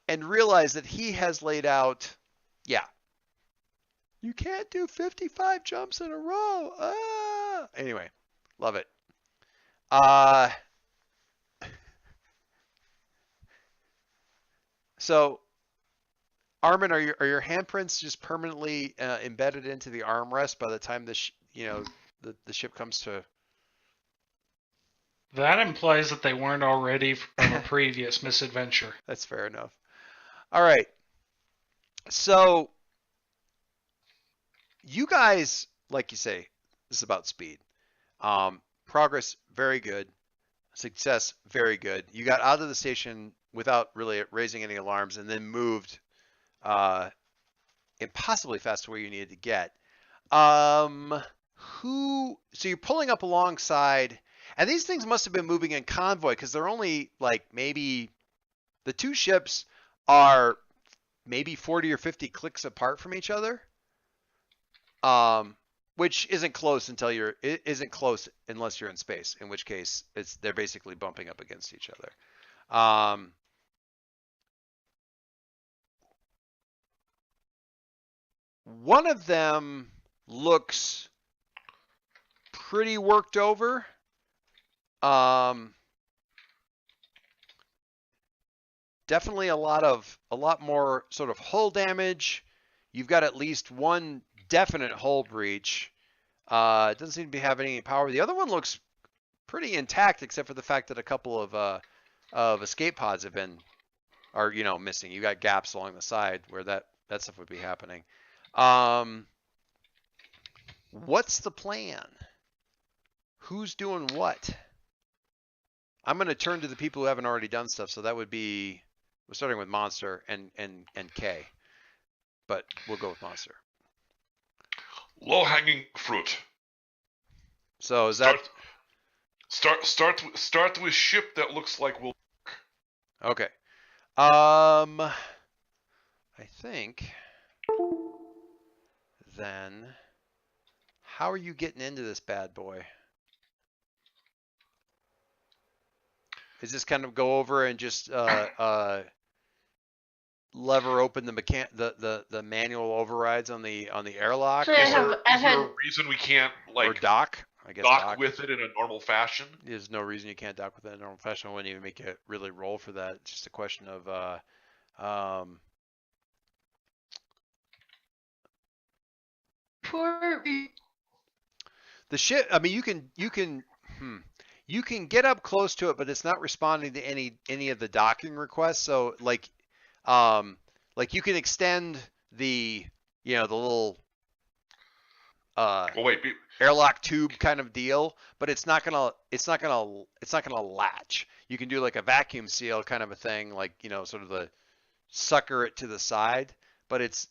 and realize that he has laid out, you can't do 55 jumps in a row. Anyway, love it. So... Armin, are your handprints just permanently embedded into the armrest by the time the ship comes to? That implies that they weren't already from a previous misadventure. That's fair enough. All right. So you guys, like you say, this is about speed. Progress, very good. Success, very good. You got out of the station without really raising any alarms and then moved impossibly fast to where you needed to get. So you're pulling up alongside, and these things must have been moving in convoy because they're only like maybe the two ships are maybe 40 or 50 clicks apart from each other. Which isn't close unless you're in space, in which case they're basically bumping up against each other. One of them looks pretty worked over. Definitely a lot more sort of hull damage. You've got at least one definite hull breach. It doesn't seem to be having any power. The other one looks pretty intact, except for the fact that a couple of escape pods have been are, missing. You got gaps along the side where that stuff would be happening. What's the plan? Who's doing what? I'm going to turn to the people who haven't already done stuff. So that would be, we're starting with Monster and K, but we'll go with Monster. Low-hanging fruit. So is that start with ship that looks like we'll. okay? I think then, how are you getting into this bad boy? Is this kind of go over and just lever open the manual overrides on the airlock? So I Is there had a reason we can't or dock? I guess dock with it in a normal fashion? There's no reason you can't dock with it in a normal fashion. I wouldn't even make you really roll for that. It's just a question of the ship. I mean, you can get up close to it, but it's not responding to any of the docking requests. So like you can extend the the little airlock tube kind of deal, but it's not gonna latch. You can do like a vacuum seal kind of a thing, like sort of the sucker it to the side. But it's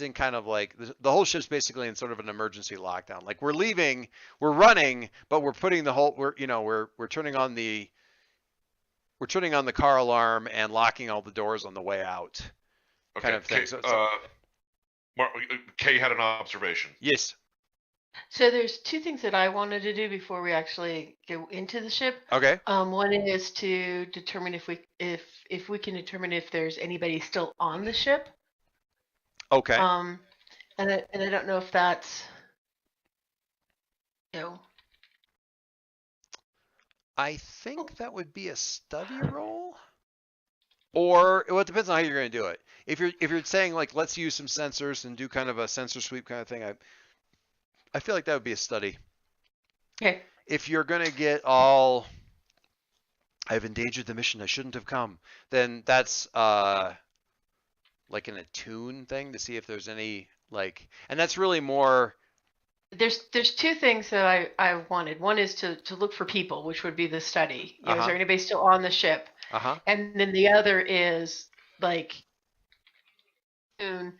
in kind of like the whole ship's basically in sort of an emergency lockdown. Like we're leaving, we're running, but we're putting the whole we're turning on the car alarm and locking all the doors on the way out. Okay. Kind of thing. Kay had an observation. Yes. So there's two things that I wanted to do before we actually go into the ship. Okay. One is to determine if we can determine if there's anybody still on the ship. Okay. And I don't know if that's I think that would be a study roll, or it depends on how you're going to do it. If you're saying like let's use some sensors and do kind of a sensor sweep kind of thing, I feel like that would be a study. Okay. If you're going to get all I've endangered the mission, I shouldn't have come, then that's like an attune thing to see if there's any and that's really more. There's two things that I wanted. One is to look for people, which would be the study. Is there anybody still on the ship? And then the other is like in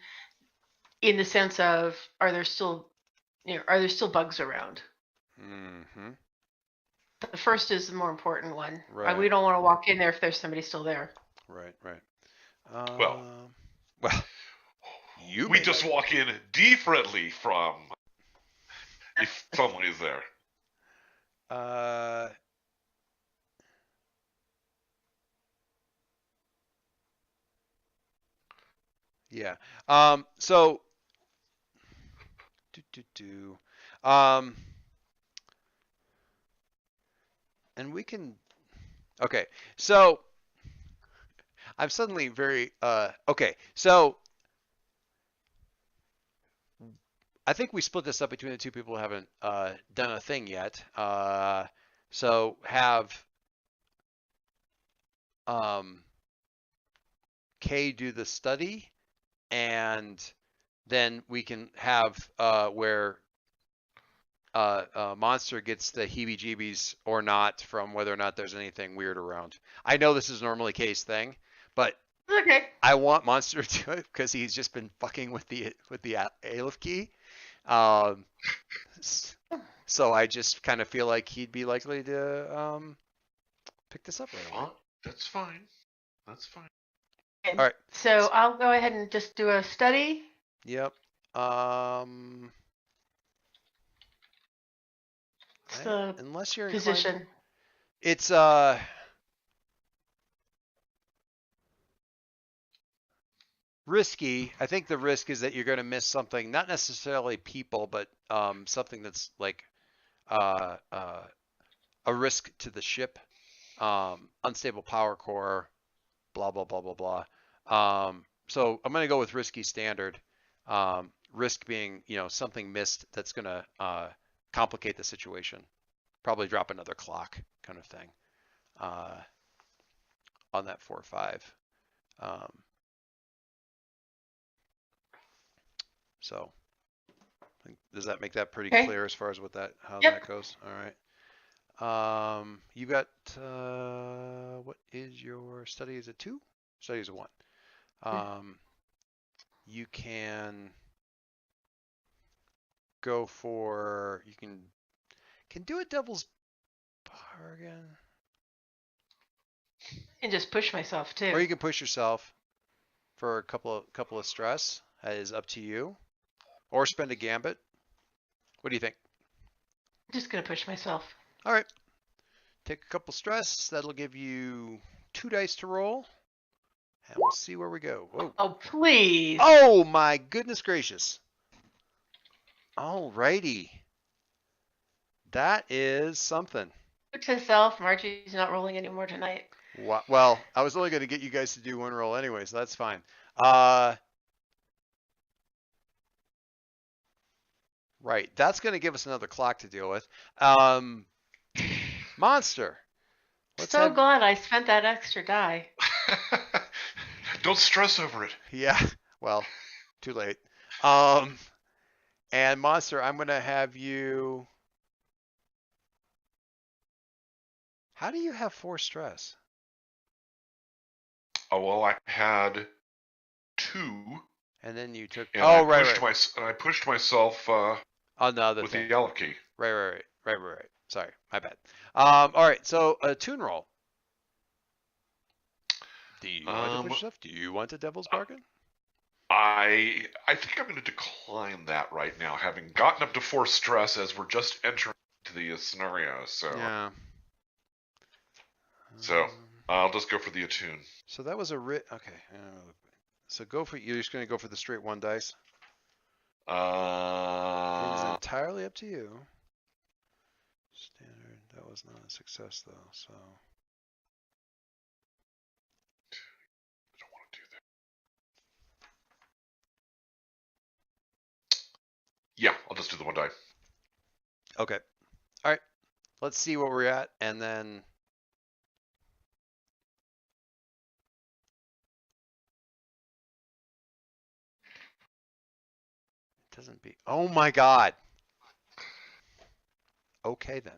the sense of are there still bugs around? Mm-hmm. The first is the more important one. Right. We don't want to walk in there if there's somebody still there. Right. Well, we just walk in differently from if someone is there. Yeah. So. And we can. Okay. So. I'm suddenly very. Okay. So. I think we split this up between the two people who haven't done a thing yet. So have Kay do the study, and then we can have where Monster gets the heebie-jeebies or not from whether or not there's anything weird around. I know this is normally Kay's thing, but okay. I want Monster to do it because he's just been fucking with the Aleph key. So I just kind of feel like he'd be likely to pick this up right away. That's fine. Okay. All right. So I'll go ahead and just do a study. Yep. It's the unless you're position. It's risky. I think the risk is that you're going to miss something, not necessarily people, but something that's like a risk to the ship, unstable power core, blah blah blah blah blah. So I'm going to go with risky standard. Risk being something missed that's going to complicate the situation. Probably drop another clock kind of thing on that 4-5. Um, so, does that make that pretty Okay. clear as far as how Yep. that goes? All right. You got what is your study? Is it 2? Study is a 1. You can go for you can do a devil's bargain, And just push myself too. or you can push yourself for a couple of stress. That is up to you, or spend a gambit. What do you think? I'm just gonna push myself. All right. Take a couple stress. That'll give you 2 dice to roll. And we'll see where we go. Whoa. Oh please. Oh my goodness gracious. Alrighty. That is something. Push myself. Margie's not rolling anymore tonight. Well, I was only going to get you guys to do 1 roll anyway, so that's fine. Right. That's going to give us another clock to deal with. Monster. So glad I spent that extra die. Don't stress over it. Yeah. Well, too late. And Monster, I'm going to have you. How do you have 4 stress? Oh, well, I had 2. And then you took. And Oh, right. I pushed myself Oh, no, with the yellow key. Right. Sorry, my bad. All right, so a tune roll. Do you want to push stuff? Do you want a devil's bargain? I think I'm going to decline that right now, having gotten up to 4 stress as we're just entering the scenario. So Yeah. So I'll just go for the attune. So that was a okay. So you're just going to go for the straight 1 dice. It is entirely up to you. Standard. That was not a success though. So. I don't want to do that. Yeah, I'll just do the 1 die. Okay. All right. Let's see what we're at, and then. It doesn't be. Oh my God. Okay then.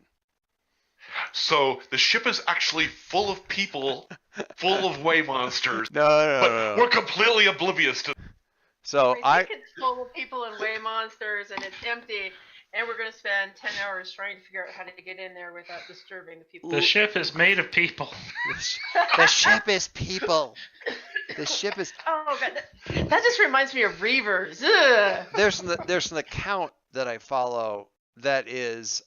So the ship is actually full of people, full of way monsters. No. We're completely oblivious to. So I think it's full of people and way monsters, and it's empty, and we're gonna spend 10 hours trying to figure out how to get in there without disturbing the people. The ship is made of people. The ship is people. The ship is. Oh God, that just reminds me of Reavers. Ugh. There's an account that I follow that is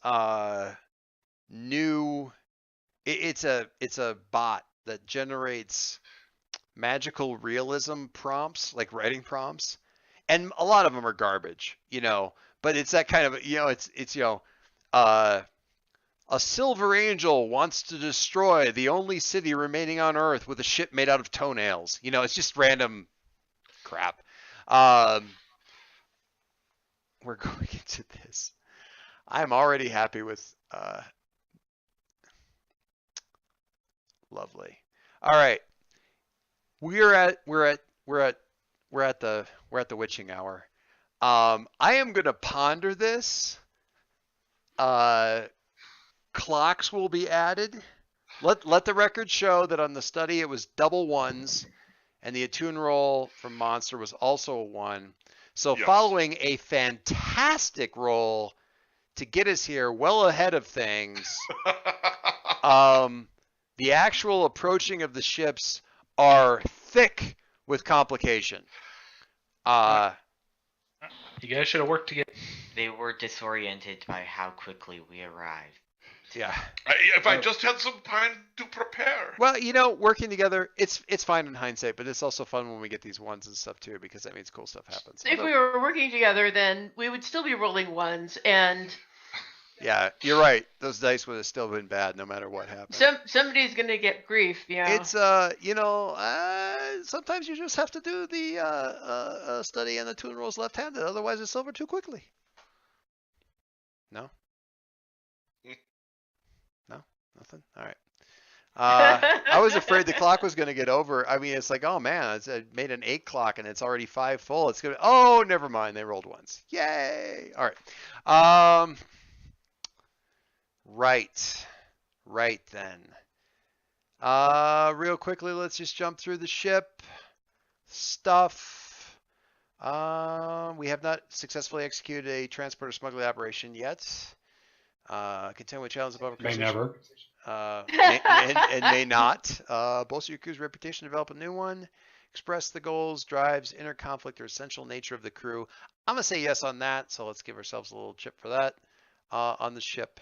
new. It's a bot that generates magical realism prompts, like writing prompts, and a lot of them are garbage, but it's that kind of, it's a silver angel wants to destroy the only city remaining on Earth with a ship made out of toenails. It's just random crap. We're going into this. I'm already happy with lovely. All right. We're at the witching hour. I am going to ponder this. Clocks will be added. Let the record show that on the study it was double 1s, and the attune roll from Monster was also a 1. So Yes. Following a fantastic roll to get us here, well ahead of things, the actual approaching of the ships are thick with complication. You guys should have worked together. They were disoriented by how quickly we arrived. Yeah. If I just had some time to prepare. Well, working together, it's fine in hindsight, but it's also fun when we get these 1s and stuff too, because that means cool stuff happens. If we were working together, then we would still be rolling 1s, and Yeah, you're right. Those dice would have still been bad no matter what happened. somebody's gonna get grief. It's sometimes you just have to do the study and the tune rolls left-handed, otherwise it's over too quickly. No? No? Nothing? All right. I was afraid the clock was going to get over. I mean, it's like, oh man, I made an 8 clock and it's already 5 full. It's gonna. Oh, never mind. They rolled once. Yay! All right. Right then. Real quickly, let's just jump through the ship stuff. We have not successfully executed a transporter smuggling operation yet. Contend with challenges above. May never. And may not. Bolster your crew's reputation, develop a new one. Express the goals, drives, inner conflict, or essential nature of the crew. I'm gonna say yes on that, so let's give ourselves a little chip for that on the ship.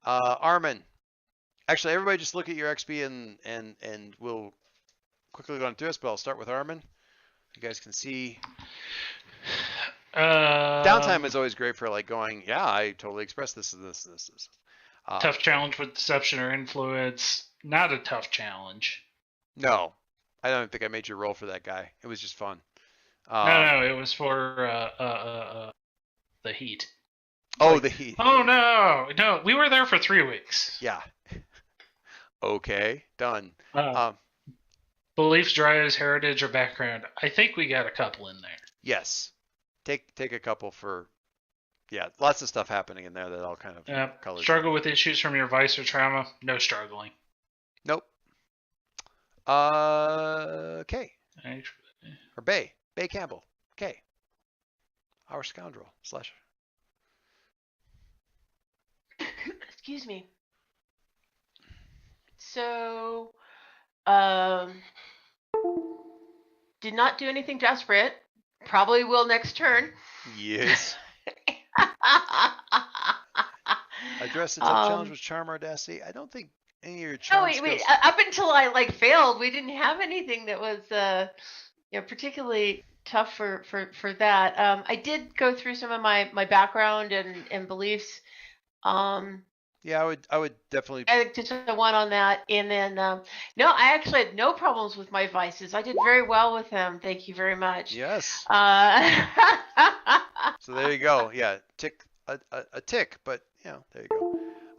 Armin, actually, everybody just look at your XP and we'll quickly go through this, but I'll start with Armin. You guys can see. Downtime is always great for like going, yeah, I totally expressed this and this. Tough challenge with deception or influence. Not a tough challenge. No, I don't think I made you roll for that guy. It was just fun. No, it was for the heat. Oh, the heat. Oh no, we were there for 3 weeks. Yeah. Okay, done. Beliefs, drives, heritage, or background. I think we got a couple in there. Yes. Take a couple for. Yeah, lots of stuff happening in there that all kind of colors. Struggle with issues from your vice or trauma? No struggling. Nope. Okay. Or Bay Campbell. Okay. Our scoundrel / Excuse me. So, did not do anything desperate. Probably will next turn. Yes. Address the tough challenge with charm or audacity. I don't think any of your charm wait. Up until I failed, we didn't have anything that was particularly tough for that. I did go through some of my background and beliefs. Yeah, I would definitely. I think just a 1 on that, and then no, I actually had no problems with my vices. I did very well with them. Thank you very much. Yes. So there you go. Yeah, a tick, but there you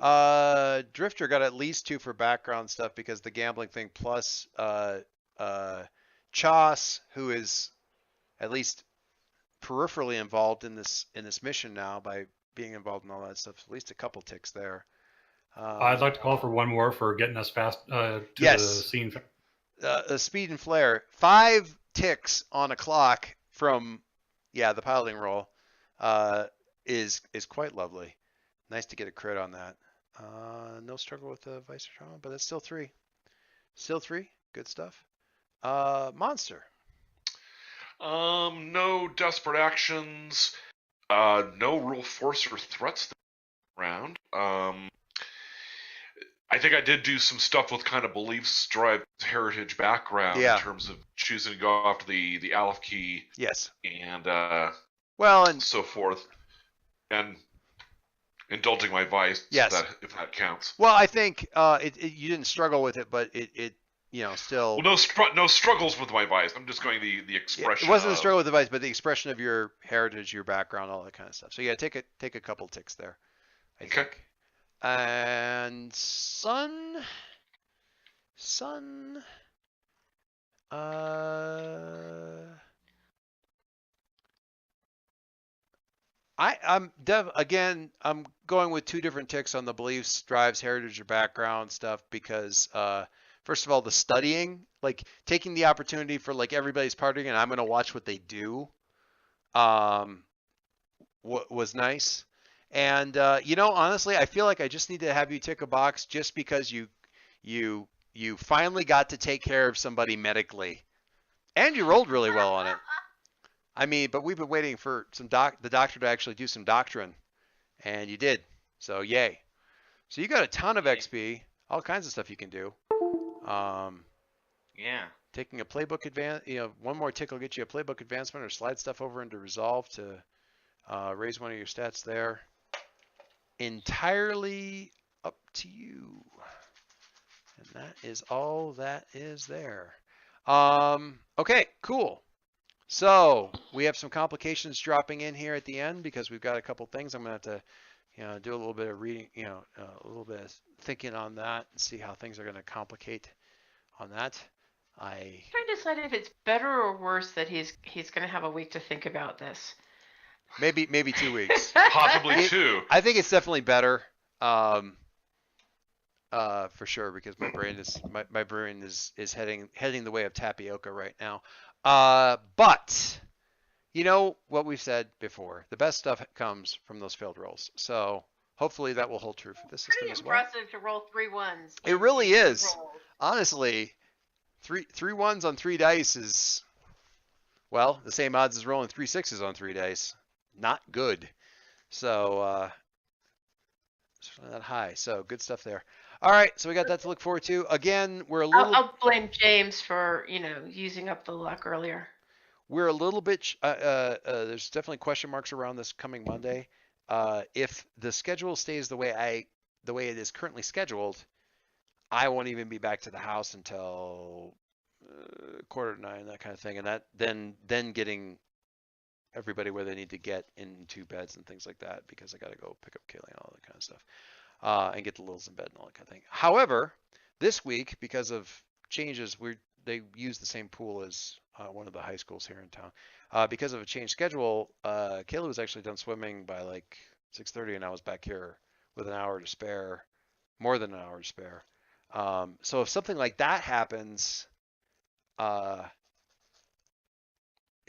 go. Drifter got at least 2 for background stuff because the gambling thing plus Chas, who is at least peripherally involved in this mission now by being involved in all that stuff. At least a couple ticks there. I'd like to call for 1 more for getting us fast to the scene. Speed and flare. 5 ticks on a clock from the piloting roll is quite lovely. Nice to get a crit on that. No struggle with the vice trauma, but it's still 3. Still 3. Good stuff. Monster. No desperate actions. No real force or threats around. I think I did do some stuff with kind of beliefs, drive, heritage, background in terms of choosing to go after the Aleph key. Yes. And and so forth, and indulging my vice. Yes. If that counts. Well, I think you didn't struggle with it, but it still. Well, no struggles with my vice. I'm just going the expression. It wasn't a struggle with the vice, but the expression of your heritage, your background, all that kind of stuff. So yeah, take a couple ticks there. I think. And Sun. I'm going with 2 different ticks on the beliefs, drives, heritage, or background stuff because first of all, the studying, like taking the opportunity for like everybody's partying and I'm going to watch what they do, was nice. And honestly, I feel like I just need to have you tick a box just because you finally got to take care of somebody medically, and you rolled really well on it. I mean, but we've been waiting for the doctor to actually do some doctrine, and you did. So yay! So you got a ton of XP, all kinds of stuff you can do. Yeah. Taking a playbook one more tick will get you a playbook advancement or slide stuff over into resolve to raise one of your stats there. Entirely up to you. And that is all that is there. Okay, cool. So we have some complications dropping in here at the end because we've got a couple things I'm going to have to do a little bit of reading, a little bit of thinking on that and see how things are going to complicate on that. I'm trying to decide if it's better or worse that he's going to have a week to think about this. Maybe 2 weeks. Possibly two. I think it's definitely better, for sure, because my brain is heading the way of tapioca right now. But what we've said before, the best stuff comes from those failed rolls. So hopefully that will hold true for this system Pretty as well. impressive to roll 3 ones. It really in is. rolls. Honestly, three ones on 3 dice is, well, the same odds as rolling 3 sixes on 3 dice. Not good. So it's not that high. So good stuff there. All right, so we got that to look forward to. Again, we're a little. I'll blame James for using up the luck earlier. We're a little bit. There's definitely question marks around this coming Monday. If the schedule stays the way it is currently scheduled, I won't even be back to the house until 8:45, that kind of thing, and that then getting everybody where they need to get into beds and things like that, because I got to go pick up Kaylee and all that kind of stuff, and get the littles in bed and all that kind of thing. However, this week, because of changes, they use the same pool as one of the high schools here in town. Because of a changed schedule, Kayla was actually done swimming by like 6:30, and I was back here with an hour to spare, more than an hour to spare. So if something like that happens,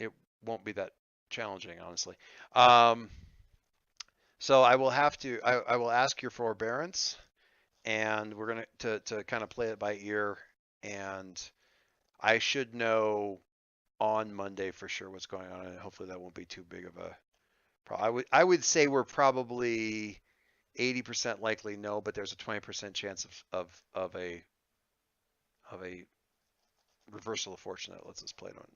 it won't be that challenging, honestly. So I will have to, I will ask your forbearance, and we're going to kind of play it by ear, and I should know on Monday for sure what's going on, and hopefully that won't be too big of a problem. I would say we're probably 80% likely no, but there's a 20% chance of a reversal of fortune that lets us play it on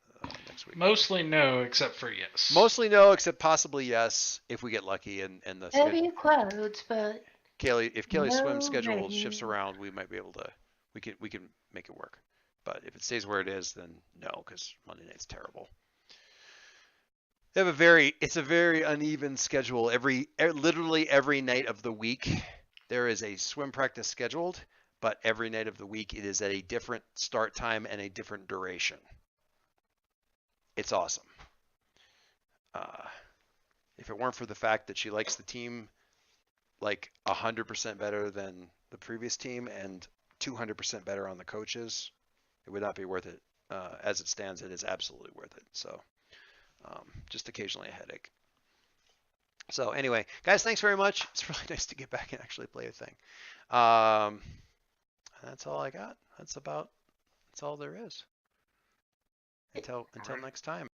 next week. Mostly no, except for yes. Mostly no, except possibly yes, if we get lucky and the Heavy clouds, but if Kelly's no swim schedule rain. shifts around, we might be able to we can make it work. But if it stays where it is, then no, because Monday night's terrible. They have it's a very uneven schedule. Literally every night of the week there is a swim practice scheduled, but every night of the week it is at a different start time and a different duration. It's awesome. If it weren't for the fact that she likes the team like 100% better than the previous team and 200% better on the coaches, it would not be worth it. As it stands, it is absolutely worth it. So just occasionally a headache. So anyway, guys, thanks very much. It's really nice to get back and actually play a thing. That's all I got. That's all there is. Until next time.